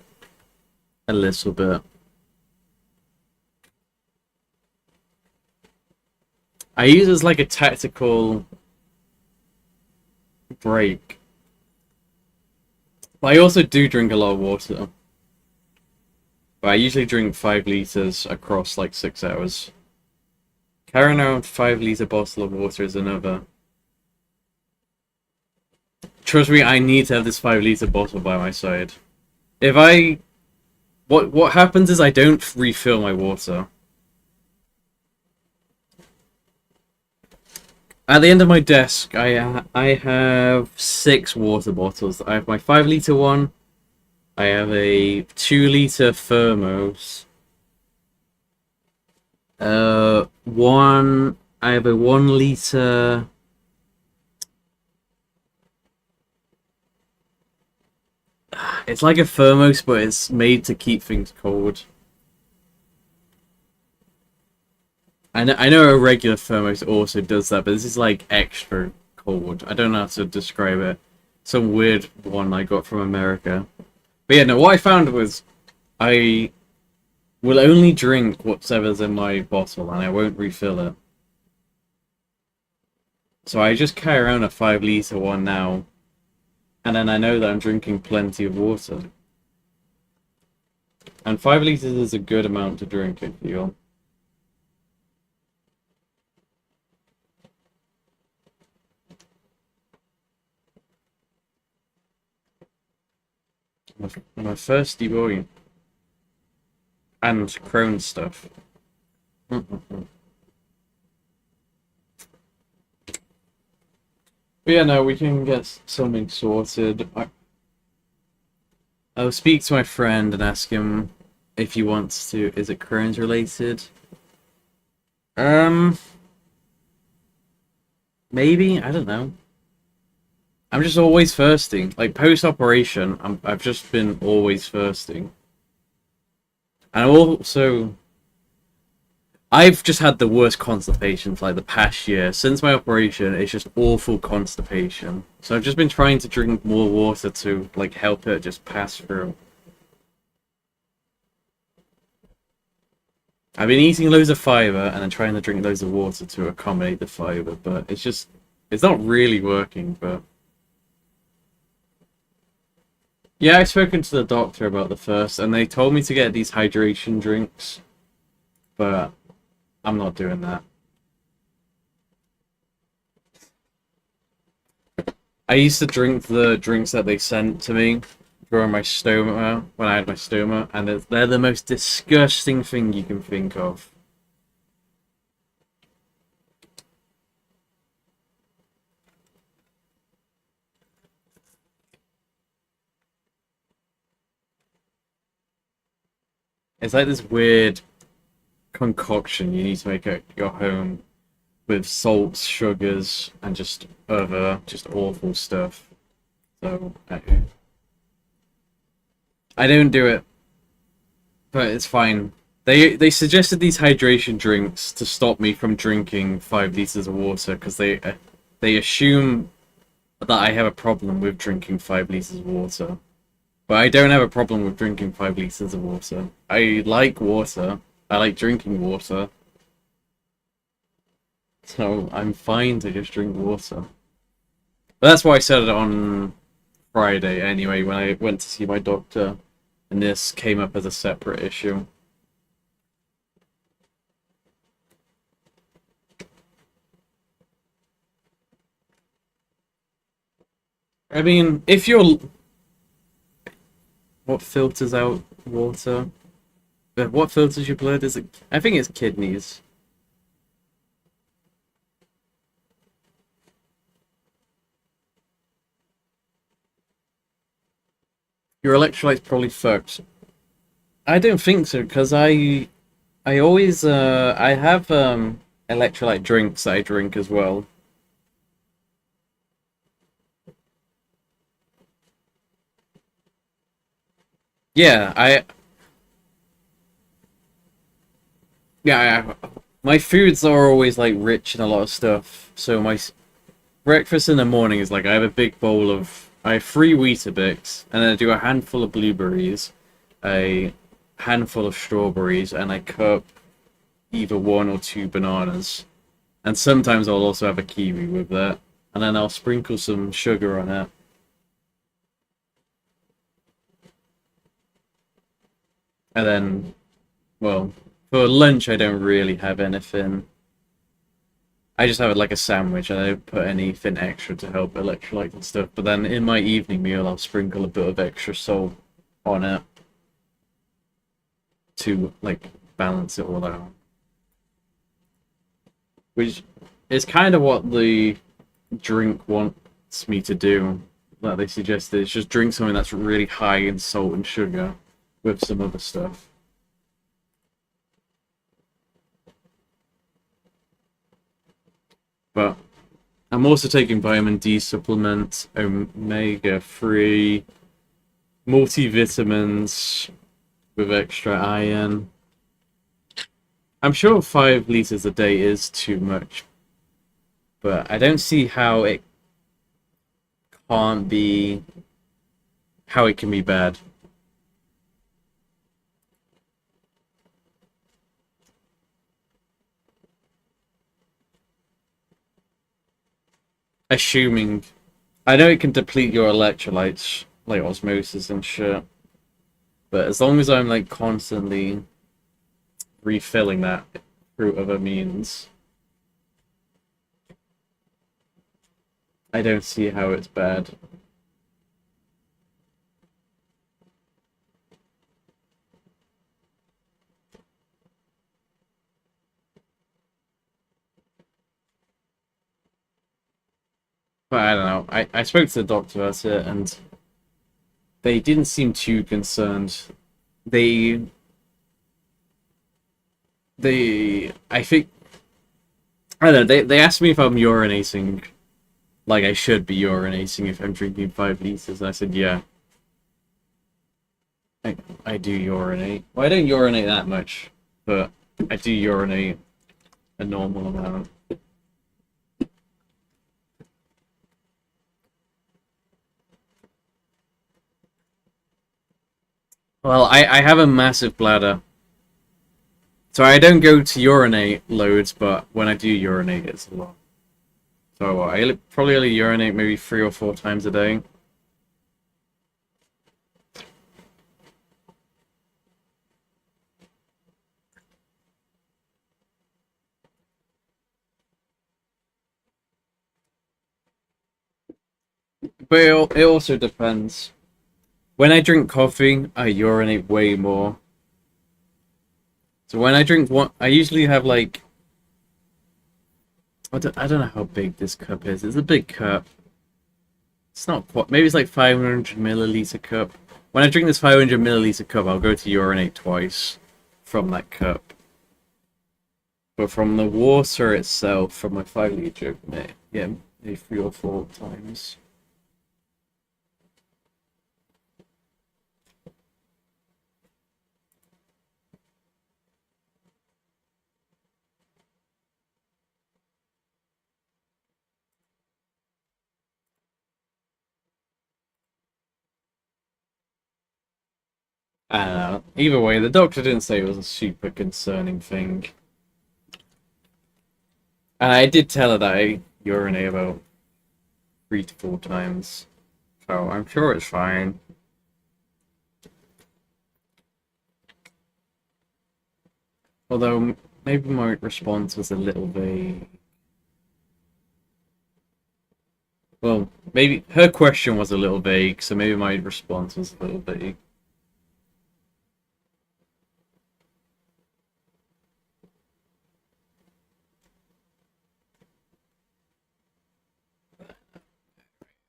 a little bit. I use it as like a tactical break. But I also do drink a lot of water. But I usually drink 5 liters across like 6 hours. Carrying around 5-liter bottle of water is another. Trust me, I need to have this 5-liter bottle by my side. What happens is I don't refill my water. At the end of my desk, I have 6 water bottles. I have my 5-liter one. I have a 2-liter thermos. I have a 1-liter. It's like a thermos, but it's made to keep things cold. I know a regular thermos also does that, but this is like extra cold. I don't know how to describe it. Some weird one I got from America. But yeah, no, what I found was I will only drink whatever's in my bottle and I won't refill it. So I just carry around a 5 litre one now, and then I know that I'm drinking plenty of water. And 5 litres is a good amount to drink, I feel. I'm a thirsty boy. And Crohn's stuff. But yeah, no, we can get something sorted. I'll speak to my friend and ask him if he wants to. Is it Crohn's related? Um, maybe, I don't know. I'm just always thirsty. Like post operation, I've just been always thirsty. And also, I've just had the worst constipation for like the past year. Since my operation, it's just awful constipation. So I've just been trying to drink more water to like help it just pass through. I've been eating loads of fiber and then trying to drink loads of water to accommodate the fiber, but it's not really working, but yeah, I've spoken to the doctor about the first, and they told me to get these hydration drinks, but I'm not doing that. I used to drink the drinks that they sent to me during my stoma, when I had my stoma, and they're the most disgusting thing you can think of. It's like this weird concoction you need to make at your home with salts, sugars, and just other just awful stuff. So I don't do it, but it's fine. They suggested these hydration drinks to stop me from drinking 5 litres of water because they assume that I have a problem with drinking 5 litres of water. But I don't have a problem with drinking 5 litres of water. I like water. I like drinking water. So I'm fine to just drink water. But that's why I said it on Friday anyway, when I went to see my doctor. And this came up as a separate issue. I mean, if you're... What filters out water? What filters your blood? Is it? I think it's kidneys. Your electrolytes probably fucked. I don't think so, because I always I have electrolyte drinks that I drink as well. Yeah, my foods are always like rich in a lot of stuff. So my breakfast in the morning is like I have a big bowl of I have 3 Weetabix, and then I do a handful of blueberries, a handful of strawberries, and I cut either 1 or 2 bananas. And sometimes I'll also have a kiwi with that, and then I'll sprinkle some sugar on it. And then, well, for lunch I don't really have anything. I just have it like a sandwich, and I don't put anything extra to help electrolyte and stuff. But then in my evening meal, I'll sprinkle a bit of extra salt on it to like balance it all out. Which is kind of what the drink wants me to do. That they suggested is just drink something that's really high in salt and sugar with some other stuff. But I'm also taking vitamin D supplements, omega 3, multivitamins with extra iron. I'm sure 5 liters a day is too much, but I don't see how it can't be, how it can be bad. Assuming, I know it can deplete your electrolytes, like osmosis and shit, but as long as I'm like constantly refilling that through other means, I don't see how it's bad. But I don't know. I spoke to the doctor about it, and they didn't seem too concerned. They I think, I don't know, they asked me if I'm urinating like I should be urinating if I'm drinking 5 liters, and I said yeah. I do urinate. Well, I don't urinate that much, but I do urinate a normal amount. Well, I have a massive bladder. So I don't go to urinate loads, but when I do urinate, it's a lot. So I probably only urinate maybe 3 or 4 times a day. But it also depends. When I drink coffee, I urinate way more. So when I drink one, I usually have like, I don't know how big this cup is. It's a big cup. It's not quite, maybe it's like 500 milliliter cup. When I drink this 500 milliliter cup, I'll go to urinate twice from that cup. But from the water itself, from my 5 liter jug, yeah, maybe 3 or 4 times. I don't know. Either way, the doctor didn't say it was a super concerning thing. And I did tell her that I urinate about 3 to 4 times. So I'm sure it's fine. Although maybe my response was a little vague. Well, maybe her question was a little vague, so maybe my response was a little vague.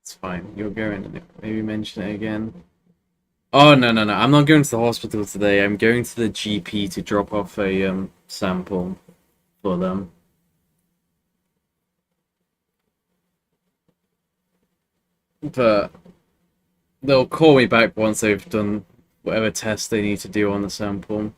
It's fine. You're going to maybe mention it again. Oh, no, no, no. I'm not going to the hospital today. I'm going to the GP to drop off a sample for them. But they'll call me back once they've done whatever test they need to do on the sample.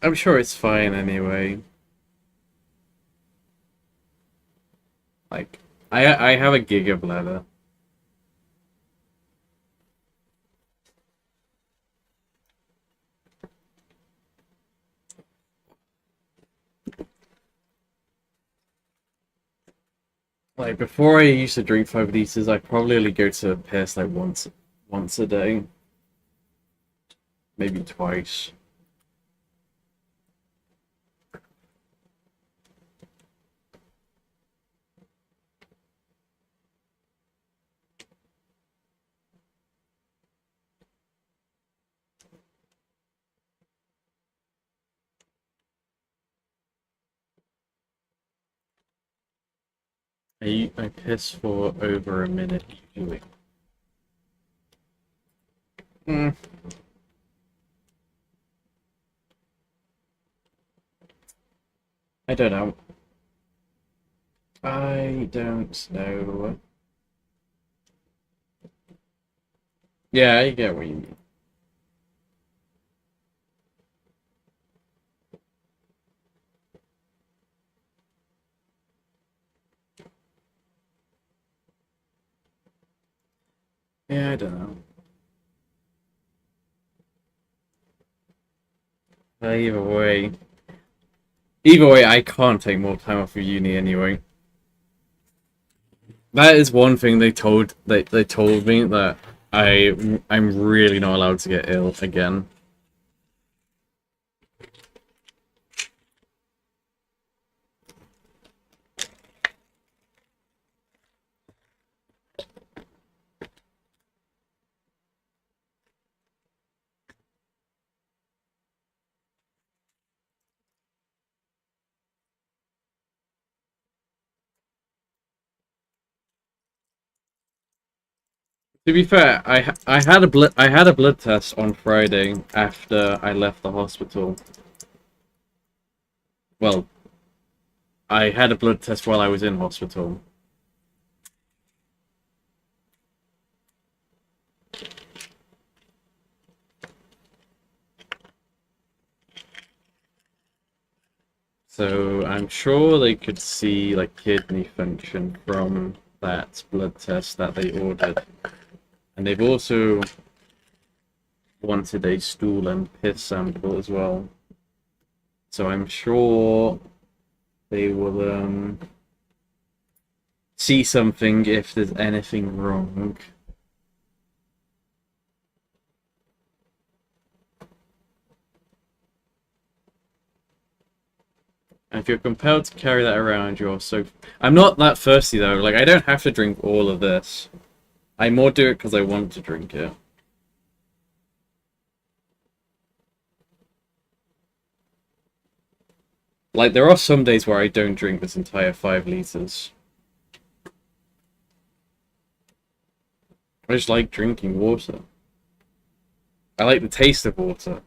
I'm sure it's fine anyway. Like, I have a giga bladder. Like before I used to drink 5 liters, I probably only go to piss like once a day. Maybe twice. I piss for over a minute usually. Mm, I don't know. I don't know. Yeah, I get what you mean. Yeah, I don't know. Either way. Either way, I can't take more time off of uni anyway. That is one thing they told me that I'm really not allowed to get ill again. To be fair, I had a blood test on Friday after I left the hospital. Well, I had a blood test while I was in hospital. So I'm sure they could see like kidney function from that blood test that they ordered. And they've also wanted a stool and piss sample as well. So I'm sure they will see something if there's anything wrong. And if you're compelled to carry that around, you're so... I'm not that thirsty though, like I don't have to drink all of this. I more do it because I want to drink it. Like there are some days where I don't drink this entire 5 liters. I just like drinking water. I like the taste of water.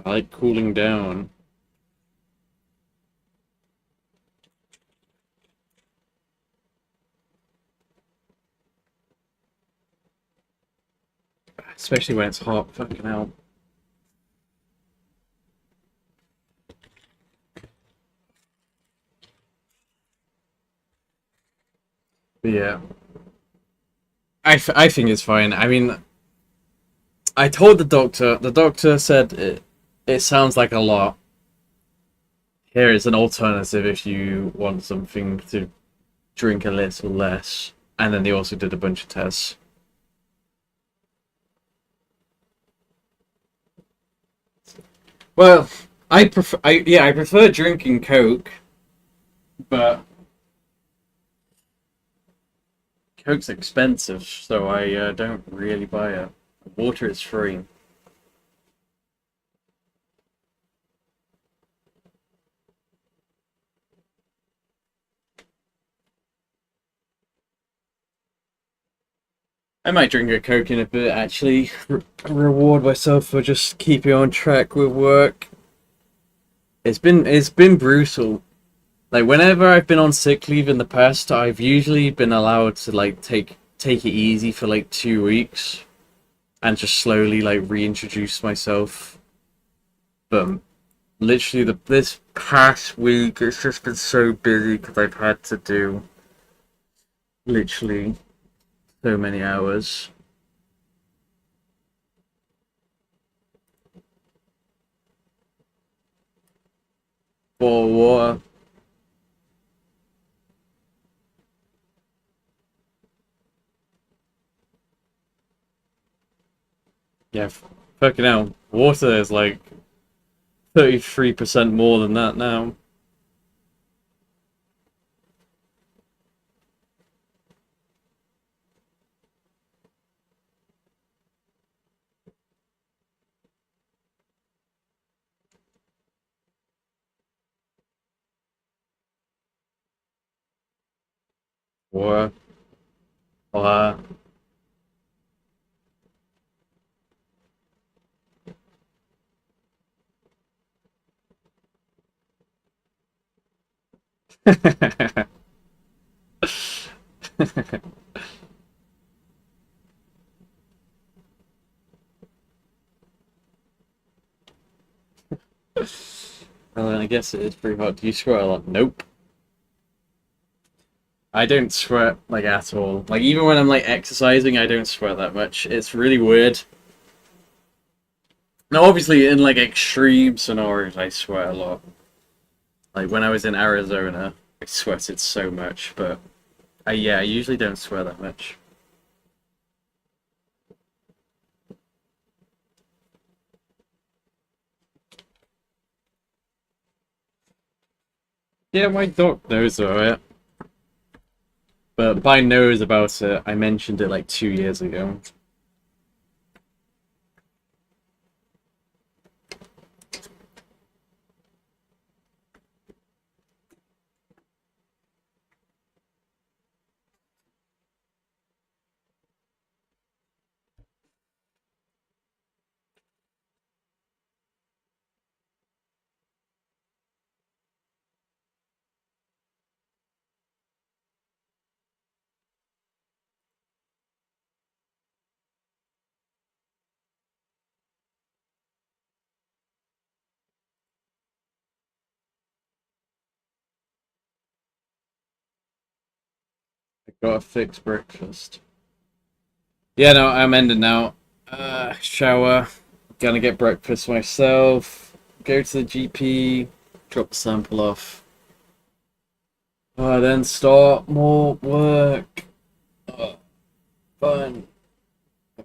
I like cooling down. Especially when it's hot. Fucking hell. But yeah. I think it's fine. I mean, I told the doctor said it sounds like a lot. Here is an alternative if you want something to drink a little less. And then they also did a bunch of tests. Well, I prefer drinking Coke, but Coke's expensive, so I don't really buy it. Water is free. I might drink a Coke in a bit, actually. Reward myself for just keeping on track with work. It's been brutal. Like whenever I've been on sick leave in the past, I've usually been allowed to like take it easy for like 2 weeks and just slowly like reintroduce myself. But literally this past week it's just been so busy because I've had to do literally so many hours. For water. Yeah, fucking hell. Water is like 33% more than that now. Water. Water. Well, then I guess it is pretty hot. Do you sweat a lot? Nope. I don't sweat like at all. Like even when I'm like exercising, I don't sweat that much. It's really weird. Now, obviously, in like extreme scenarios, I sweat a lot. Like when I was in Arizona, I sweated so much, but yeah, I usually don't sweat that much. Yeah, my dog knows about it, but by knows about it, I mentioned it like 2 years ago. I got a fixed breakfast. Yeah, no, I'm ending now. Shower, gonna get breakfast myself, go to the GP, drop the sample off. Then start more work. Fun.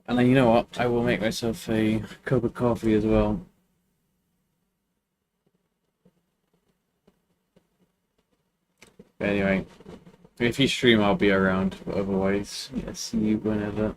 And then you know what? I will make myself a cup of coffee as well. But anyway, if you stream, I'll be around. But otherwise, yeah, see you whenever.